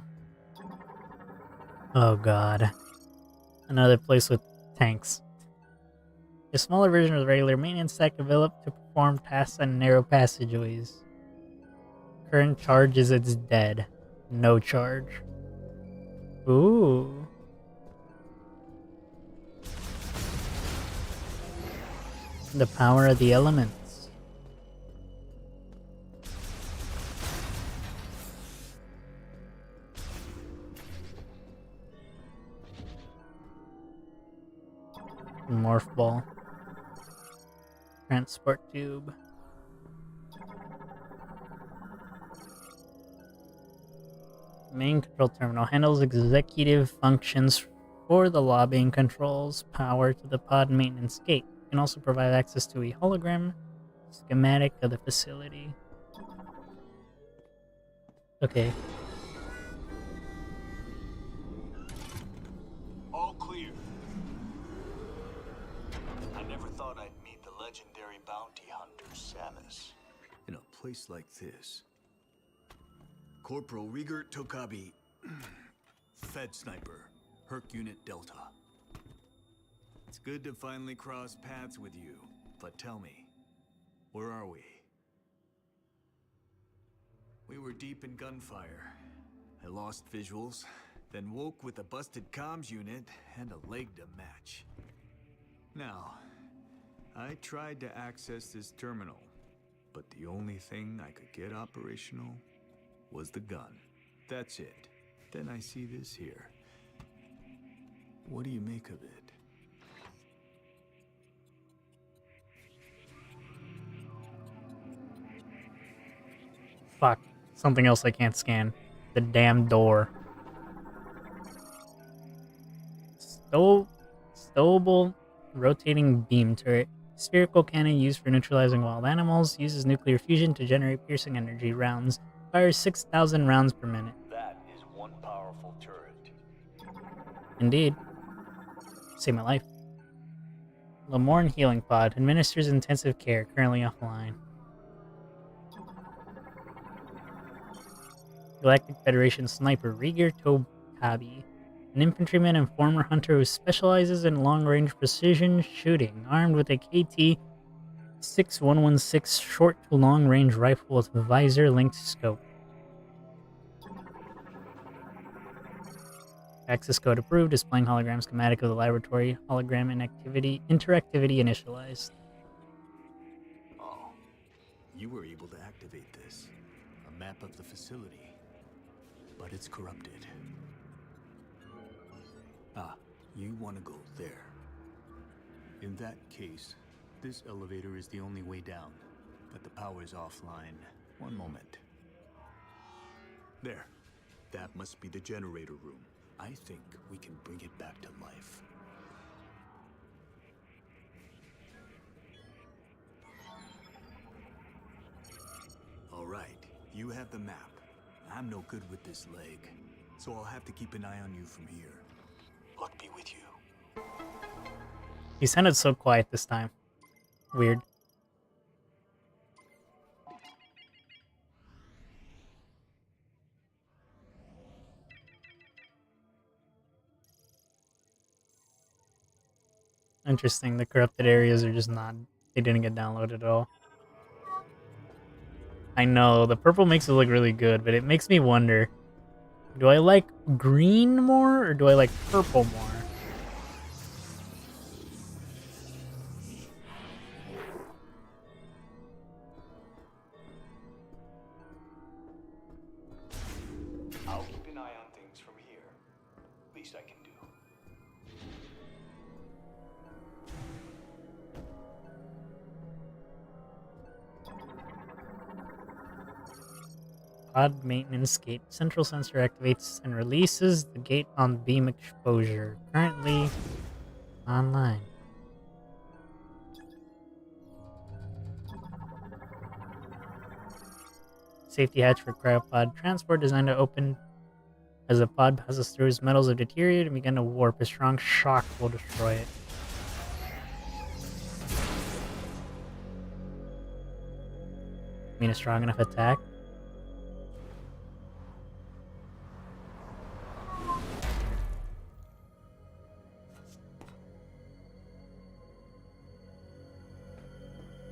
Oh god. Another place with tanks. A smaller version of the regular maintenance stack developed to perform tasks on narrow passageways. Current charge is it's dead. No charge. Ooh. The power of the elements. Morph ball. Transport tube. Main control terminal handles executive functions for the lobbying controls power to the pod maintenance gate. It can also provide access to a hologram schematic of the facility. Okay. All clear. I never thought I'd meet the legendary bounty hunter, Samus. In a place like this. Corporal Rieger Tokabi, Fed Sniper, Herc Unit Delta. It's good to finally cross paths with you, but tell me, where are we? We were deep in gunfire. I lost visuals, then woke with a busted comms unit and a leg to match. Now, I tried to access this terminal, but the only thing I could get operational was the gun. That's it. Then I see this here. What do you make of it? Fuck. Something else I can't scan. The damn door. Stowable rotating beam turret. Spherical cannon used for neutralizing wild animals. Uses nuclear fusion to generate piercing energy rounds. Fires 6,000 rounds per minute. That is one powerful turret. Indeed. Saved my life. Lamorne Healing Pod. Administers intensive care. Currently offline. Galactic Federation Sniper Rieger Tokabi. An infantryman and former hunter who specializes in long-range precision shooting, armed with a KT-6116 short to long-range rifle with visor-linked scope. Access code approved, displaying hologram schematic of the laboratory. Hologram interactivity initialized. Oh, you were able to activate this. A map of the facility. But it's corrupted. Ah, you want to go there. In that case, this elevator is the only way down, but the power is offline. One moment. There. That must be the generator room. I think we can bring it back to life. All right, you have the map. I'm no good with this leg, so I'll have to keep an eye on you from here. Luck be with you. He sounded so quiet this time. Weird. Interesting, the corrupted areas are just not... They didn't get downloaded at all. I know, the purple makes it look really good, but it makes me wonder Do I like green more or do I like purple more? I'll keep an eye on things from here. Least I can do. Pod maintenance gate. Central sensor activates and releases the gate on beam exposure. Currently online. Safety hatch for cryopod transport designed to open as the pod passes through. Its metals have deteriorated and begun to warp. A strong shock will destroy it. Mean a strong enough attack?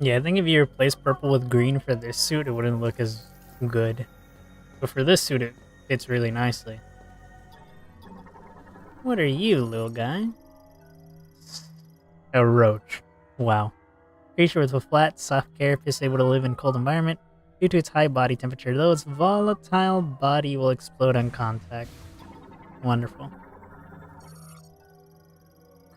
Yeah, I think if you replace purple with green for this suit, it wouldn't look as good. But for this suit, it fits really nicely. What are you, little guy? A roach. Wow. Creature with a flat, soft carapace able to live in cold environment. Due to its high body temperature, though its volatile body will explode on contact. Wonderful.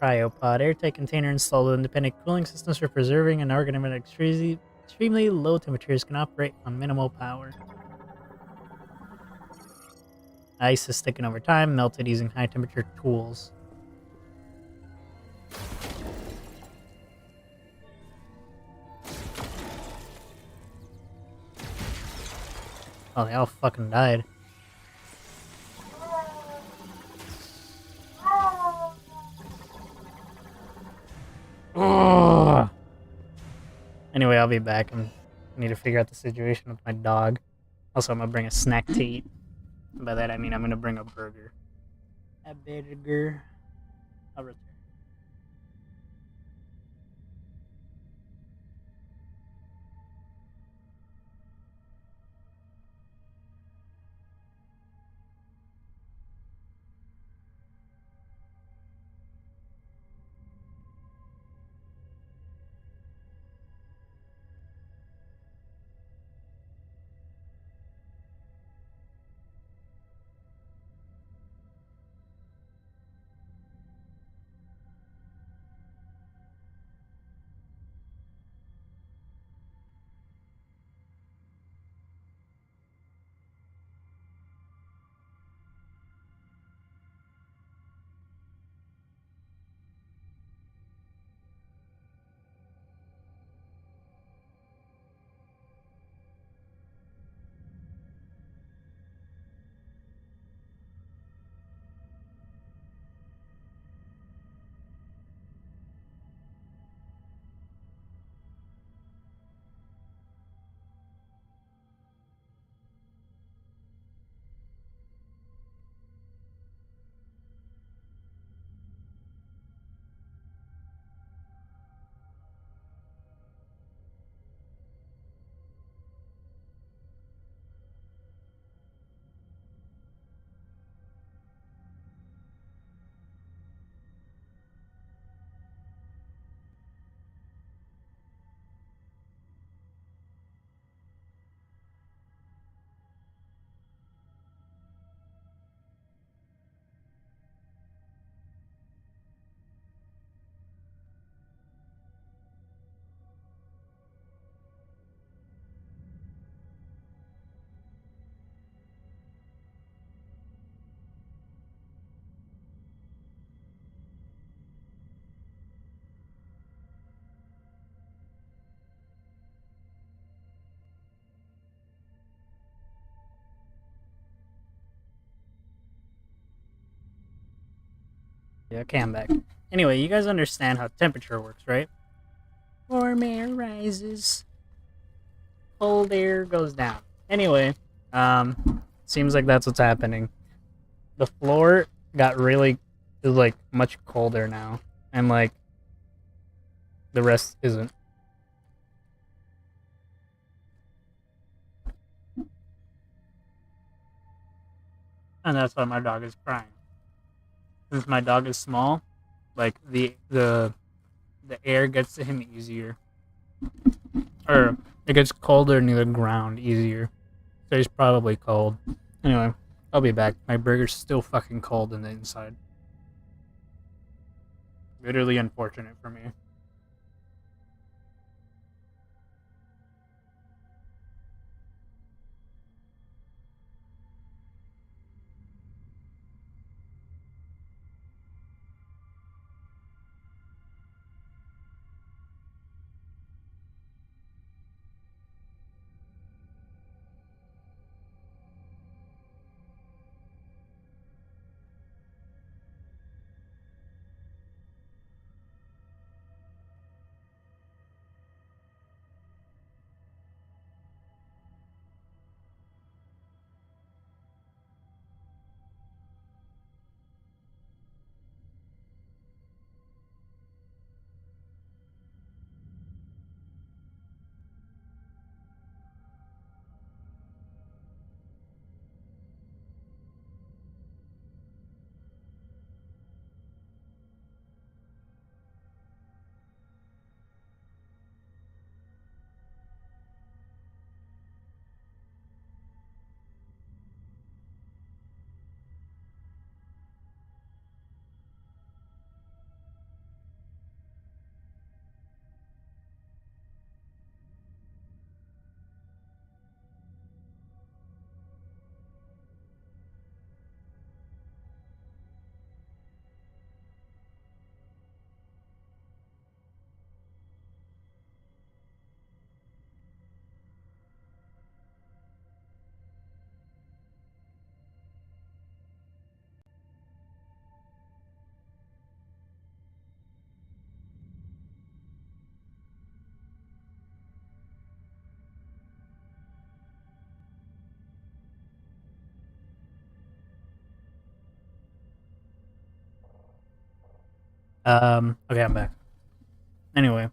Cryopod. Airtight container installed with independent cooling systems for preserving an organism at extremely low temperatures, can operate on minimal power. Ice is thickened over time, melted using high temperature tools. Oh, they all fucking died. Ugh. Anyway, I'll be back. I need to figure out the situation with my dog. Also, I'm gonna bring a snack to eat. By that I mean I'm gonna bring a burger. A burger. I'll return. Yeah, okay, I'm back. Anyway, you guys understand how temperature works, right? Warm air rises, cold air goes down. Anyway, seems like that's what's happening. The floor got really is like much colder now, and like the rest isn't. And that's why my dog is crying. Since my dog is small, like the air gets to him easier, or it gets colder near the ground easier. So he's probably cold. Anyway, I'll be back. My burger's still fucking cold on the inside. Bitterly unfortunate for me. Okay, I'm back. Anyway,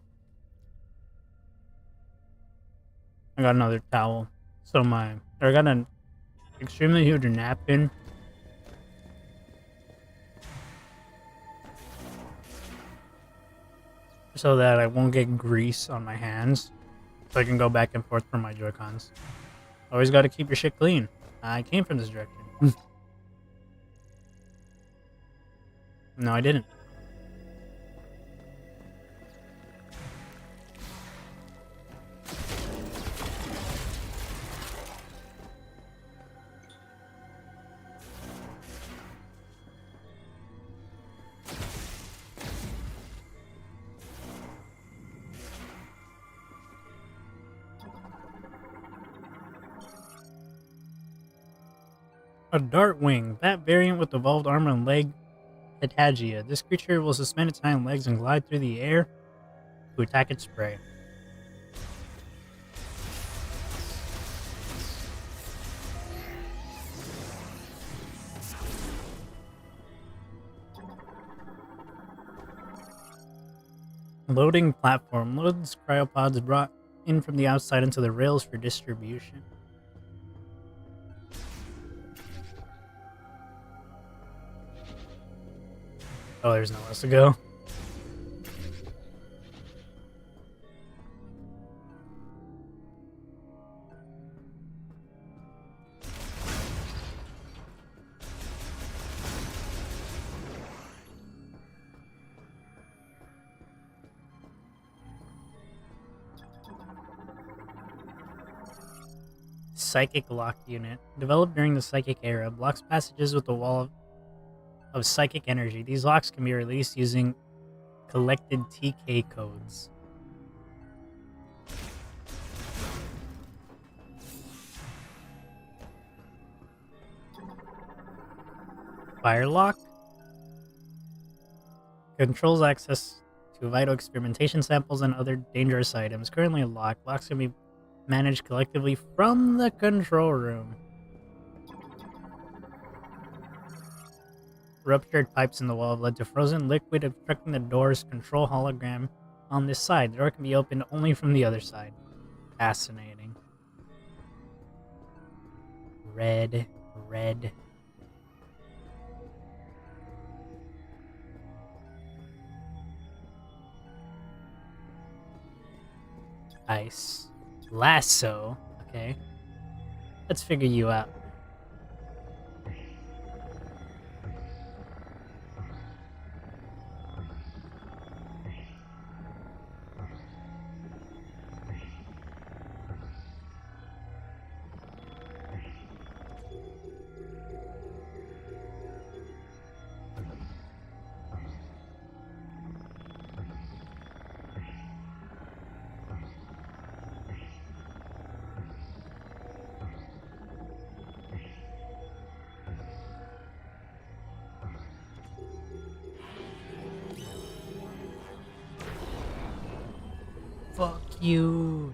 I got another towel. I got an extremely huge napkin so that I won't get grease on my hands, so I can go back and forth from my Joy-Cons. Always got to keep your shit clean. I came from this direction. No, I didn't. A Dartwing. That variant with evolved armor and leg patagia. This creature will suspend its hind legs and glide through the air to attack its prey. Loading platform. Loads cryopods brought in from the outside into the rails for distribution. Oh, there's nowhere else to go. Psychic Lock Unit. Developed during the Psychic Era, blocks passages with a wall of psychic energy. These locks can be released using collected TK codes. Firelock controls access to vital experimentation samples and other dangerous items. Currently locked. Locks can be managed collectively from the control room. Ruptured pipes in the wall have led to frozen liquid obstructing the door's control hologram on this side. The door can be opened only from the other side. Fascinating. Red. Ice. Lasso. Okay. Let's figure you out. Fuck you.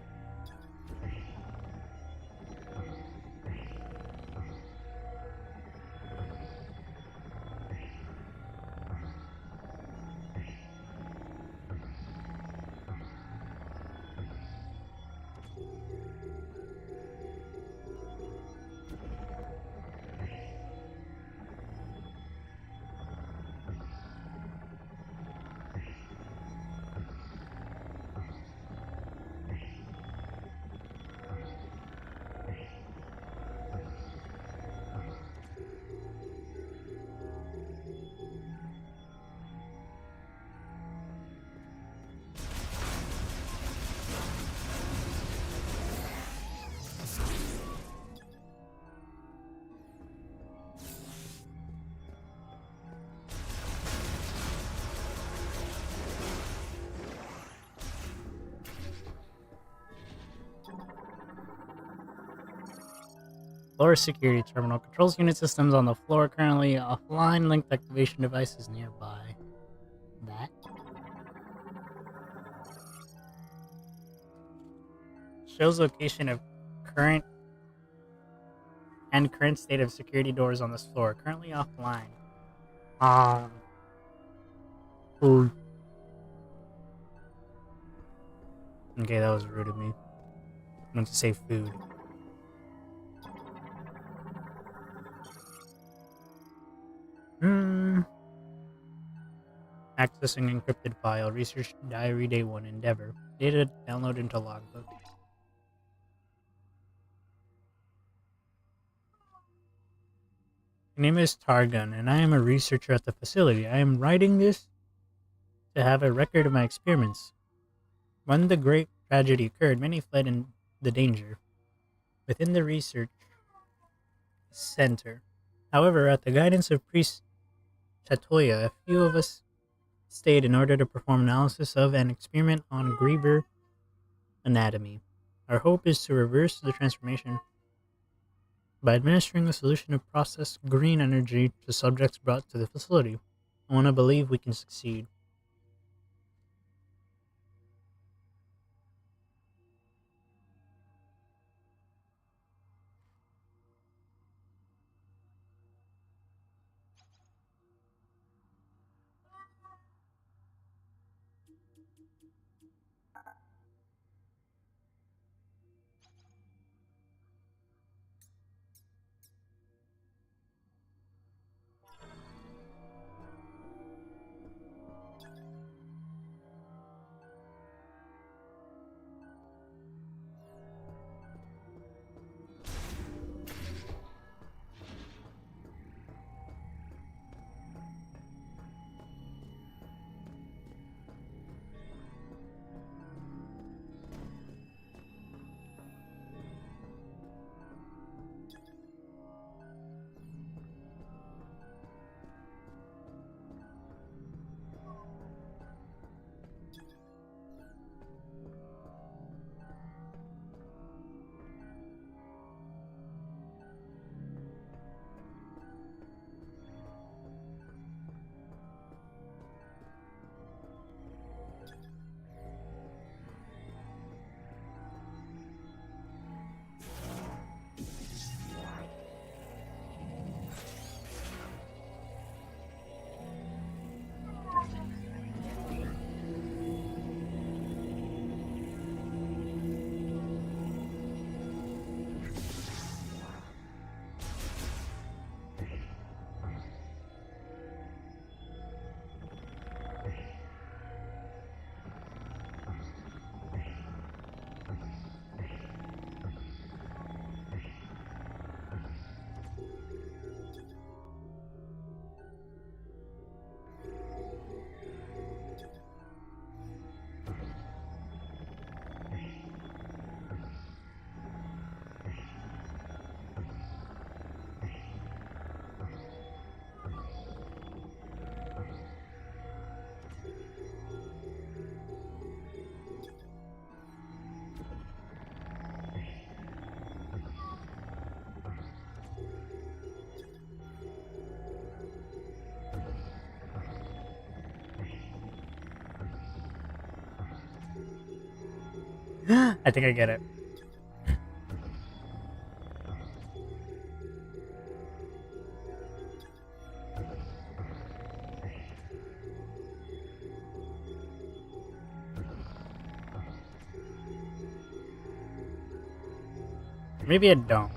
Floor security terminal. Controls unit systems on the floor currently offline. Linked activation devices nearby. That? Shows location of current state of security doors on this floor. Currently offline. Ah. Food. Okay, that was rude of me. I meant to say food. Accessing encrypted file. Research diary day 1 endeavor. Data download into logbook. My name is Targun, and I am a researcher at the facility. I am writing this to have a record of my experiments. When the great tragedy occurred, many fled in the danger within the research center. However, at the guidance of Priest Chatoya, a few of us stayed in order to perform analysis of an experiment on Grieber anatomy. Our hope is to reverse the transformation by administering a solution of processed green energy to subjects brought to the facility. I want to believe we can succeed. I think I get it. Maybe I don't.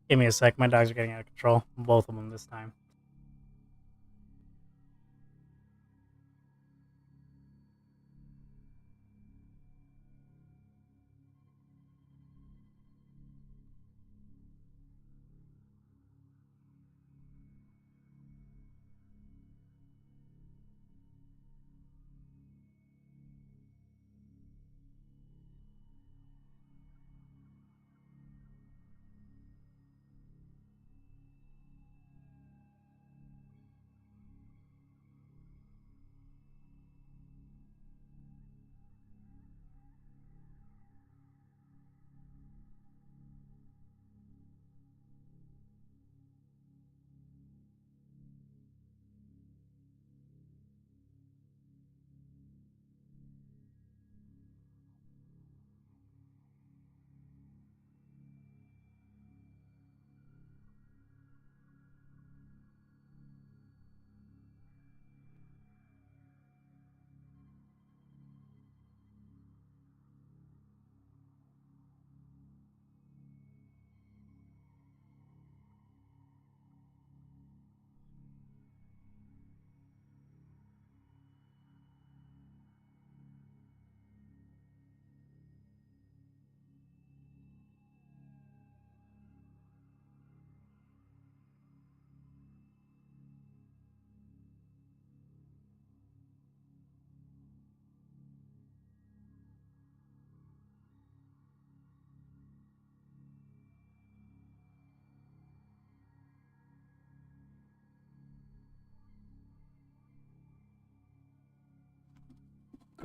Give me a sec. My dogs are getting out of control. Both of them this time.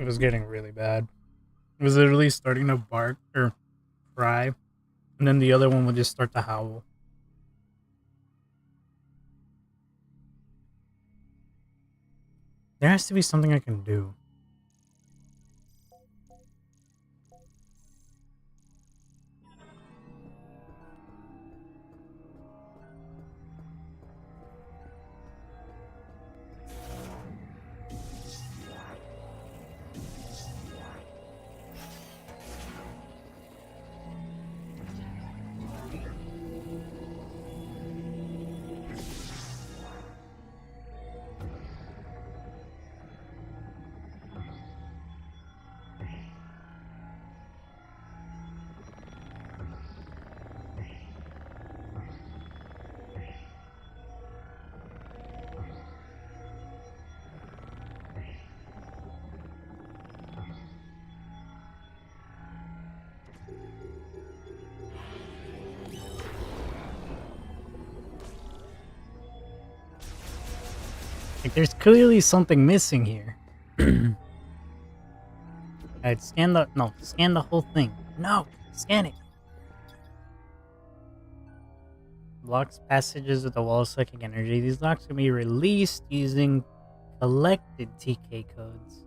It was getting really bad. It was literally starting to bark or cry, and then the other one would just start to howl. There has to be something I can do. Like, there's clearly something missing here. Alright, scan the whole thing. No, scan it. Blocks passages with the wall sucking energy. These locks can be released using collected TK codes.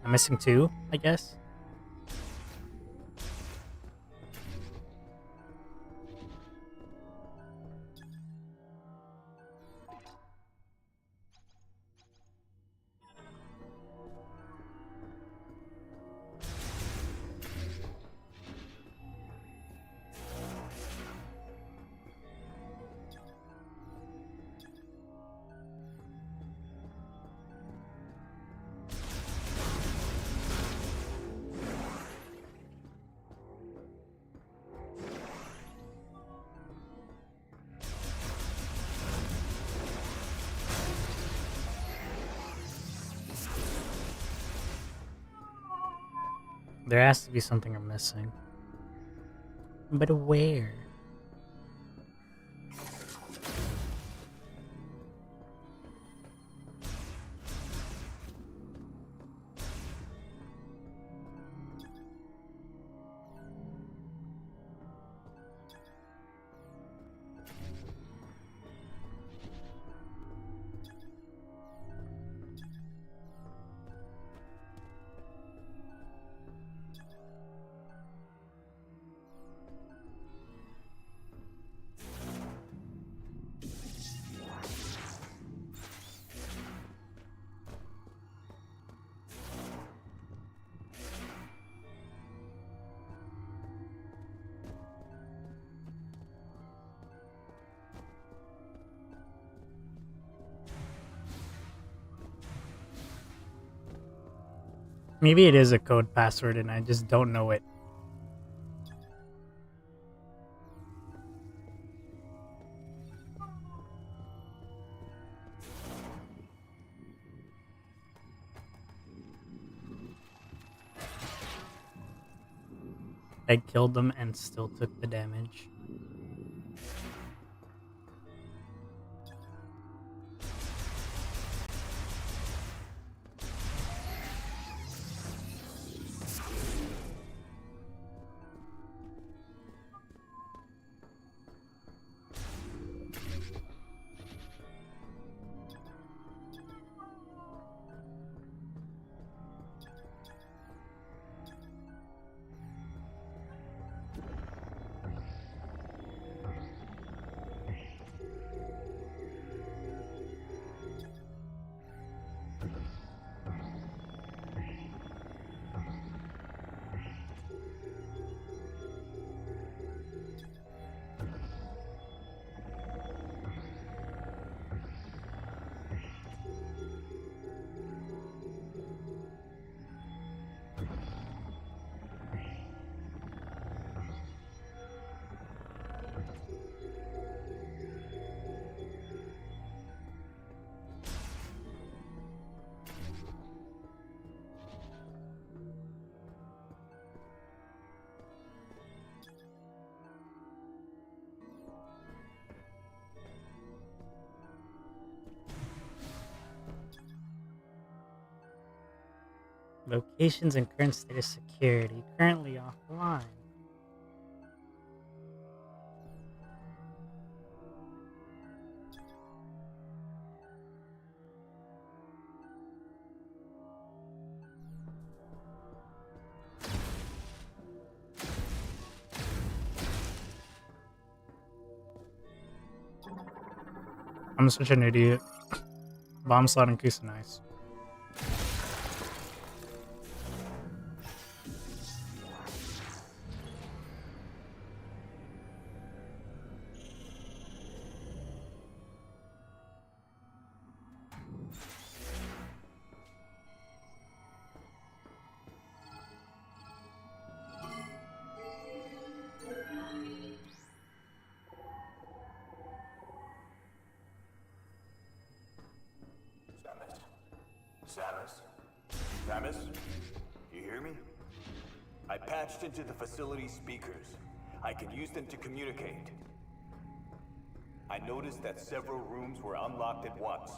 I'm missing 2, I guess. There has to be something I'm missing. But where? Maybe it is a code password and I just don't know it. I killed them and still took the damage. Locations and current state of security. Currently offline. I'm such an idiot. Bomb slot and Kusa nice. Samus? You hear me? I patched into the facility speakers. I can use them to communicate. I noticed that several rooms were unlocked at once.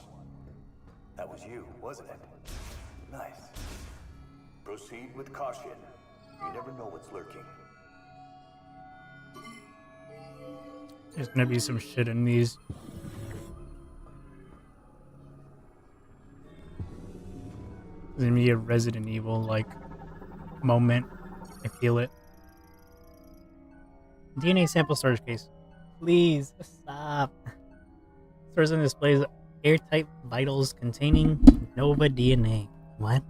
That was you, wasn't it? Nice. Proceed with caution. You never know what's lurking. There's gonna be some shit in these. There's gonna be a Resident Evil like moment. I feel it. DNA sample storage case. Please stop. Stores and displays airtight vitals containing Nova DNA. What?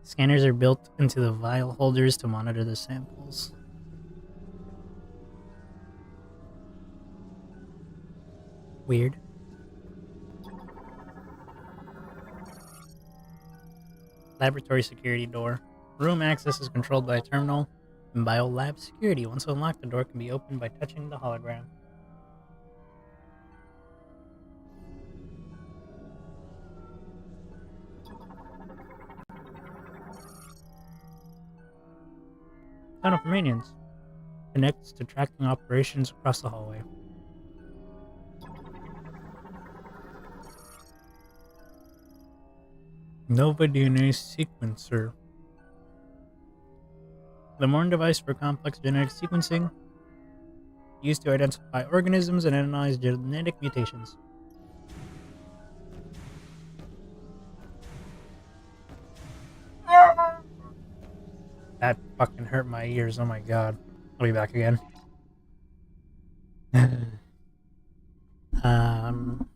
Scanners are built into the vial holders to monitor the samples. Weird. Laboratory security door. Room access is controlled by a terminal and biolab security. Once unlocked, the door can be opened by touching the hologram. Tunnel for maintenance. Connects to tracking operations across the hallway. Nova DNA sequencer. The modern device for complex genetic sequencing used to identify organisms and analyze genetic mutations. That fucking hurt my ears. Oh my god. I'll be back again. um.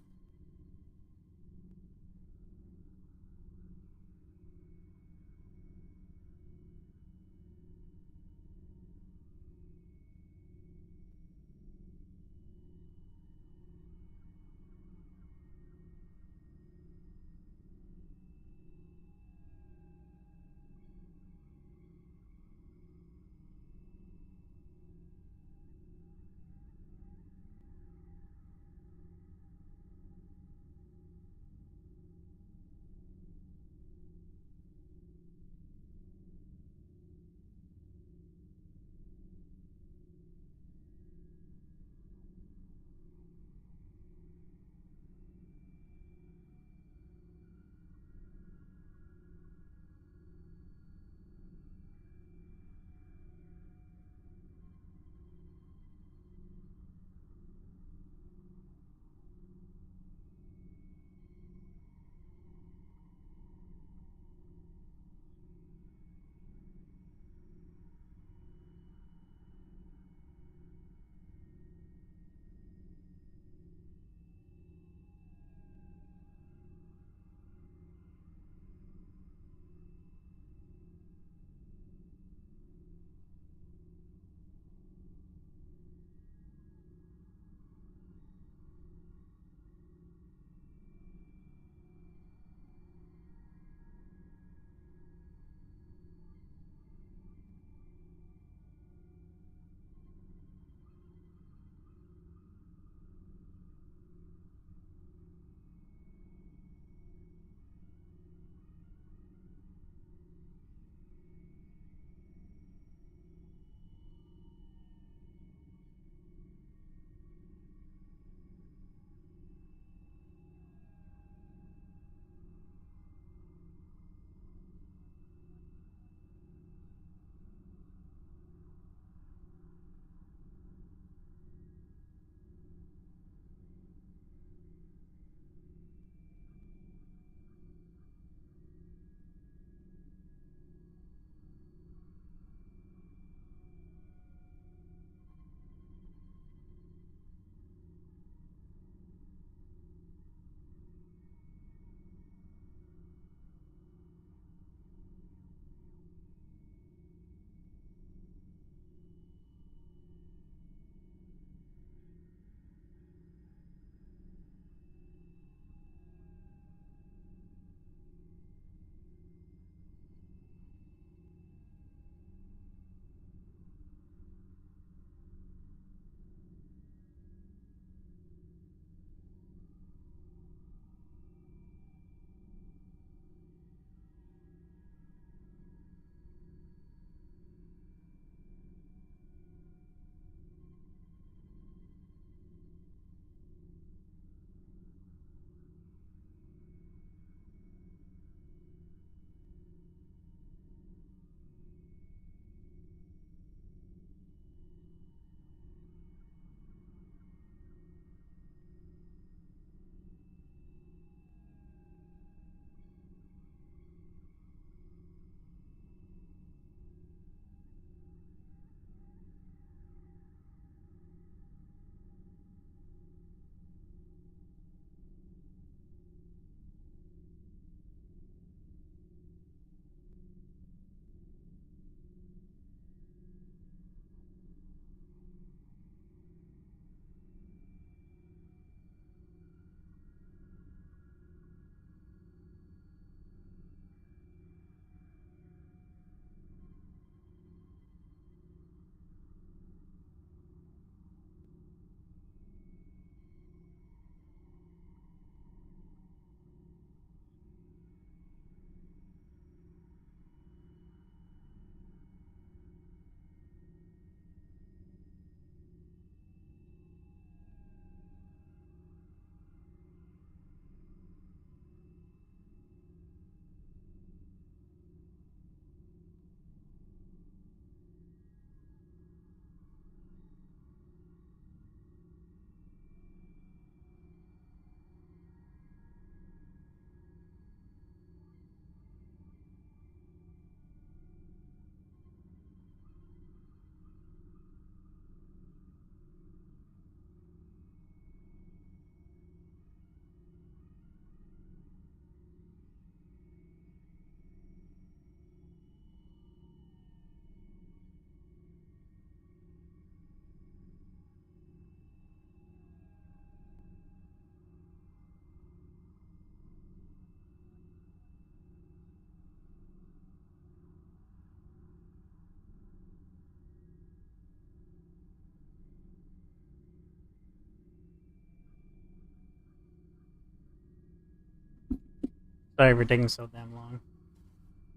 Sorry for taking so damn long.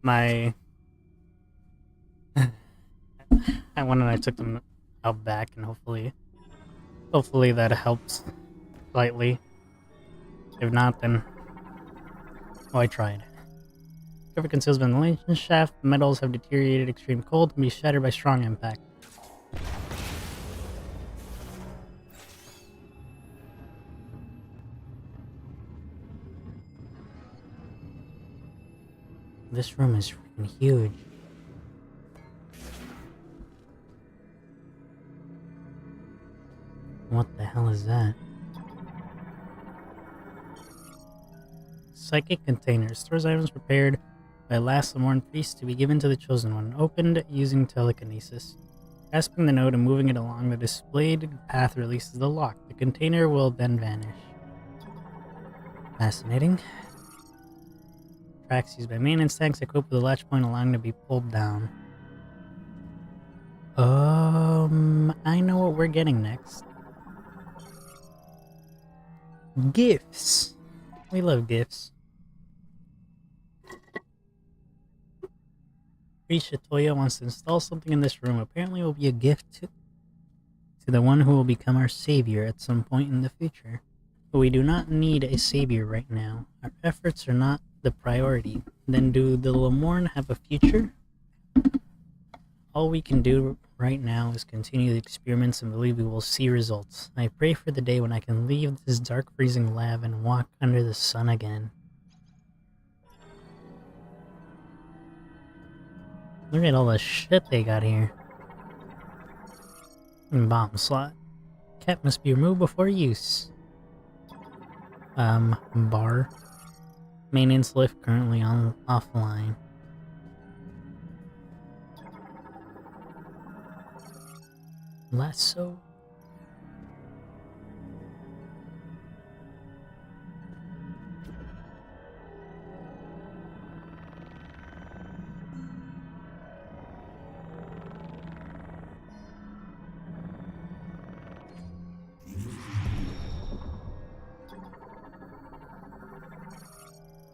My I went and I took them out back, and hopefully that helps slightly. If not, then I tried. Cover conceals ventilation shaft. Metals have deteriorated. Extreme cold can be shattered by strong impact. This room is freaking huge. What the hell is that? Psychic container. Stores items prepared by a last Lamorne priest to be given to the Chosen One. Opened using telekinesis. Grasping the node and moving it along the displayed path releases the lock. The container will then vanish. Fascinating. Tracks used by maintenance tanks equipped with a latch point allowing to be pulled down. I know what we're getting next. Gifts. We love gifts. Risha Toya wants to install something in this room. Apparently it will be a gift to the one who will become our savior at some point in the future. But we do not need a savior right now. Our efforts are not the priority. Then do the Lamorne have a future? All we can do right now is continue the experiments and believe we will see results. I pray for the day when I can leave this dark freezing lab and walk under the sun again. Look at all the shit they got here. Bomb slot. Cat must be removed before use. Bar. Maintenance lift currently offline. Lasso.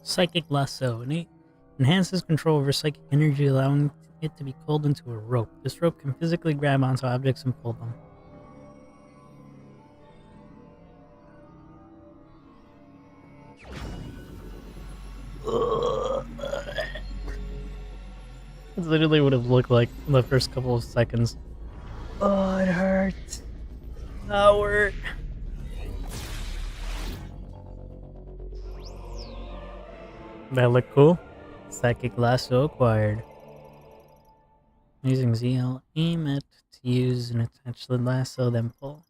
Psychic lasso. Enhances control over psychic energy, allowing it to be pulled into a rope. This rope can physically grab onto objects and pull them. That's literally what it looked like the first couple of seconds. Oh, it hurts. Howard. That look cool? Psychic lasso acquired. Using ZL, aim it to use and attach the lasso, then pull.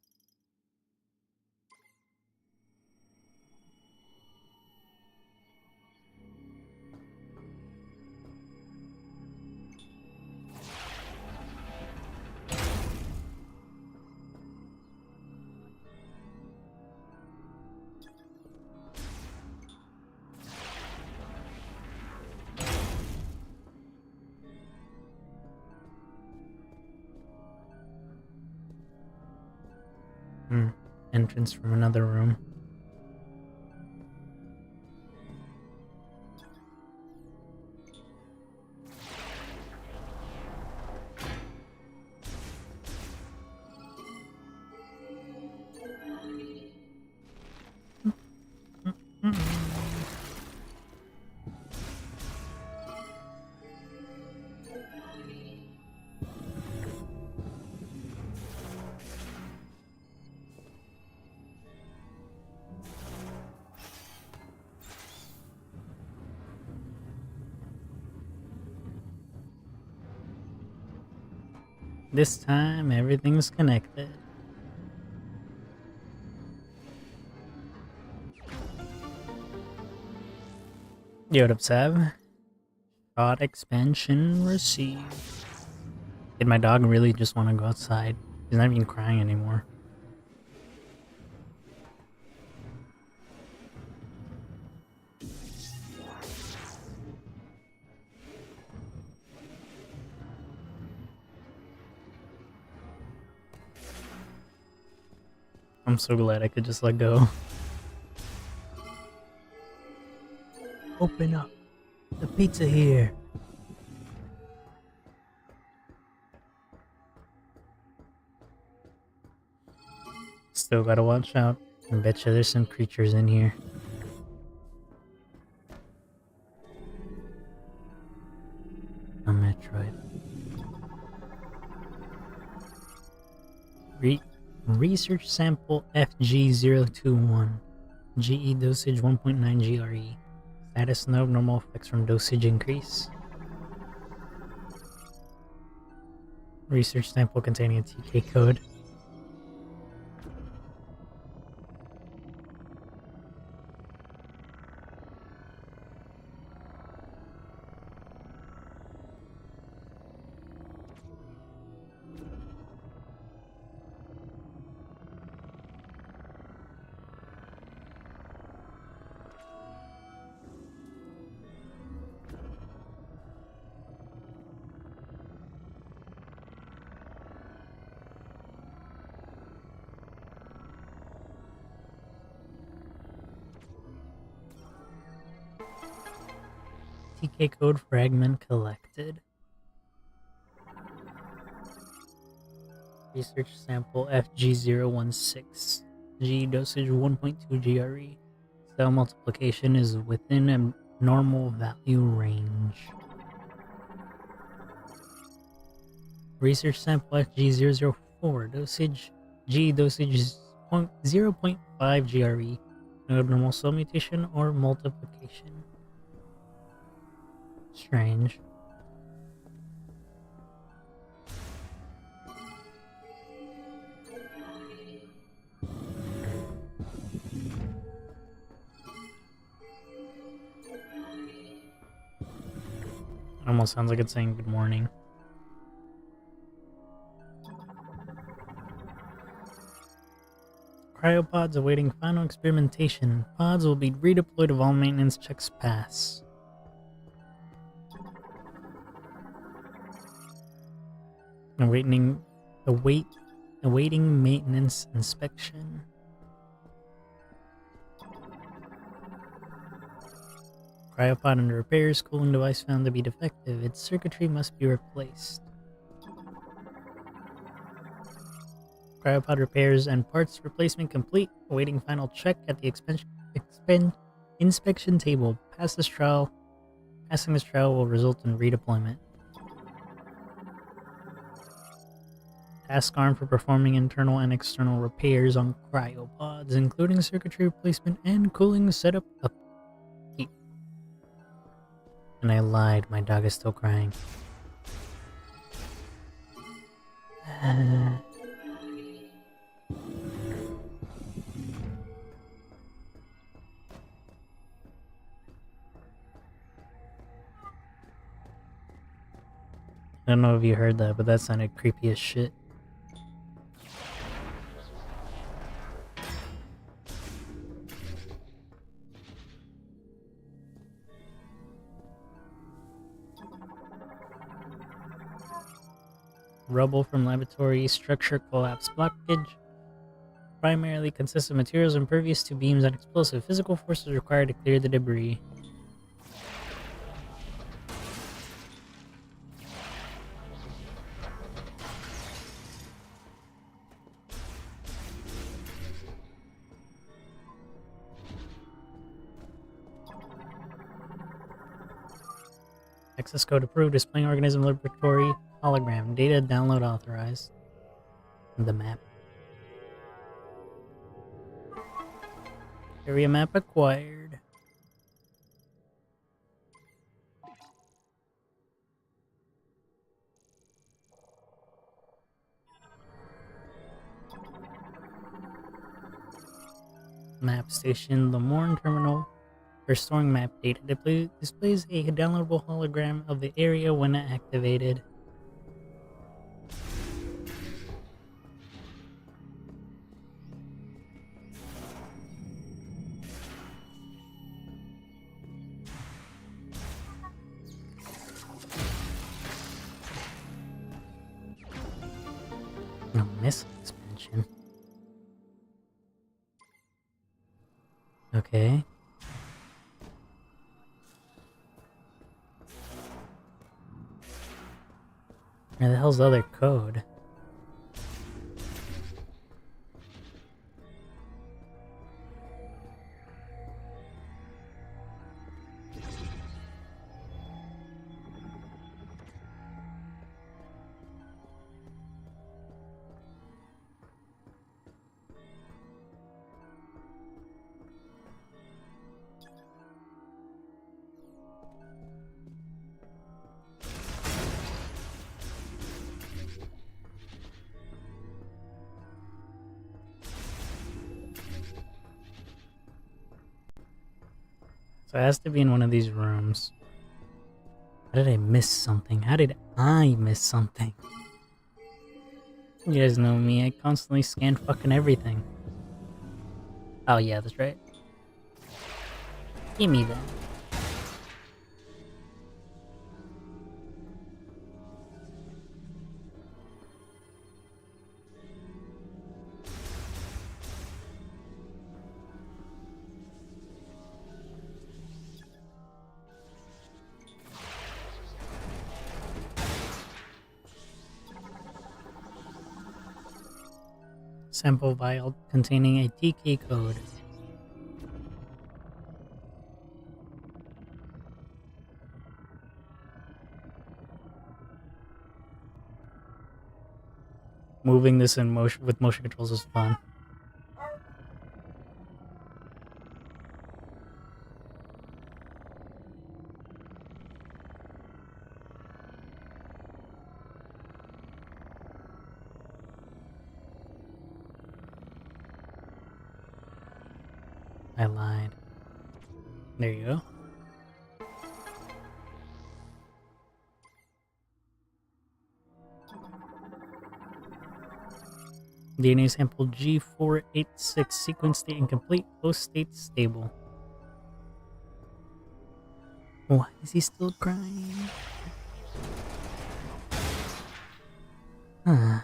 Entrance from another room. This time, everything's connected. Yo, what up, Sav? Shot expansion received. Did my dog really just want to go outside? He's not even crying anymore. I'm so glad I could just let go. Open up. The pizza here. Still gotta watch out. I betcha there's some creatures in here. A Metroid. Research sample FG021. GE dosage 1.9 GRE. Status no abnormal effects from dosage increase. Research sample containing a TK code. TK code fragment collected. Research sample FG016. G dosage 1.2 GRE. Cell multiplication is within a normal value range. Research sample FG004. Dosage is 0.5 GRE. No abnormal cell mutation or multiplication. Strange. It almost sounds like it's saying good morning. Cryopods awaiting final experimentation. Pods will be redeployed if all maintenance checks pass. Awaiting maintenance inspection. Cryopod under repairs. Cooling device found to be defective. Its circuitry must be replaced. Cryopod repairs and parts replacement complete. Awaiting final check at the inspection table. Passing this trial will result in redeployment. Task arm for performing internal and external repairs on cryopods, including circuitry replacement and cooling setup upkeep. And I lied, my dog is still crying. I don't know if you heard that, but that sounded creepy as shit. Rubble from laboratory structure collapse blockage. Primarily consists of materials impervious to beams and explosive. Physical forces required to clear the debris. Access code approved. Displaying organism laboratory hologram. Data download authorized. The map. Area map acquired. Map station. The Morn terminal. For storing map data, displays a downloadable hologram of the area when activated. No missile expansion. Okay. Where the hell's the other code? So it has to be in one of these rooms. How did I miss something? How did I miss something? You guys know me, I constantly scan fucking everything. Oh yeah, that's right. Give me that. Sample vial containing a TK code. Moving this in motion with motion controls is fun. I lied. There you go. DNA sample G486 sequence state incomplete, host state stable. Why is he still crying? Huh.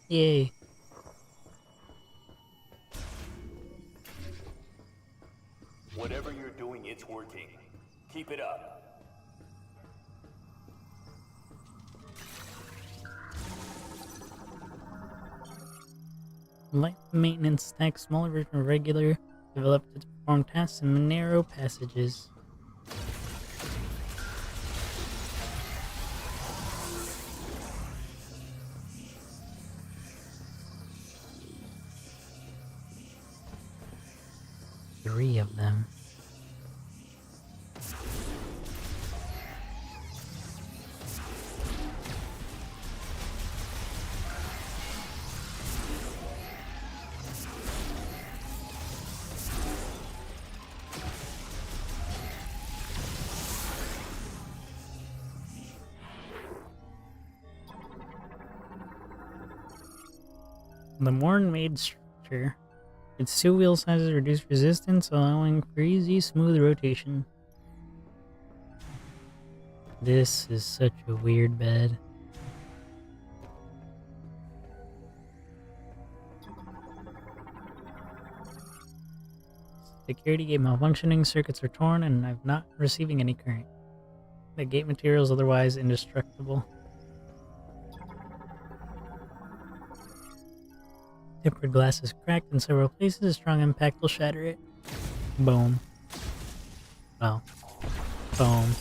Yay. Whatever you're doing, it's working. Keep it up. Light maintenance stack, smaller version of regular, developed to perform tasks in narrow passages. Three of them. The Morn made structure. Its two wheel sizes reduce resistance, allowing for easy, smooth rotation. This is such a weird bed. Security gate malfunctioning, circuits are torn, and I'm not receiving any current. The gate material is otherwise indestructible. Tempered glass is cracked in several places. A strong impact will shatter it. Boom. Well. Boom.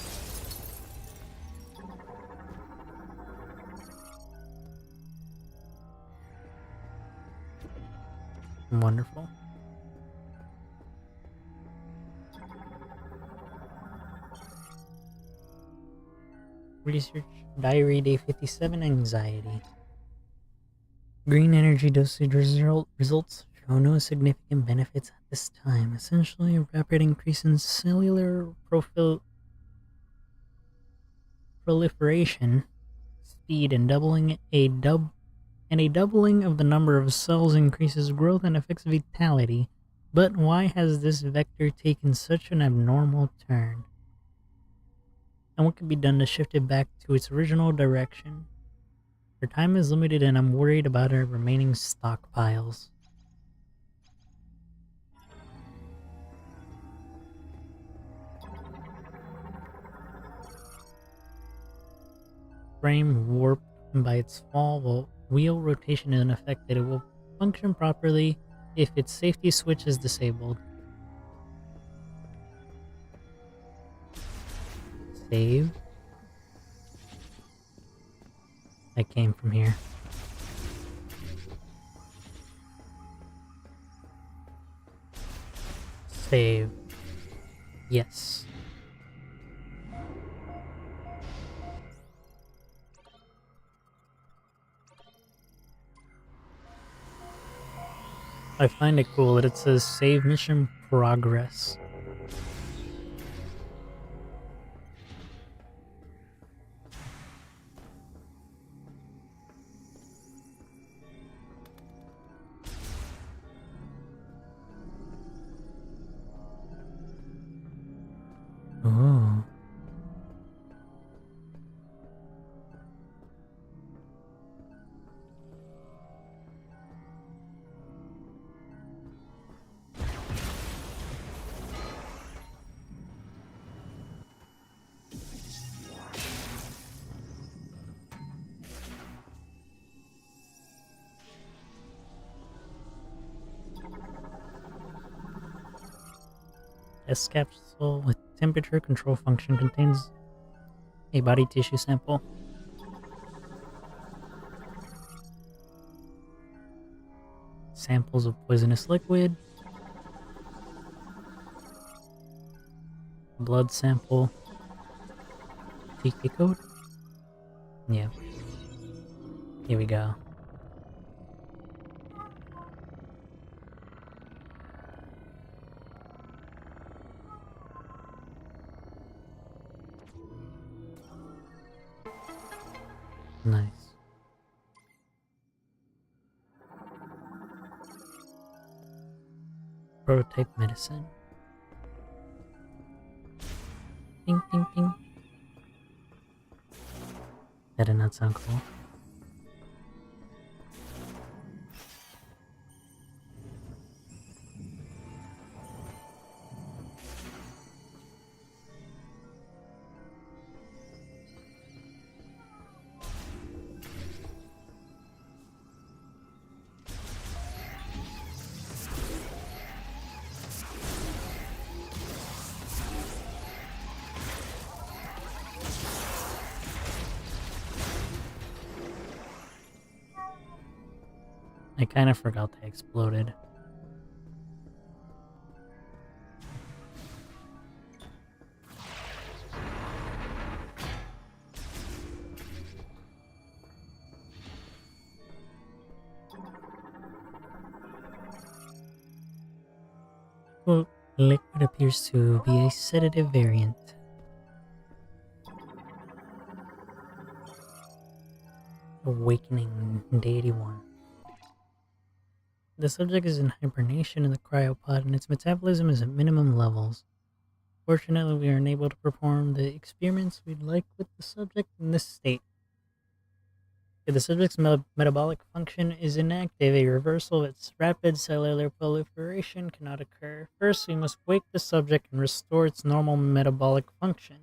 Wonderful. Research diary day 57 anxiety. Green energy dosage results show no significant benefits at this time. Essentially, a rapid increase in cellular proliferation speed and a doubling of the number of cells increases growth and affects vitality. But why has this vector taken such an abnormal turn? And what can be done to shift it back to its original direction? Our time is limited and I'm worried about our remaining stockpiles. Frame warped by its fall, while wheel rotation is unaffected. It will function properly if its safety switch is disabled. Save. I came from here. Save. Yes. I find it cool that it says save mission progress. Oh. Test capsule with temperature control function contains a body tissue sample. Samples of poisonous liquid. Blood sample. TK code? Yeah. Here we go. Nice. Prototype medicine. Ping, ping, ping. That did not sound cool. I kind of forgot they exploded. Quote, liquid appears to be a sedative variant. Awakening Day 81. The subject is in hibernation in the cryopod and its metabolism is at minimum levels. Fortunately, we are unable to perform the experiments we'd like with the subject in this state. If the subject's metabolic function is inactive, a reversal of its rapid cellular proliferation cannot occur. First, we must wake the subject and restore its normal metabolic function.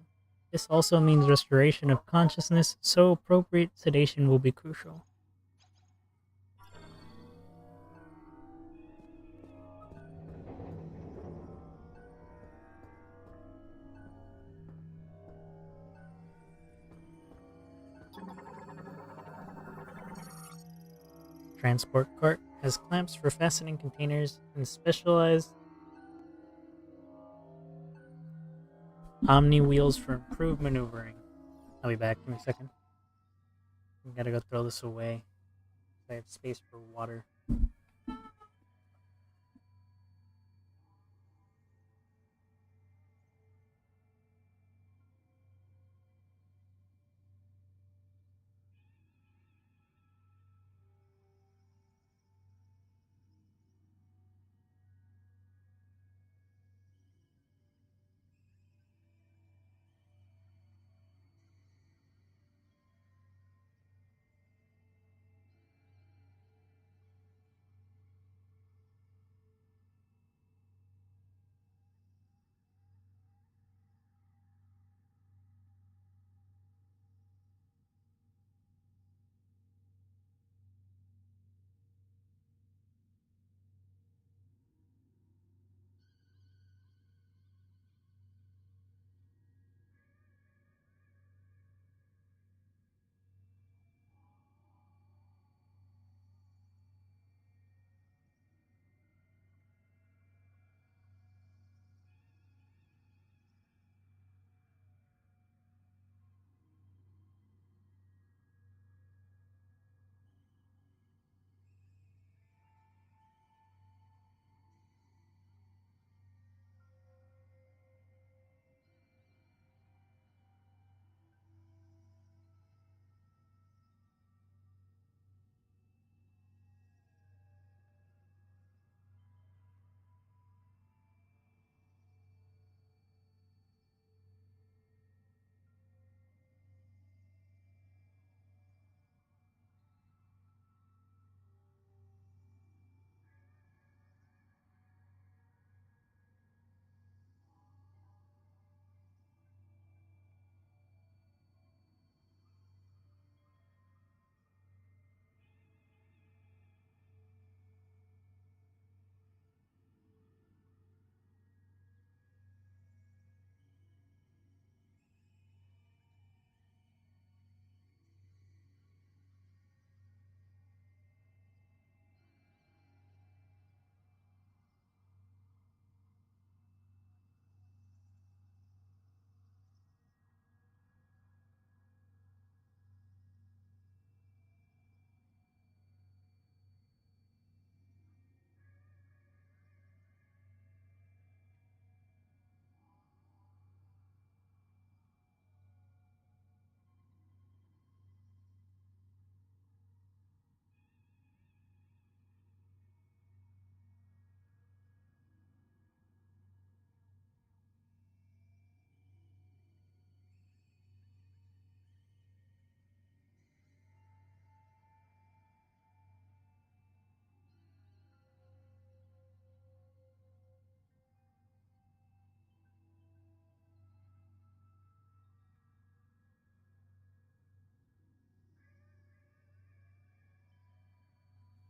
This also means restoration of consciousness, so appropriate sedation will be crucial. Transport cart has clamps for fastening containers and specialized omni wheels for improved maneuvering. I'll be back. Give me a second. I gotta go throw this away. I have space for water.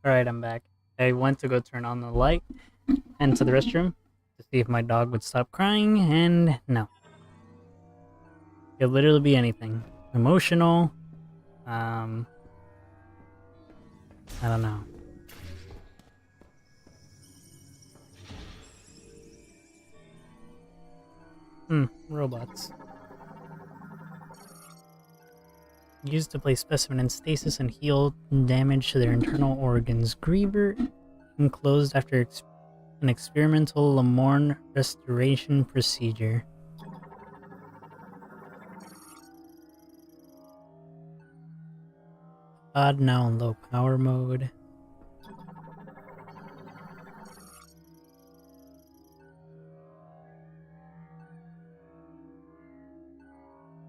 Alright, I'm back. I went to go turn on the light and to the restroom to see if my dog would stop crying, and no. It could literally be anything. Emotional, um, I don't know. Robots. Used to place specimen in stasis and heal damage to their internal organs. Griever enclosed after an experimental Lamorne restoration procedure. Odd now in low power mode.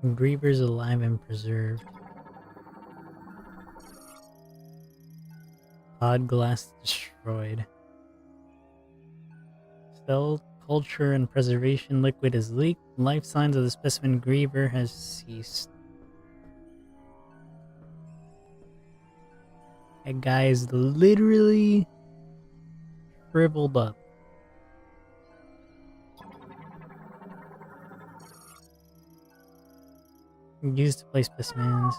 Griever's alive and preserved. Pod glass destroyed. Cell culture and preservation liquid is leaked. Life signs of the specimen Griever has ceased. That guy is literally shriveled up. Used to place specimens.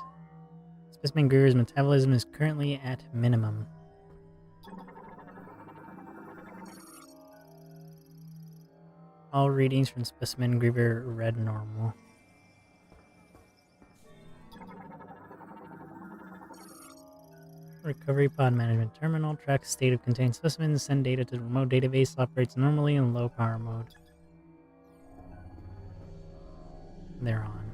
Specimen Griever's metabolism is currently at minimum. All readings from specimen Griever read normal. Recovery pod management terminal tracks state of contained specimens, send data to the remote database, operates normally in low power mode. They're on.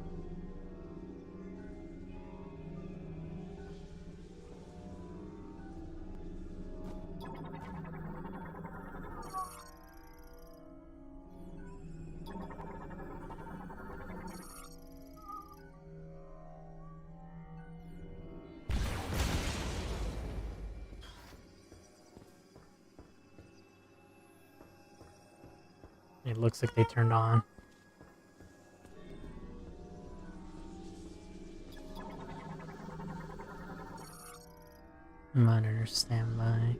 It looks like they turned on. Monitor standby.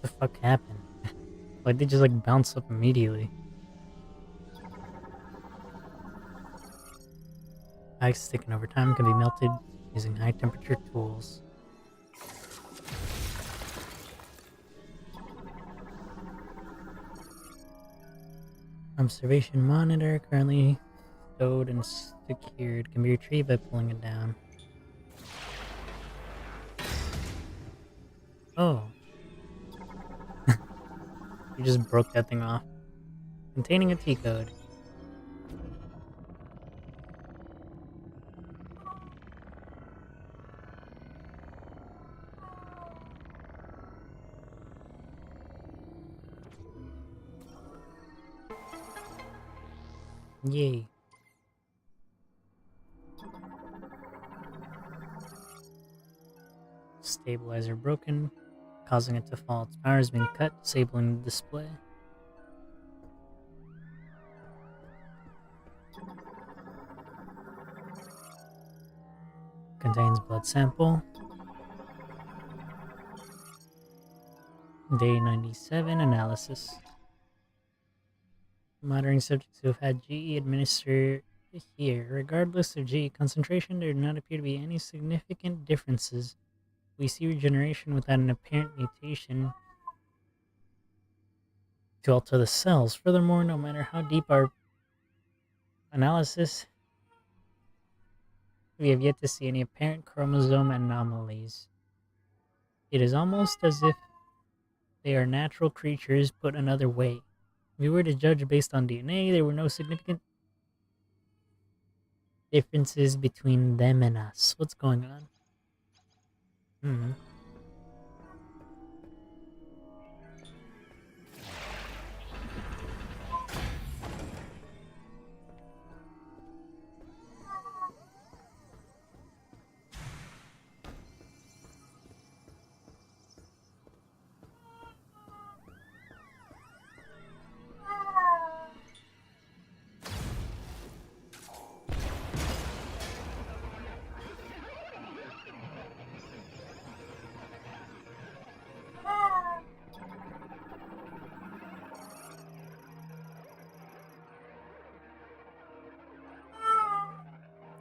What the fuck happened? Like they just like bounce up immediately. Ice sticking over time can be melted using high temperature tools. Observation monitor currently stowed and secured. Can be retrieved by pulling it down. Oh. You just broke that thing off. Containing a T-code. Yay. Stabilizer broken, causing it to fall. Its power has been cut, disabling the display. Contains blood sample. Day 97 analysis. Monitoring subjects who have had GE administered here. Regardless of GE concentration, there do not appear to be any significant differences. We see regeneration without an apparent mutation to alter the cells. Furthermore, no matter how deep our analysis, we have yet to see any apparent chromosome anomalies. It is almost as if they are natural creatures put another way. If we were to judge based on DNA, there were no significant differences between them and us. What's going on?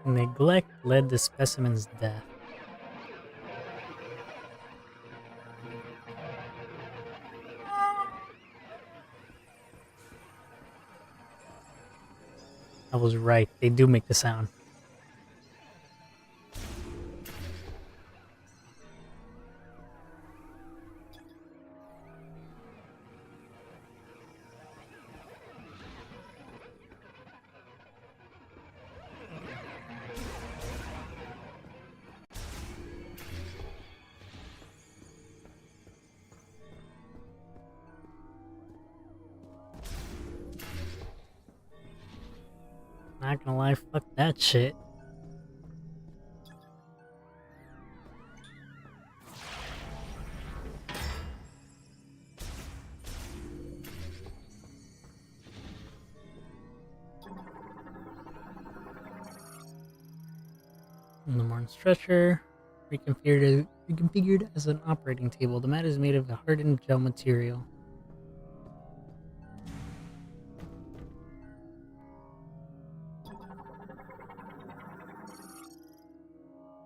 Neglect led to specimen's death. I was right. They do make the sound. Not gonna lie, fuck that shit. The Martin stretcher, reconfigured as an operating table. The mat is made of a hardened gel material.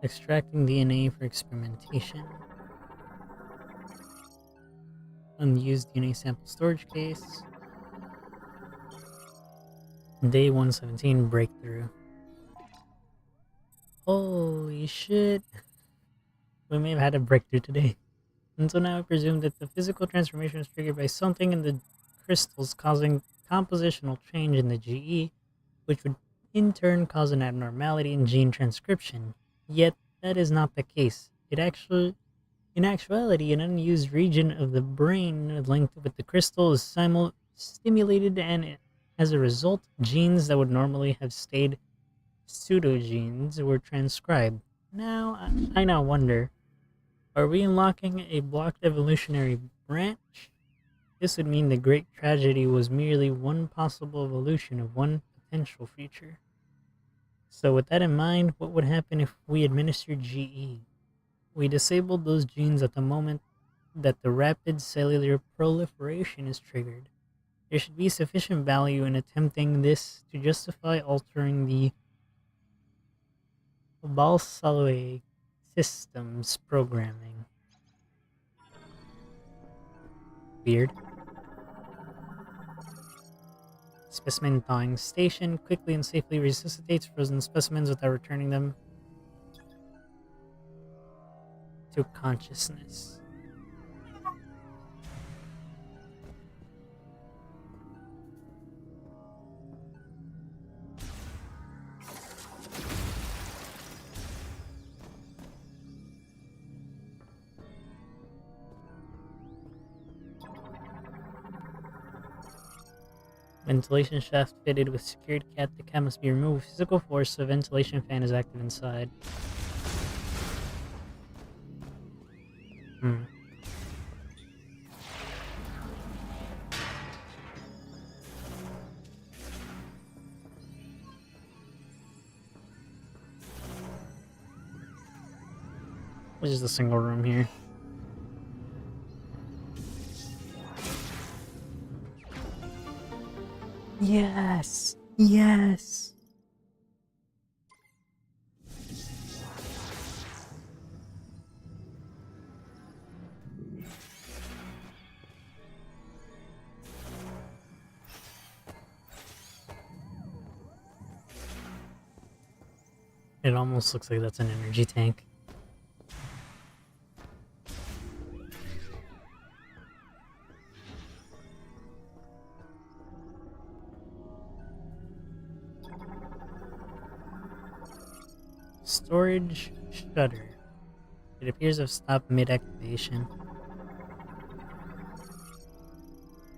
Extracting DNA for experimentation. Unused DNA sample storage case. Day 117 breakthrough. Holy shit. We may have had a breakthrough today. Until now, I presume that the physical transformation is triggered by something in the crystals causing compositional change in the GE, which would in turn cause an abnormality in gene transcription. Yet, that is not the case. In actuality, an unused region of the brain linked with the crystal is stimulated, and as a result, genes that would normally have stayed pseudogenes were transcribed. Now, I now wonder, are we unlocking a blocked evolutionary branch? This would mean the great tragedy was merely one possible evolution of one potential future. So with that in mind, what would happen if we administered GE? We disabled those genes at the moment that the rapid cellular proliferation is triggered. There should be sufficient value in attempting this to justify altering the Balsaloid systems programming. Weird. Specimen thawing station quickly and safely resuscitates frozen specimens without returning them to consciousness. Ventilation shaft fitted with secured cat. The cat must be removed. Physical force. The ventilation fan is active inside. Which is the single room here. Yes! Yes! It almost looks like that's an energy tank. Storage shutter. It appears to have stopped mid-activation.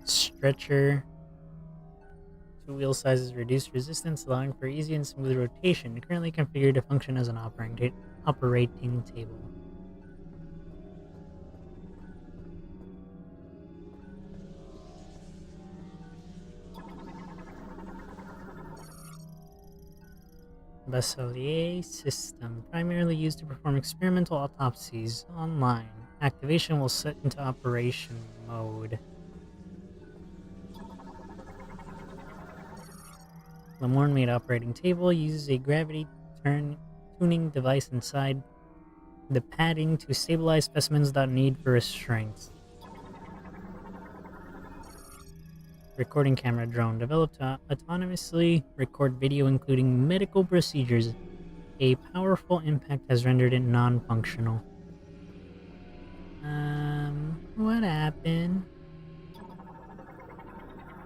Stretcher. 2 wheel sizes reduced resistance, allowing for easy and smooth rotation. Currently configured to function as an operating table. Baselier system, primarily used to perform experimental autopsies online. Activation will set into operation mode. Lamorne made operating table uses a gravity tuning device inside the padding to stabilize specimens without need for restraints. Recording camera drone developed to autonomously record video including medical procedures. A powerful impact has rendered it non-functional. What happened?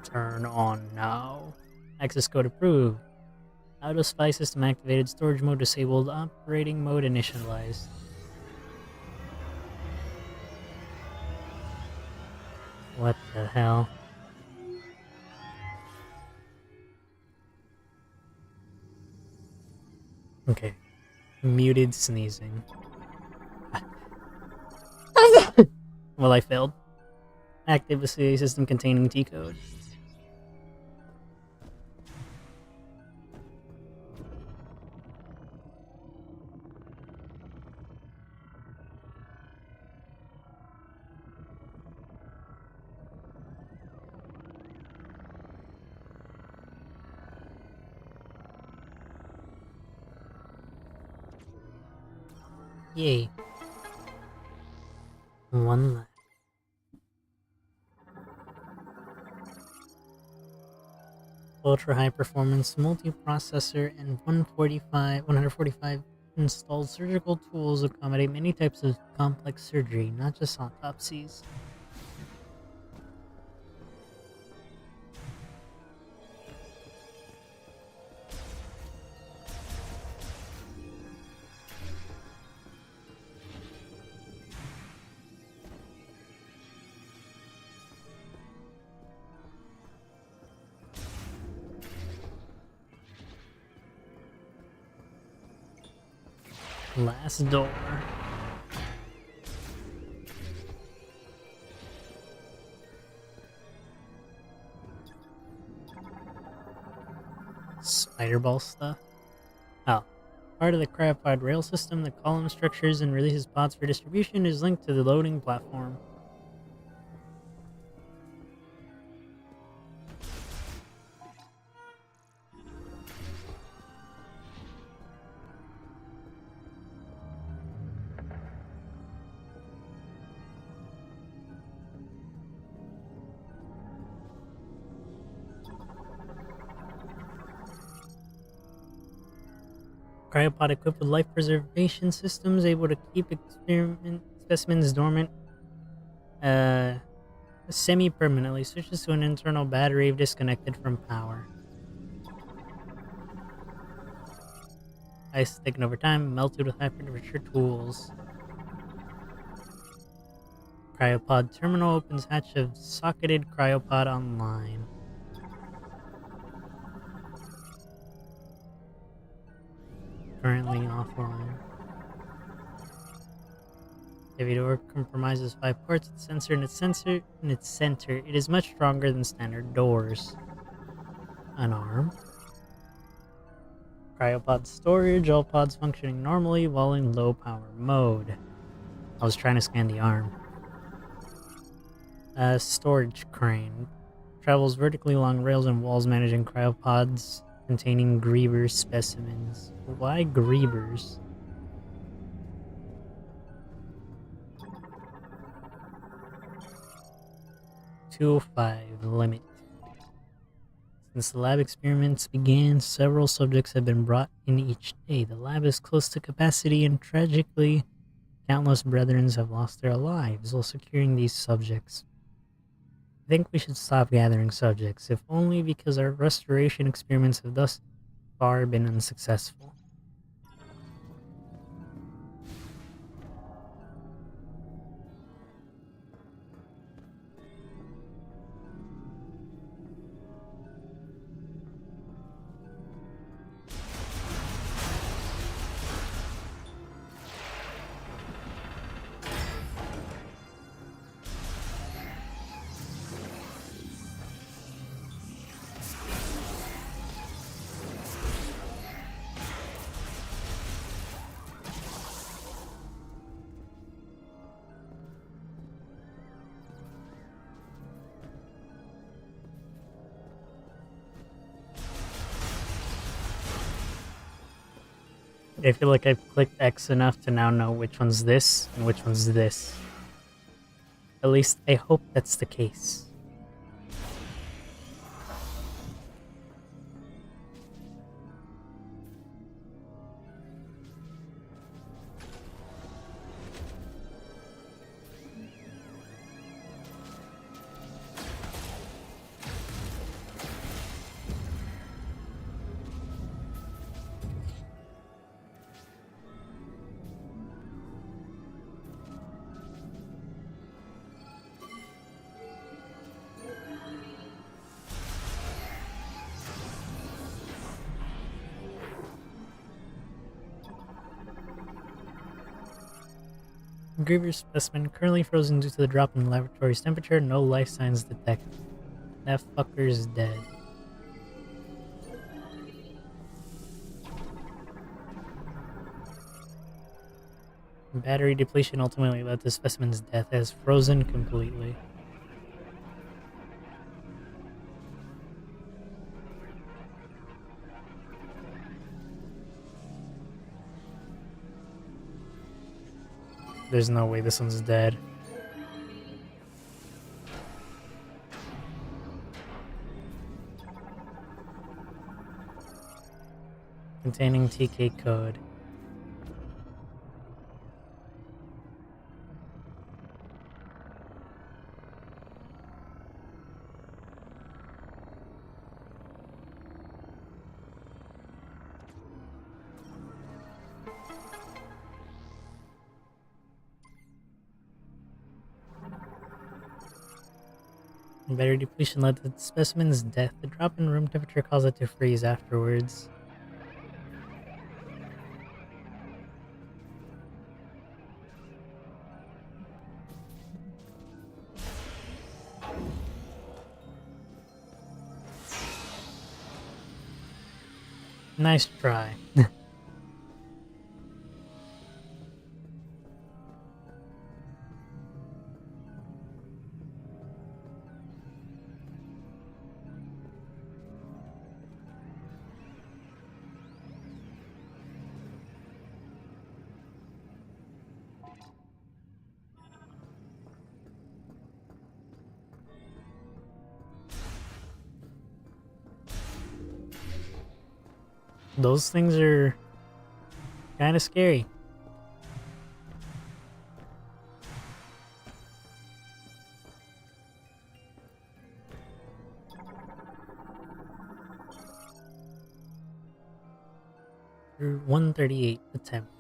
Turn on now. Access code approved. Auto spy system activated. Storage mode disabled. Operating mode initialized. What the hell? Okay. Muted sneezing. Well, I failed. Active a system containing T-code. Yay. One left. Ultra high performance multiprocessor and 145 installed surgical tools accommodate many types of complex surgery, not just autopsies. Last door. Spiderball stuff? Oh. Part of the cryopod rail system that column structures and releases pods for distribution is linked to the loading platform. Cryopod equipped with life preservation systems able to keep experiment specimens dormant semi-permanently. Switches to an internal battery if disconnected from power. Ice thickened over time, melted with high temperature tools. Cryopod terminal opens hatch of socketed cryopod online. Currently offline. Heavy door compromises 5 parts. Its sensor in its center. It is much stronger than standard doors. Unarmed. Cryopod storage. All pods functioning normally while in low power mode. I was trying to scan the arm. Storage crane. Travels vertically along rails and walls managing cryopods containing Grieber specimens. Why Griebers? "205 limit. Since the lab experiments began, several subjects have been brought in each day. The lab is close to capacity and tragically, countless brethren have lost their lives while securing these subjects. I think we should stop gathering subjects, if only because our restoration experiments have thus far been unsuccessful." I feel like I've clicked X enough to now know which one's this and which one's this. At least I hope that's the case. Griever specimen currently frozen due to the drop in the laboratory's temperature. No life signs detected. That fucker's dead. Battery depletion ultimately led to specimen's death as frozen completely. There's no way this one's dead. Containing TK code. Battery depletion led to the specimen's death. The drop in room temperature caused it to freeze afterwards. Nice try. Those things are kind of scary. Through 138 attempt.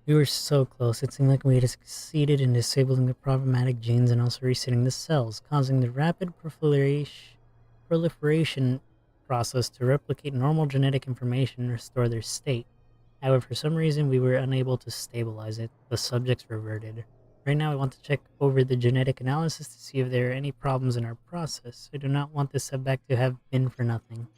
We were so close. It seemed like we had succeeded in disabling the problematic genes and also resetting the cells, causing the rapid proliferation process to replicate normal genetic information and restore their state. However, for some reason, we were unable to stabilize it. The subjects reverted. Right now, I want to check over the genetic analysis to see if there are any problems in our process. I do not want this setback to have been for nothing.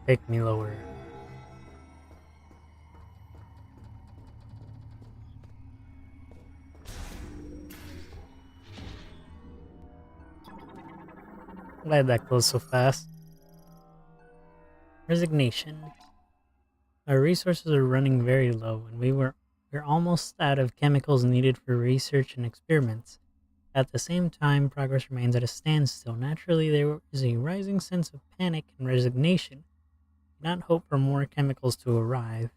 Take me lower. Glad that closed so fast. Resignation. Our resources are running very low, and we're almost out of chemicals needed for research and experiments. At the same time, progress remains at a standstill. Naturally, there is a rising sense of panic and resignation. We cannot hope for more chemicals to arrive.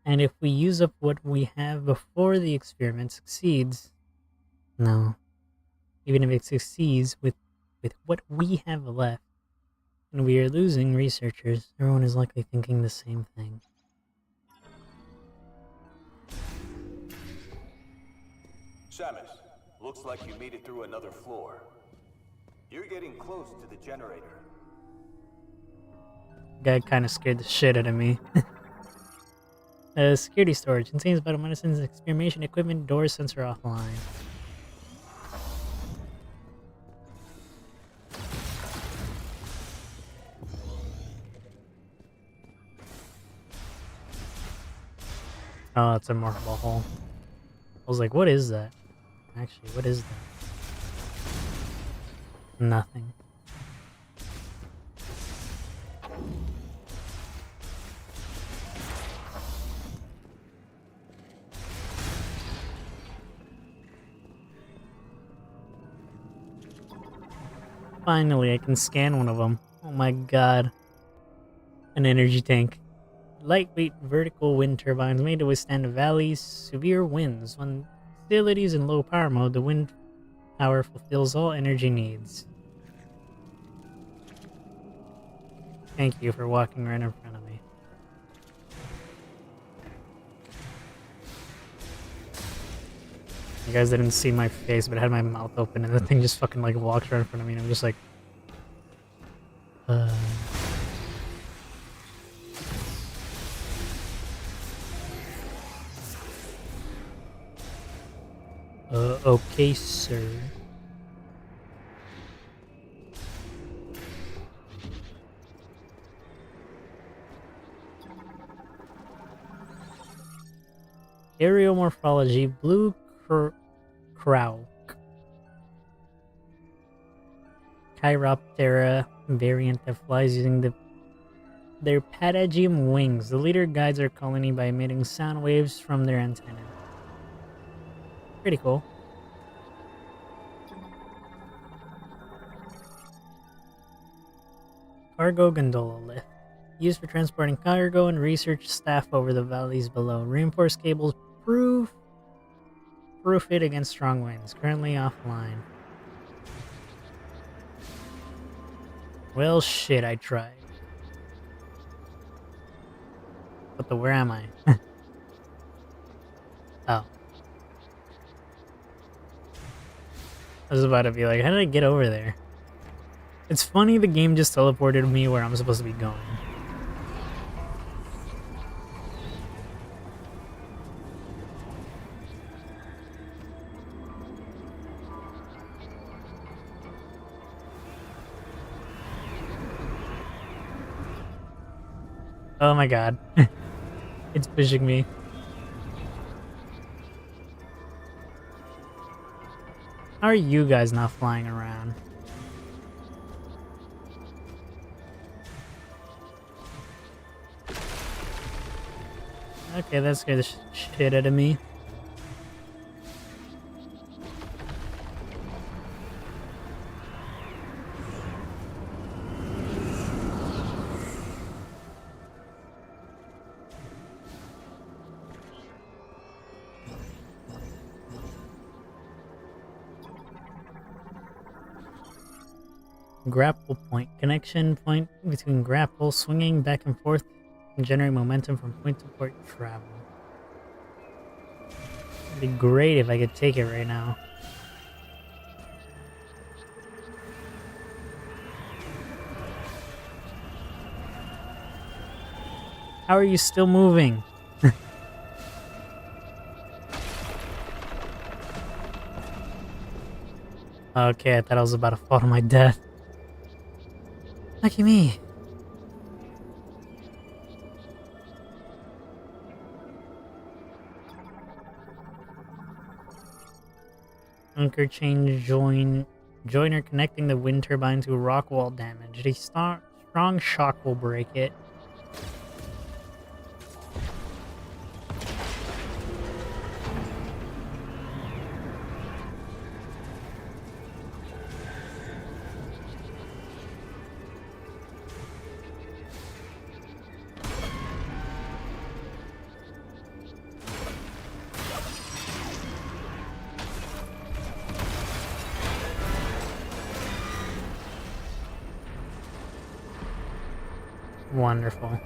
And if we use up what we have before the experiment succeeds, no. Even if it succeeds with what we have left, And we are losing researchers. Everyone is likely thinking the same thing. Samus, looks like you made it through another floor. You're getting close to the generator. Guy kind of scared the shit out of me. Security storage contains vital medicines, experimentation equipment, doors, sensor offline. Oh, it's a markable hole. I was like, what is that? Actually, what is that? Nothing. Finally, I can scan one of them. Oh my god. An energy tank. Lightweight vertical wind turbines made to withstand the valley's severe winds. When facilities in low power mode, the wind power fulfills all energy needs. Thank you for walking right in front of me. You guys didn't see my face, but I had my mouth open and the thing just fucking like walked right in front of me and I'm just like... okay, sir. Aerial morphology, blue crow. Chiroptera variant that flies using their patagium wings. The leader guides their colony by emitting sound waves from their antennae. Pretty cool. Cargo gondola lift. Used for transporting cargo and research staff over the valleys below. Reinforced cables proof it against strong winds. Currently offline. Well, shit, I tried. Where am I? Oh. I was about to be like, how did I get over there? It's funny the game just teleported me where I'm supposed to be going. Oh my god. It's pushing me. How are you guys not flying around? Okay, that scared the shit out of me. Grapple point. Connection point between grapple, swinging back and forth, and generate momentum from point to point travel. It'd be great if I could take it right now. How are you still moving? Okay, I thought I was about to fall to my death. Lucky me. Anchor chain joiner connecting the wind turbine to rock wall damaged. A strong shock will break it. Wonderful.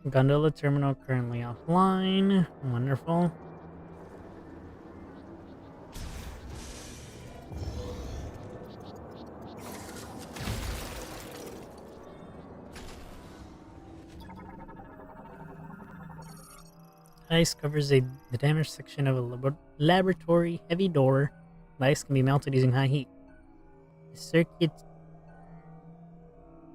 Gondola terminal currently offline. Wonderful. Ice covers the damaged section of a laboratory heavy door. The ice can be melted using high heat. The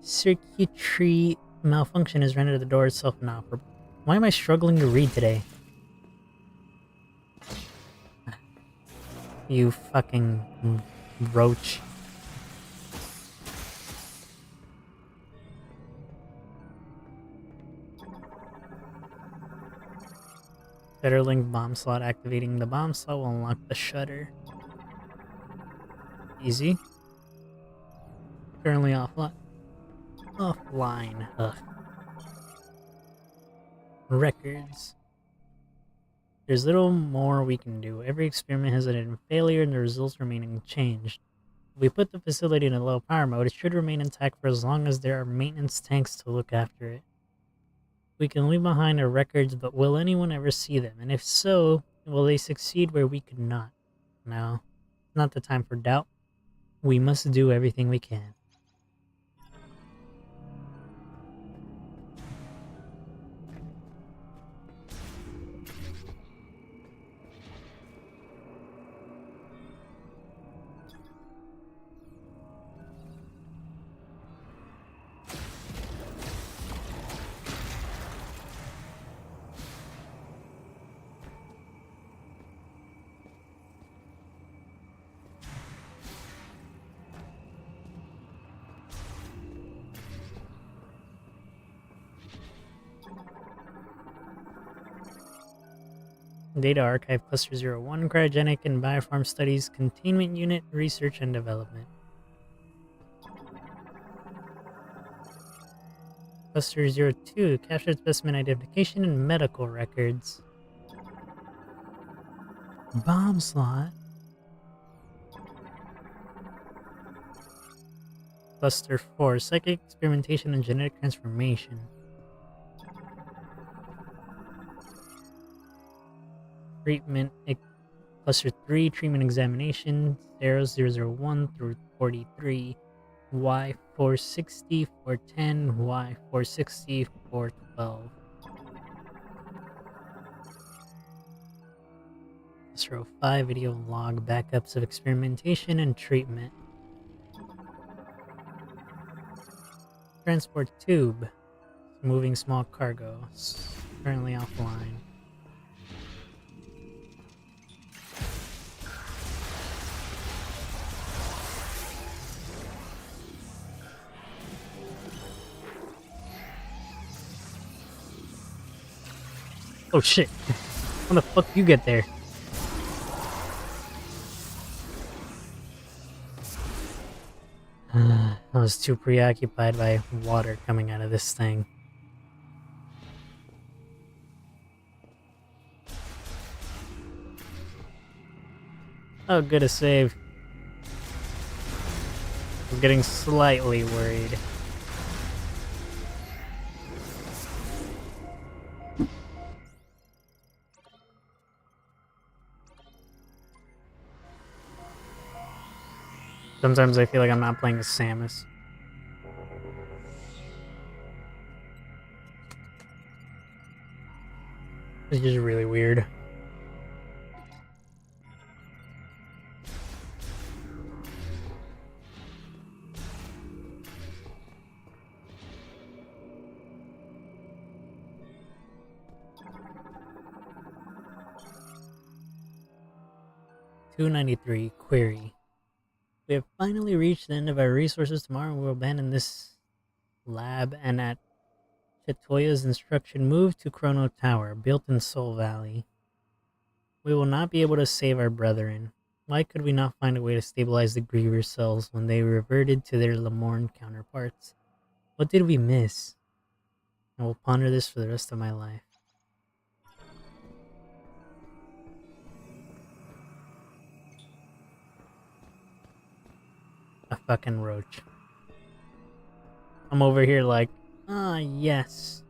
circuitry malfunction has rendered the door itself inoperable. Why am I struggling to read today? You fucking roach. Fetterling bomb slot. Activating the bomb slot will unlock the shutter. Easy. Currently offline. Ugh. Records. There's little more we can do. Every experiment has ended in failure and the results remain unchanged. If we put the facility in a low power mode, it should remain intact for as long as there are maintenance tanks to look after it. We can leave behind our records, but will anyone ever see them? And if so, will they succeed where we could not? No, not the time for doubt. We must do everything we can. Data Archive Cluster 01, Cryogenic and Biofarm Studies, Containment Unit, Research and Development. Cluster 02, Captured Specimen Identification and Medical Records. Bomb Slot. Cluster 4, Psychic Experimentation and Genetic Transformation. Treatment Cluster 3, Treatment Examination, 0001 through 43, Y460, 410, Y460, 412. Cluster 05, Video Log, Backups of Experimentation and Treatment. Transport Tube, Moving Small Cargo, currently offline. Oh shit. How the fuck you get there? I was too preoccupied by water coming out of this thing. Oh, good, a save. I was getting slightly worried. Sometimes I feel like I'm not playing as Samus. It's just really weird. $293 query. We have finally reached the end of our resources. Tomorrow we will abandon this lab and at Chetoya's instruction move to Chrono Tower, built in Soul Valley. We will not be able to save our brethren. Why could we not find a way to stabilize the Griever cells when they reverted to their Lamorne counterparts? What did we miss? I will ponder this for the rest of my life. fucking roach. I'm over here like, ah, yes.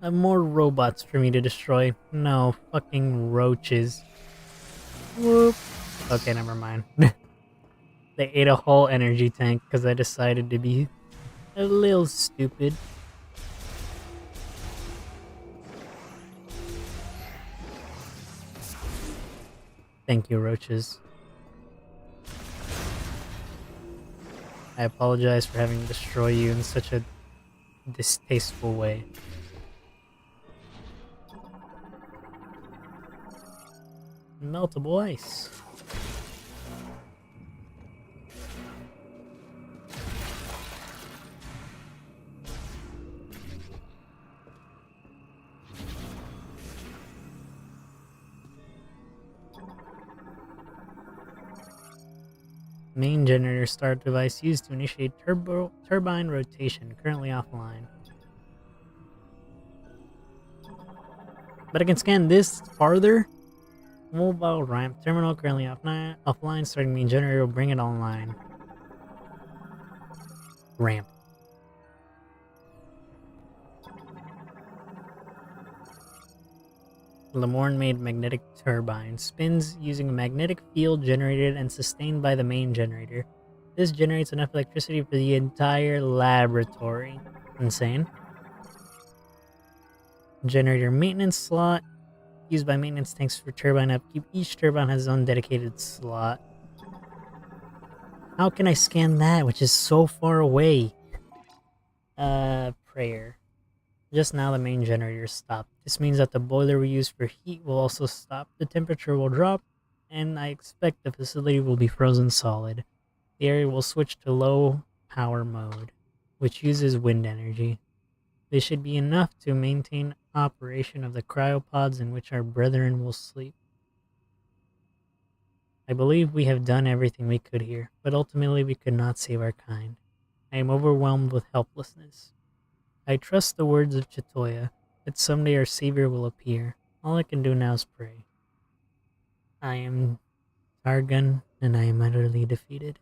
More robots for me to destroy. No, fucking roaches. Whoop. Okay, never mind. They ate a whole energy tank because I decided to be a little stupid. Thank you, roaches. I apologize for having to destroy you in such a distasteful way. Meltable ice. Main generator start device used to initiate turbine rotation, currently offline. But I can scan this farther. Mobile ramp terminal currently offline. Starting main generator will bring it online. Ramp. Lamorne-made magnetic turbine spins using a magnetic field generated and sustained by the main generator. This generates enough electricity for the entire laboratory. Insane. Generator maintenance slot used by maintenance tanks for turbine upkeep. Each turbine has its own dedicated slot. How can I scan that, which is so far away? Prayer. Just now the main generator stopped. This means that the boiler we use for heat will also stop. The temperature will drop, and I expect the facility will be frozen solid. The area will switch to low power mode, which uses wind energy. This should be enough to maintain operation of the cryopods in which our brethren will sleep. I believe we have done everything we could here, but ultimately we could not save our kind. I am overwhelmed with helplessness. I trust the words of Chitoya, that someday our savior will appear. All I can do now is pray. I am Targun, and I am utterly defeated.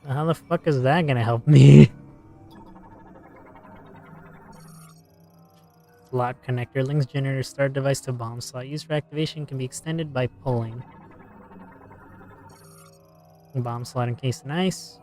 How the fuck is that gonna help me? Slot connector links generator start device to bomb slot. Used for activation can be extended by pulling. Bomb slot encased in ice.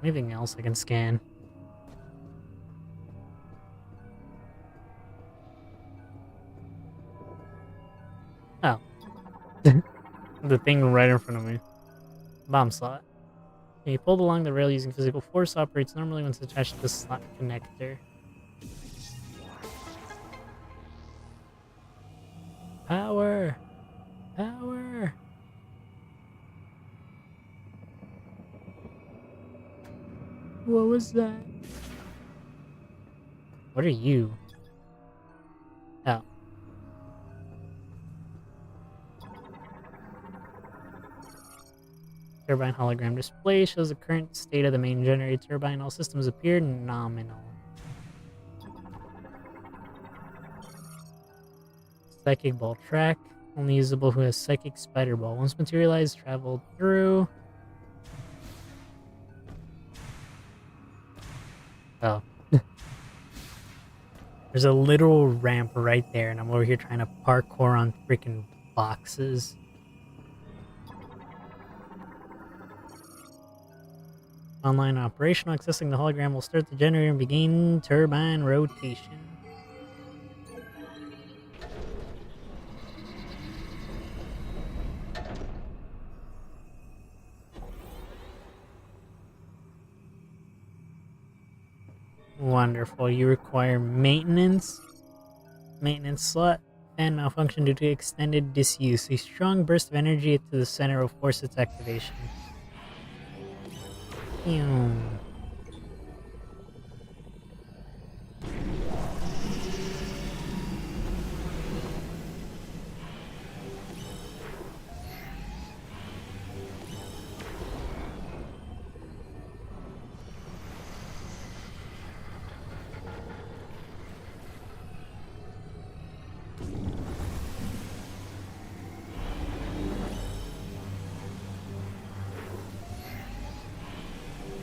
Anything else I can scan? Oh. The thing right in front of me. Bomb slot. When you pulled along the rail using physical force, operates normally when it's attached to the slot connector. Power! Power! What was that? What are you? Oh. Turbine hologram display shows the current state of the main generator turbine. All systems appear nominal. Psychic ball track. Only usable who has psychic spider ball. Once materialized, traveled through. Oh. There's a literal ramp right there, and I'm over here trying to parkour on freaking boxes. online and operational. Accessing the hologram will start the generator and begin turbine rotation. Wonderful. You require maintenance. Maintenance slot. Fan malfunction due to extended disuse. A strong burst of energy to the center will force its activation. Ew.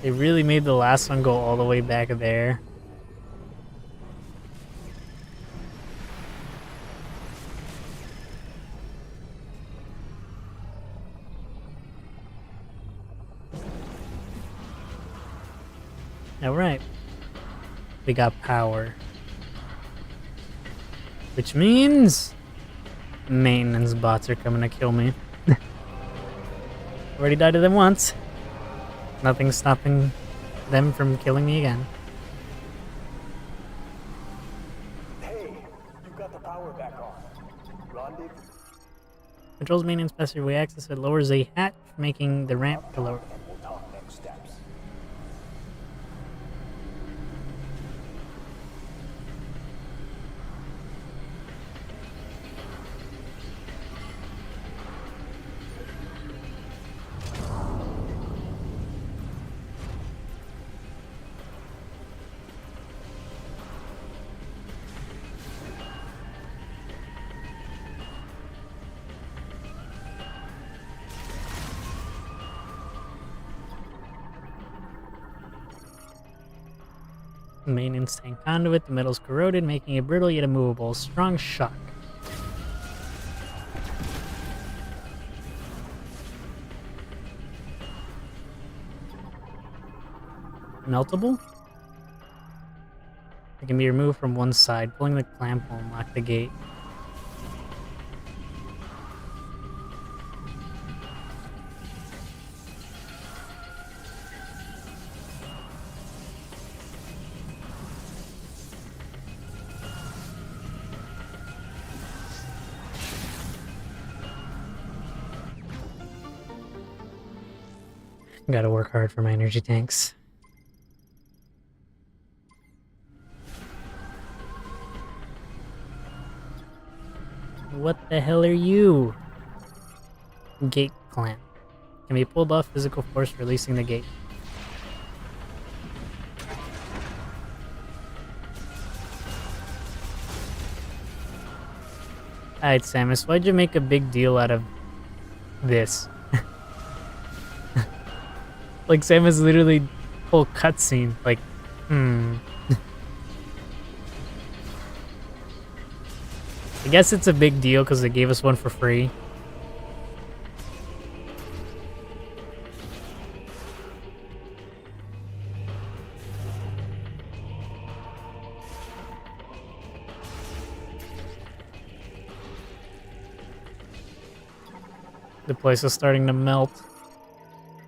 They really made the last one go all the way back there. Alright. We got power. Which means maintenance bots are coming to kill me. Already died to them once. Nothing's stopping them from killing me again. Hey, you got the power back on. Rendezvous. Controls maintenance passageway access. It lowers a hatch, making the ramp to lower. And we'll talk next steps. Maintenance tank conduit. The metal's corroded, making it brittle yet immovable. Strong shock. Meltable? It can be removed from one side. Pulling the clamp will unlock the gate. Gotta work hard for my energy tanks. What the hell are you? Gate clamp. Can be pulled off physical force, releasing the gate. Alright, Samus, why'd you make a big deal out of this? Like, Samus literally whole cutscene. Like, I guess it's a big deal because they gave us one for free. The place is starting to melt.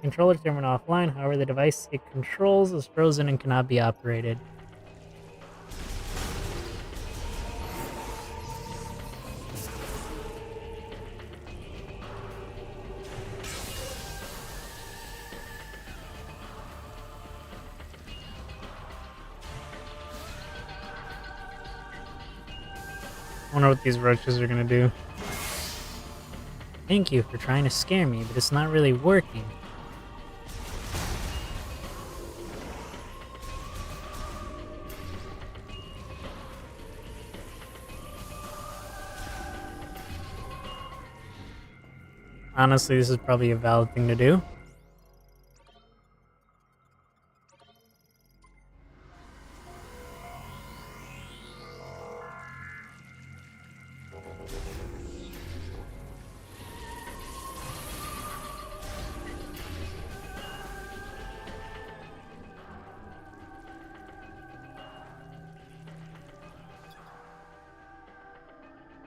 Controller terminal offline, however the device it controls is frozen and cannot be operated. I wonder what these roaches are gonna do. Thank you for trying to scare me, but it's not really working. Honestly, this is probably a valid thing to do.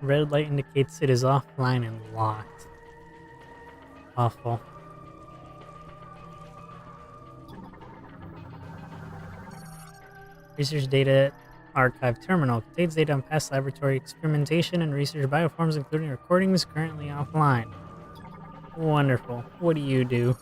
Red light indicates it is offline and locked. Awful. Research data archive terminal contains data on past laboratory experimentation and research bioforms, including recordings currently offline. Wonderful. What do you do?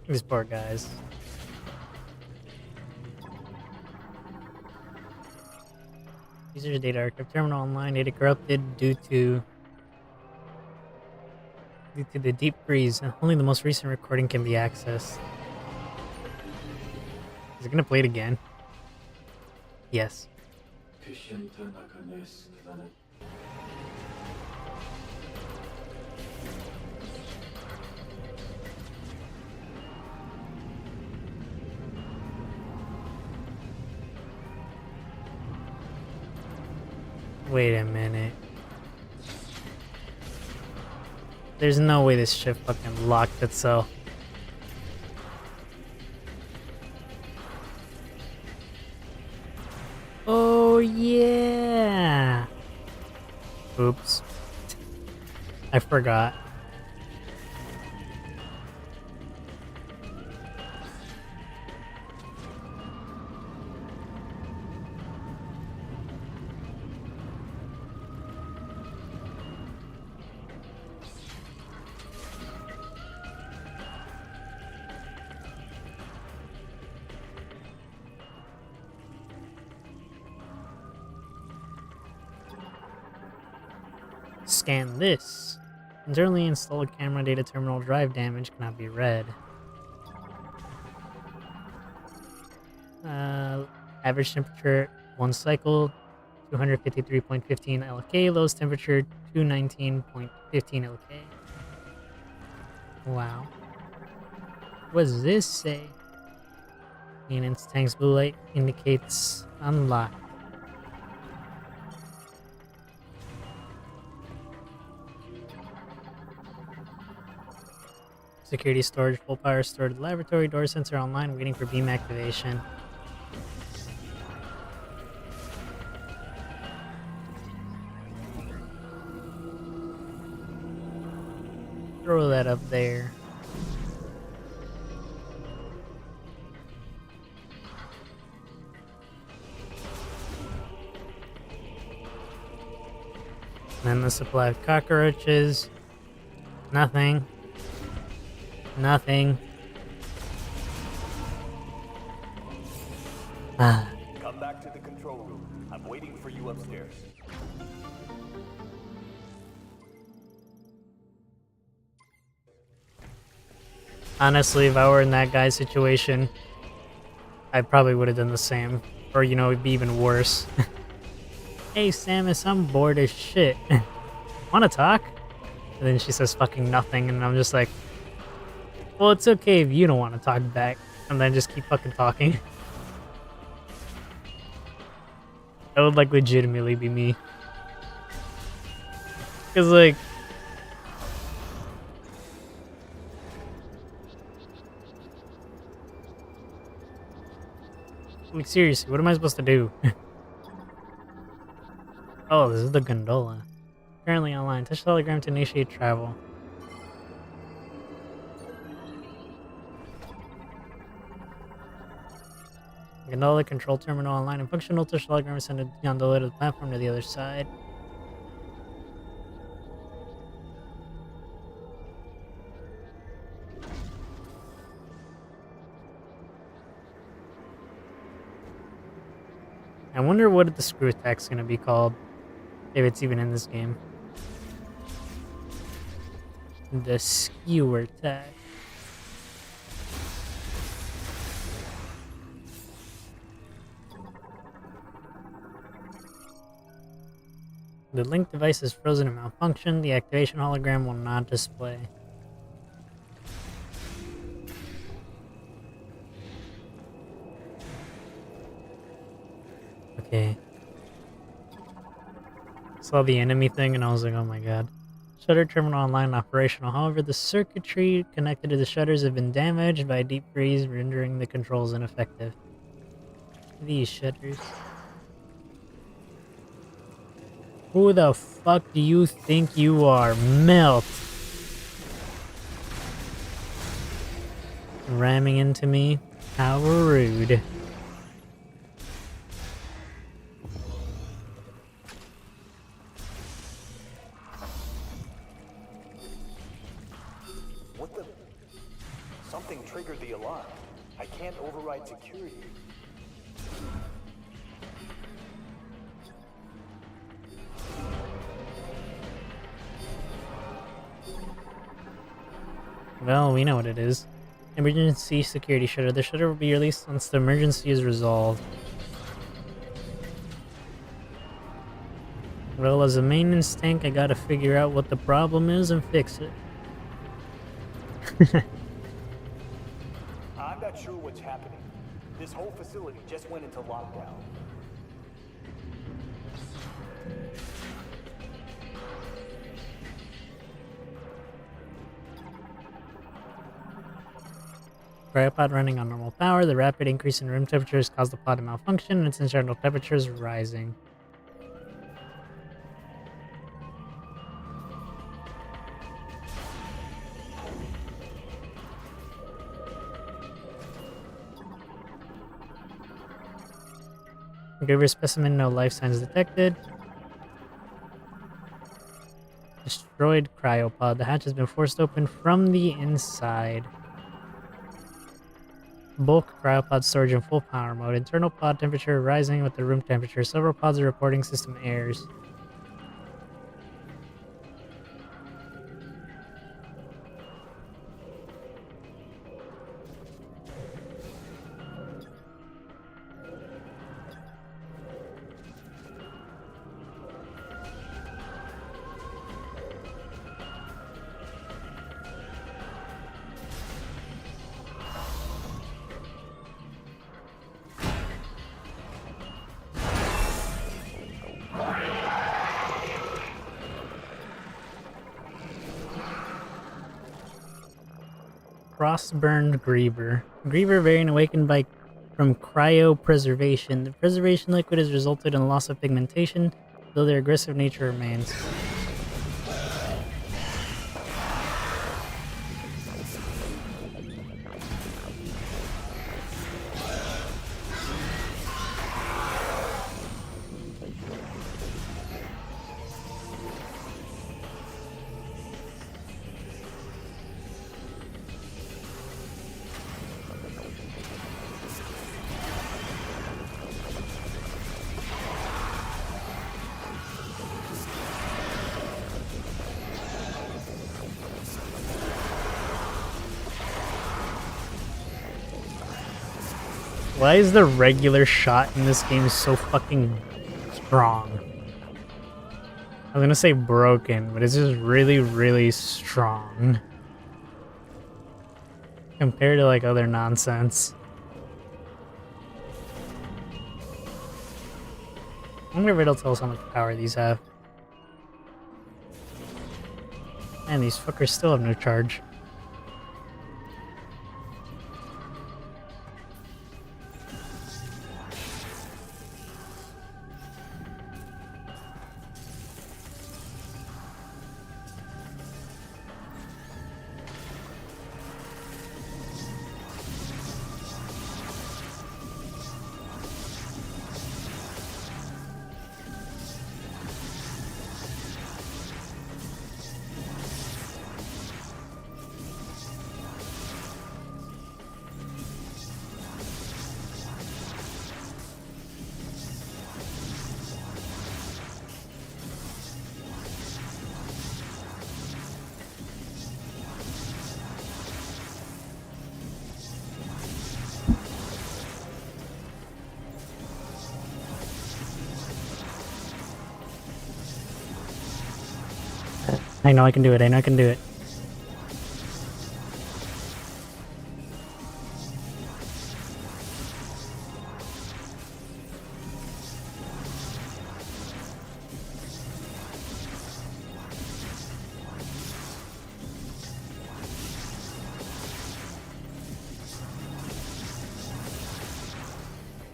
These poor guys. Research data archive terminal online data corrupted due to the deep freeze, and only the most recent recording can be accessed. Is it gonna play it again? Yes. Wait a minute. There's no way this ship fucking locked itself. Oh yeah. Oops. I forgot. Scan this. Internally installed camera data terminal drive damage cannot be read. Average temperature 1 cycle 253.15 LK, lowest temperature 219.15 LK. Wow. What does this say? Maintenance tank's blue light indicates unlocked. Security storage, full power stored laboratory, door sensor online, waiting for beam activation. Throw that up there. And then the supply of cockroaches. Nothing. Nothing. Ah. Come back to the control room. I'm waiting for you upstairs. Honestly, if I were in that guy's situation, I probably would have done the same. Or, you know, it'd be even worse. Hey, Samus, I'm bored as shit. Wanna talk? And then she says fucking nothing, and I'm just like, well, it's okay if you don't want to talk back. And then just keep fucking talking. That would, like, legitimately be me. Because, like... Like, seriously, what am I supposed to do? Oh, this is the gondola. Currently online. Touch the hologram to initiate travel. Gondola control terminal online and functional. Touch the hologram to send a gondola to the platform to the other side. I wonder what the screw attack's gonna be called. If it's even in this game. The skewer attack. The link device is frozen and malfunctioned. The activation hologram will not display. Okay. Saw the enemy thing and I was like, oh my god. Shutter terminal online operational. However, the circuitry connected to the shutters have been damaged by a deep freeze, rendering the controls ineffective. These shutters. Who the fuck do you think you are? Melt! Ramming into me? How rude. What the? Something triggered the alarm. I can't override security. Well, we know what it is. Emergency security shutter. The shutter will be released once the emergency is resolved. Well, as a maintenance tank, I gotta figure out what the problem is and fix it. I'm not sure what's happening. This whole facility just went into lockdown. Cryopod running on normal power. The rapid increase in room temperature has caused the pod to malfunction and its internal temperature is rising. Graver specimen, no life signs detected. Destroyed cryopod. The hatch has been forced open from the inside. Bulk cryopod storage in full power mode. Internal pod temperature rising with the room temperature. Several pods are reporting system errors. Frostburned Griever. Griever variant awakened from cryopreservation. The preservation liquid has resulted in loss of pigmentation, though their aggressive nature remains. Why is the regular shot in this game so fucking strong? I was gonna say broken, but it's just really, really strong. Compared to like other nonsense. I wonder if it'll tell us how much power these have. Man, these fuckers still have no charge. I know I can do it. I know I can do it.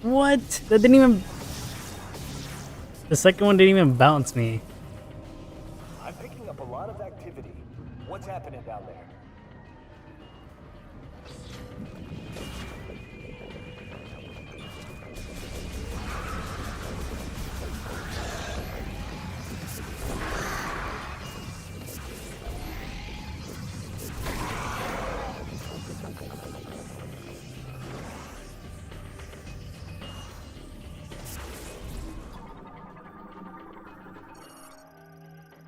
What? That didn't even... The second one didn't even bounce me. I'm picking up a lot of activity. What's happening down there?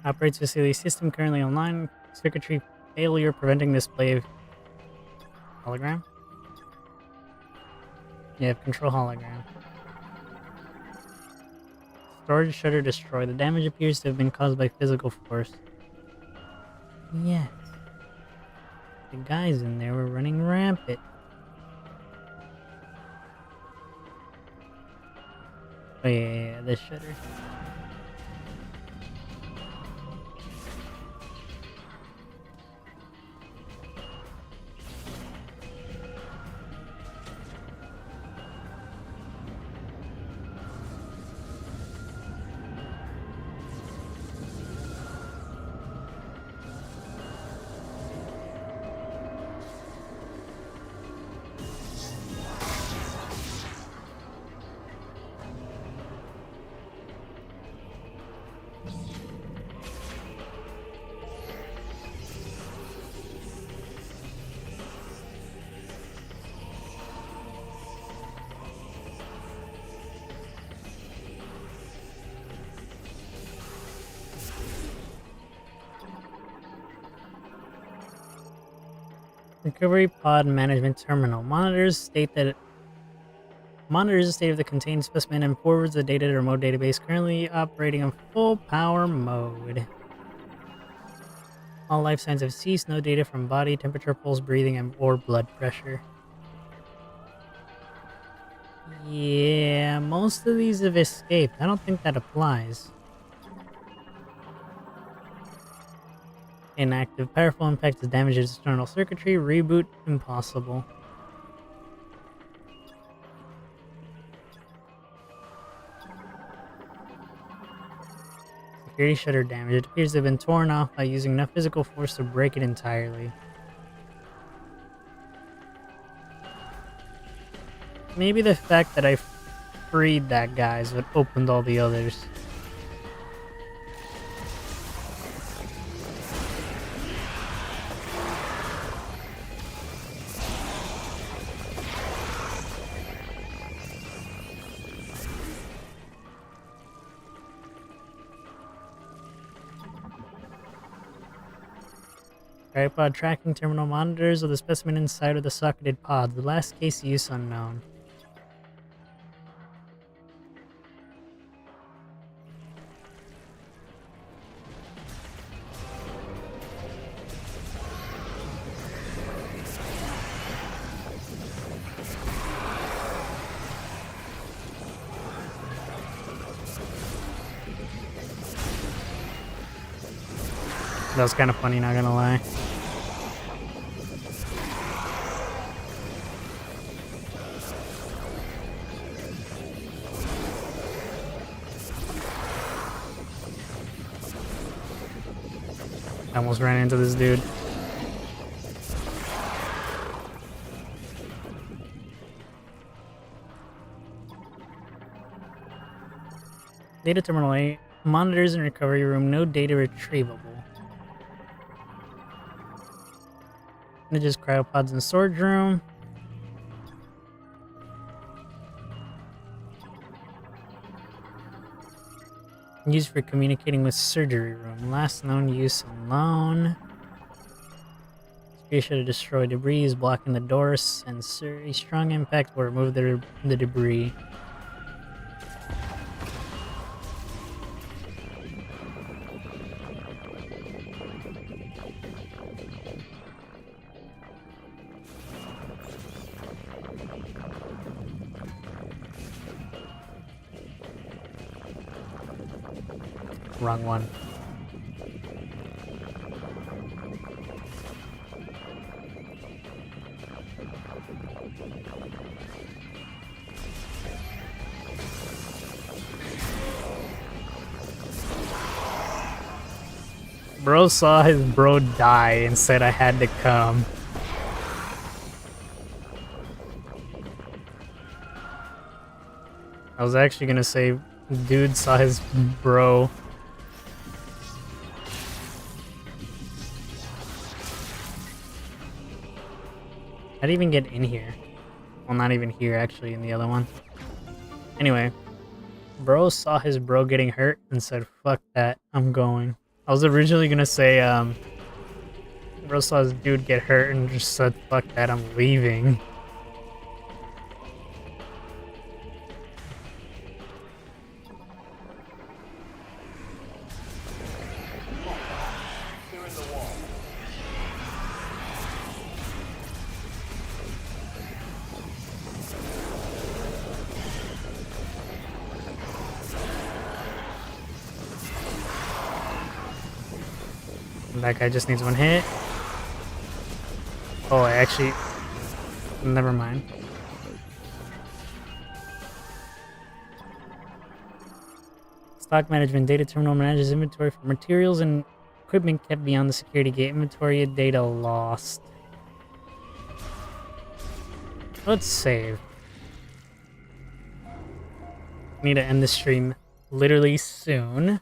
Operates facility system currently online. Circuitry failure preventing display of hologram. Yeah, control hologram. Storage shutter destroyed. The damage appears to have been caused by physical force. Yes. The guys in there were running rampant. Oh yeah, this shutter. Recovery pod management terminal monitors the state of the contained specimen and forwards the data to remote database currently operating on full power mode. All life signs have ceased. No data from body temperature, pulse, breathing, or blood pressure. Yeah, most of these have escaped. I don't think that applies. Inactive. Powerful impact has damaged external circuitry. Reboot impossible. Security shutter damage. It appears to have been torn off by using enough physical force to break it entirely. Maybe the fact that I freed that guy is what opened all the others. Tripod tracking terminal monitors of the specimen inside of the socketed pod. The last case use unknown. That was kind of funny, not gonna lie. I almost ran into this dude. Data terminal 8. Monitors in recovery room. No data retrievable. Images, cryopods in storage room. Used for communicating with surgery room. Last known use alone. Security should destroy debris, is blocking the doors, and a strong impact will remove the debris. Wrong one. Bro saw his bro die and said I had to come. I was actually gonna say, dude saw his bro. How'd he even get in here? Well, not even here, actually, in the other one. Anyway, bro saw his bro getting hurt and said, fuck that, I'm going. I was originally gonna say, bro saw his dude get hurt and just said, fuck that, I'm leaving. That guy just needs one hit. Oh, I actually... Never mind. Stock management. Data terminal manages inventory for materials and equipment kept beyond the security gate. Inventory and data lost. Let's save. Need to end the stream literally soon.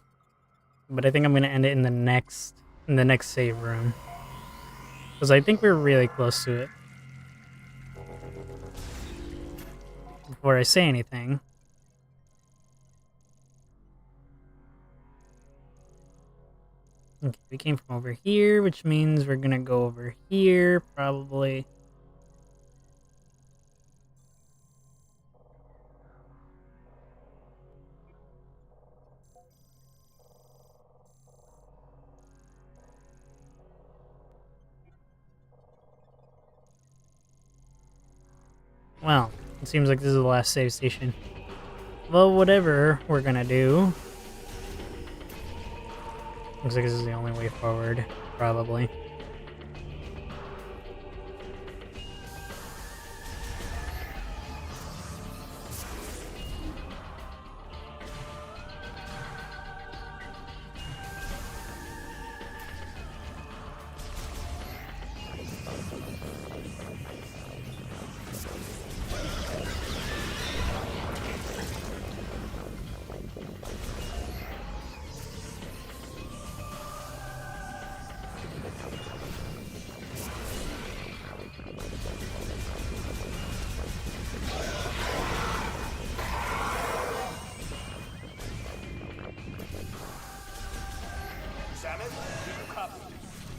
But I think I'm going to end it in the next save room. Because I think we're really close to it. Before I say anything. Okay, we came from over here, which means we're going to go over here, probably. Well, it seems like this is the last save station. Well, whatever we're gonna do. Looks like this is the only way forward, probably.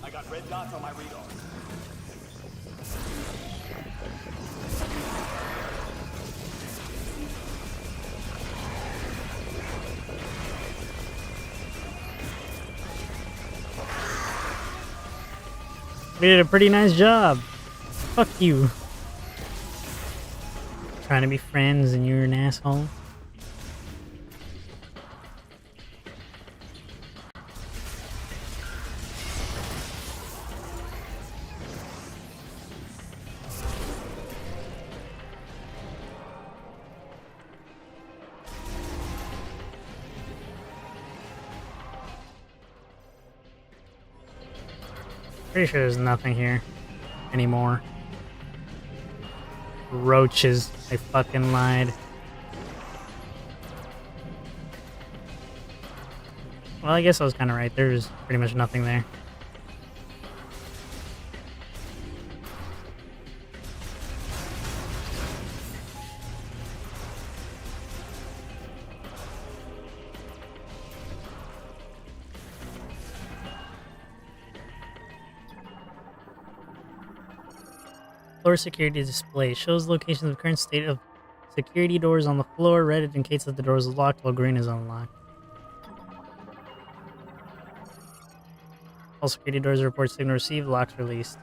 I got red dots on my radar. We did a pretty nice job. Fuck you. Trying to be friends and you're an asshole. Pretty sure there's nothing here anymore. Roaches. I fucking lied. Well, I guess I was kind of right. There's pretty much nothing there. Floor security display shows locations of current state of security doors on the floor. Red indicates that the door is locked while green is unlocked. All security doors report signal received, locks released.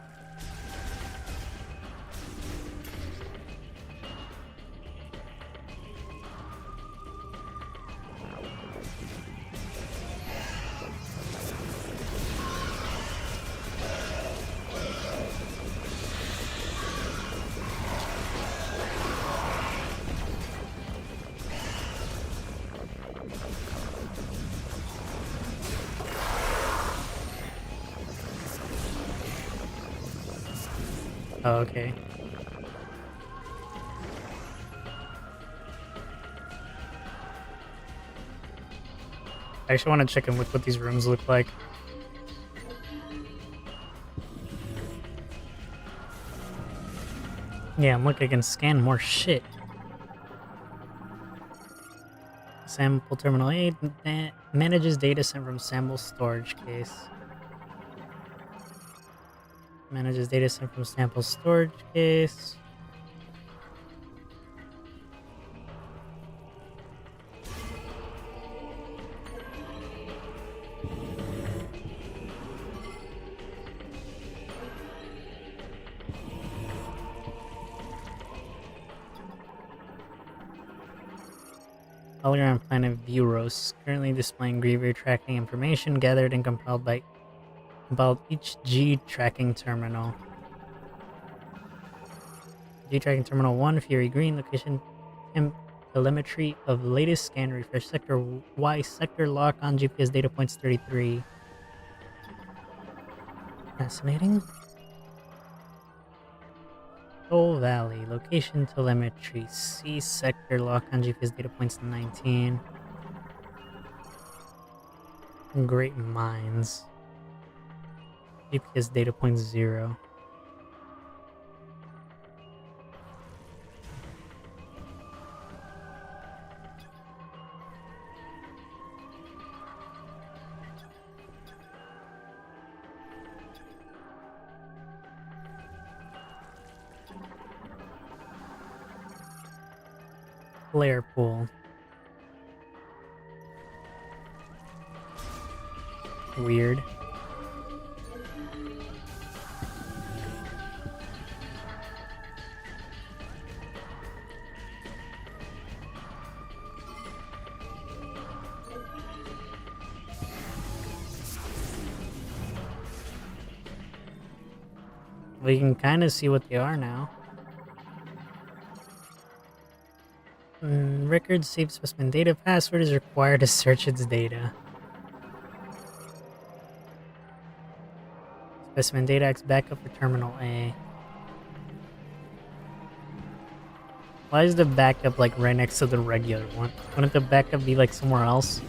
Oh, okay. I actually want to check in with what these rooms look like. Yeah, look, I can scan more shit. Sample Terminal A manages data sent from sample storage case. Manages data sent from sample storage case. Hologram planet Vuros, currently displaying Griever tracking information gathered and compiled each G tracking terminal. G tracking terminal 1, Fury Green, location telemetry of latest scan, refresh sector Y, sector lock on GPS data points 33. Fascinating. Soul Valley, location telemetry, C sector lock on GPS data points 19. Great Minds. GPS data point 0. Flare pool. Weird. We can kind of see what they are now. Record save specimen data. Password is required to search its data. Specimen data X backup for terminal A. Why is the backup like right next to the regular one? Wouldn't the backup be like somewhere else?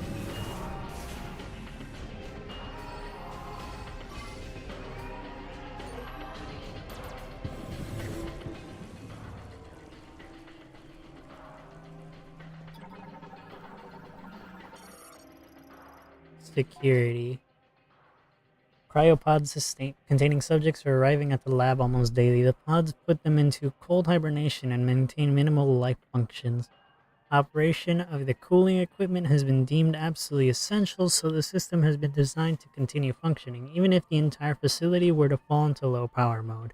Security. Cryopods containing subjects are arriving at the lab almost daily. The pods put them into cold hibernation and maintain minimal life functions. Operation of the cooling equipment has been deemed absolutely essential, so the system has been designed to continue functioning, even if the entire facility were to fall into low power mode.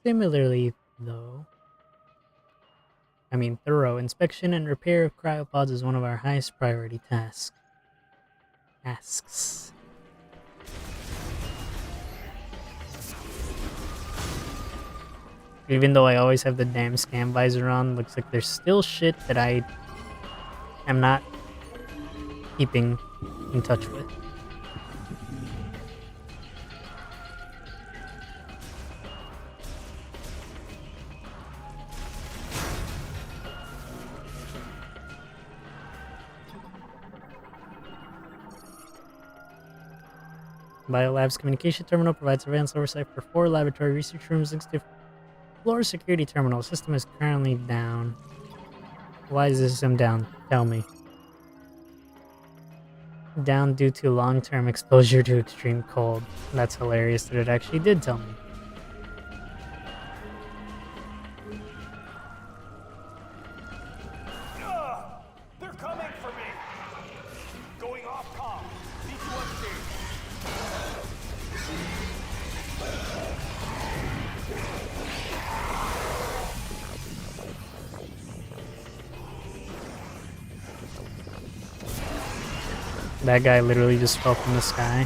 Similarly, though, thorough inspection and repair of cryopods is one of our highest priority tasks. Even though I always have the damn scan visor on, looks like there's still shit that I am not keeping in touch with. Biolab's communication terminal provides surveillance oversight for 4 laboratory research rooms, links to floor security terminal. System is currently down. Why is the system down? Tell me. Down due to long-term exposure to extreme cold. That's hilarious that it actually did tell me. They're coming for me! Going off comm. C2 upstage. That guy literally just fell from the sky.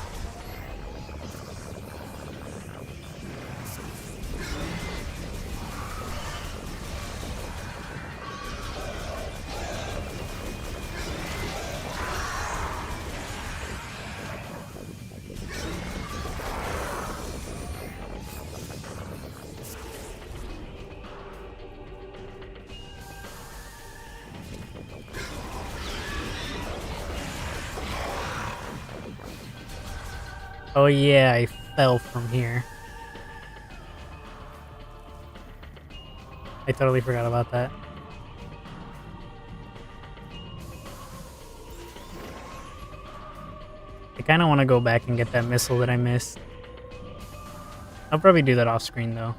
Oh yeah, I fell from here. I totally forgot about that. I kind of want to go back and get that missile that I missed. I'll probably do that off screen though.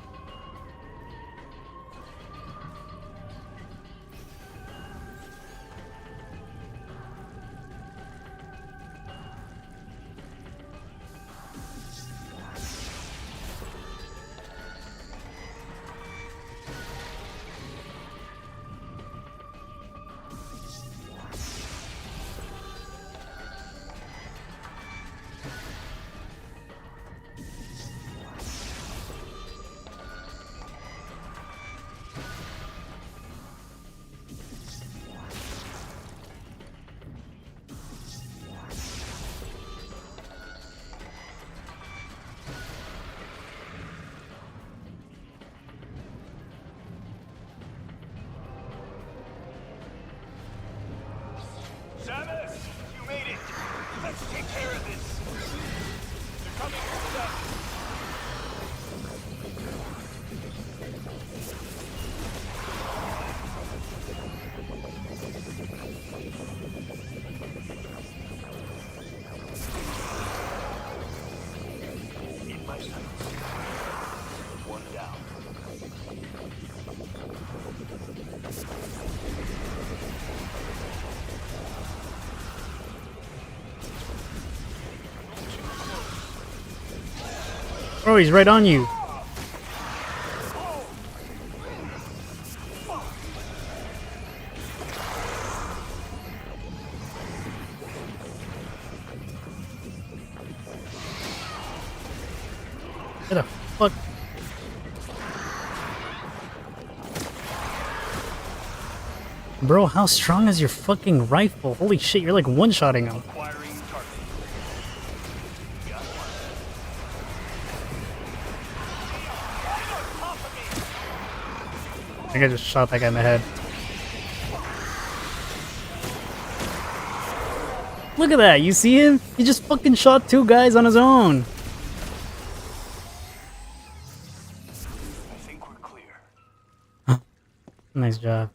Samus, you made it. Let's take care of this. They're coming for us. In my sights. One down. Oh, he's right on you. What the fuck? Bro, how strong is your fucking rifle? Holy shit, you're like one-shotting him. Acquiring target. Got one. On top of me. I think I just shot that guy in the head. Look at that, you see him? He just fucking shot 2 guys on his own. I think we're clear. Nice job.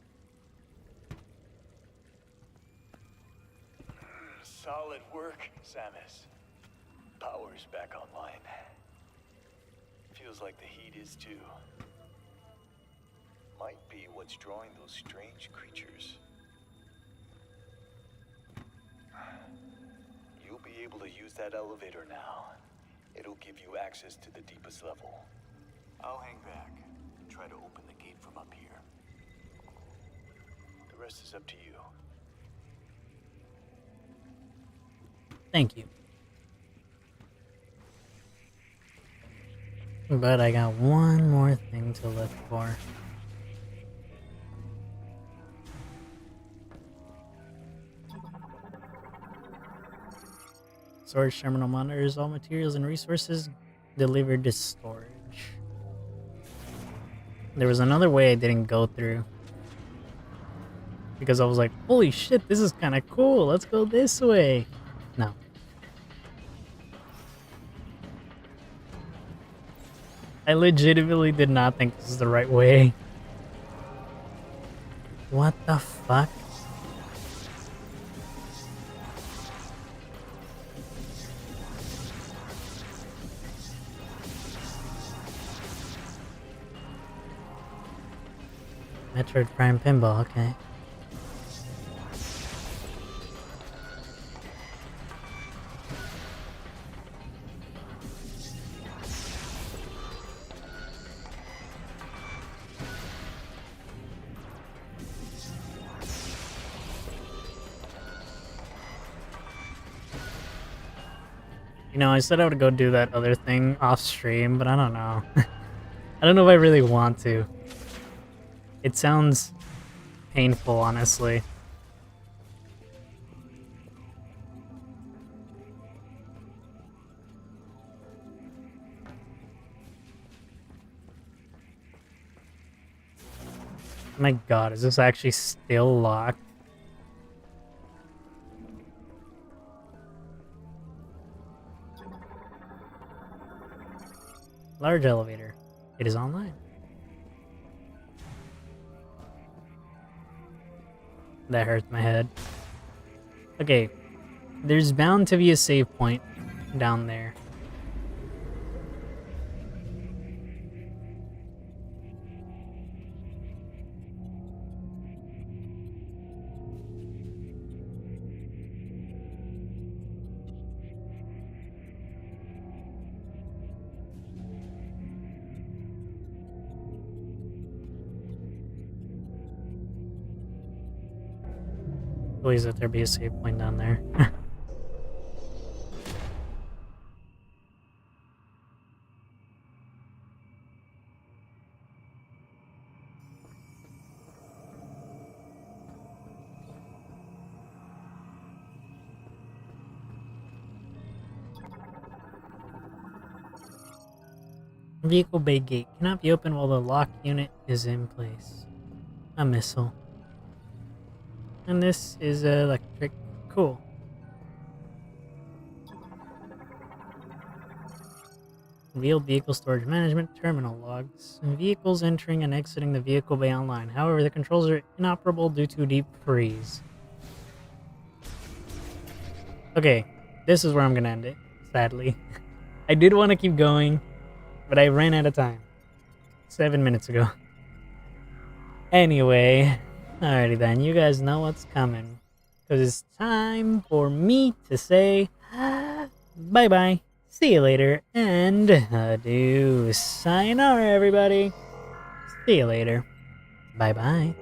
Solid work, Samus. Power's back online. Feels like the heat is too. Might be what's drawing those strange creatures. You'll be able to use that elevator now. It'll give you access to the deepest level. I'll hang back and try to open the gate from up here. The rest is up to you. Thank you. But I got one more thing to look for. Storage terminal monitors all materials and resources delivered to storage. There was another way I didn't go through. Because I was like, holy shit, this is kind of cool. Let's go this way. No. I legitimately did not think this is the right way. What the fuck? Metroid Prime Pinball, okay. You know, I said I would go do that other thing off stream, but I don't know. I don't know if I really want to. It sounds painful, honestly. My god, is this actually still locked? Large elevator. It is online. That hurts my head. Okay. There's bound to be a save point down there. Please let there be a save point down there. Vehicle bay gate cannot be opened while the lock unit is in place. A missile. And this is electric. Cool. Revealed vehicle storage management terminal logs. Vehicles entering and exiting the vehicle bay online. However, the controls are inoperable due to deep freeze. Okay, this is where I'm gonna end it, sadly. I did want to keep going, but I ran out of time. 7 minutes ago. Anyway, alrighty then, you guys know what's coming. Because it's time for me to say bye-bye. See you later, and adieu. Sayonara, everybody. See you later. Bye-bye.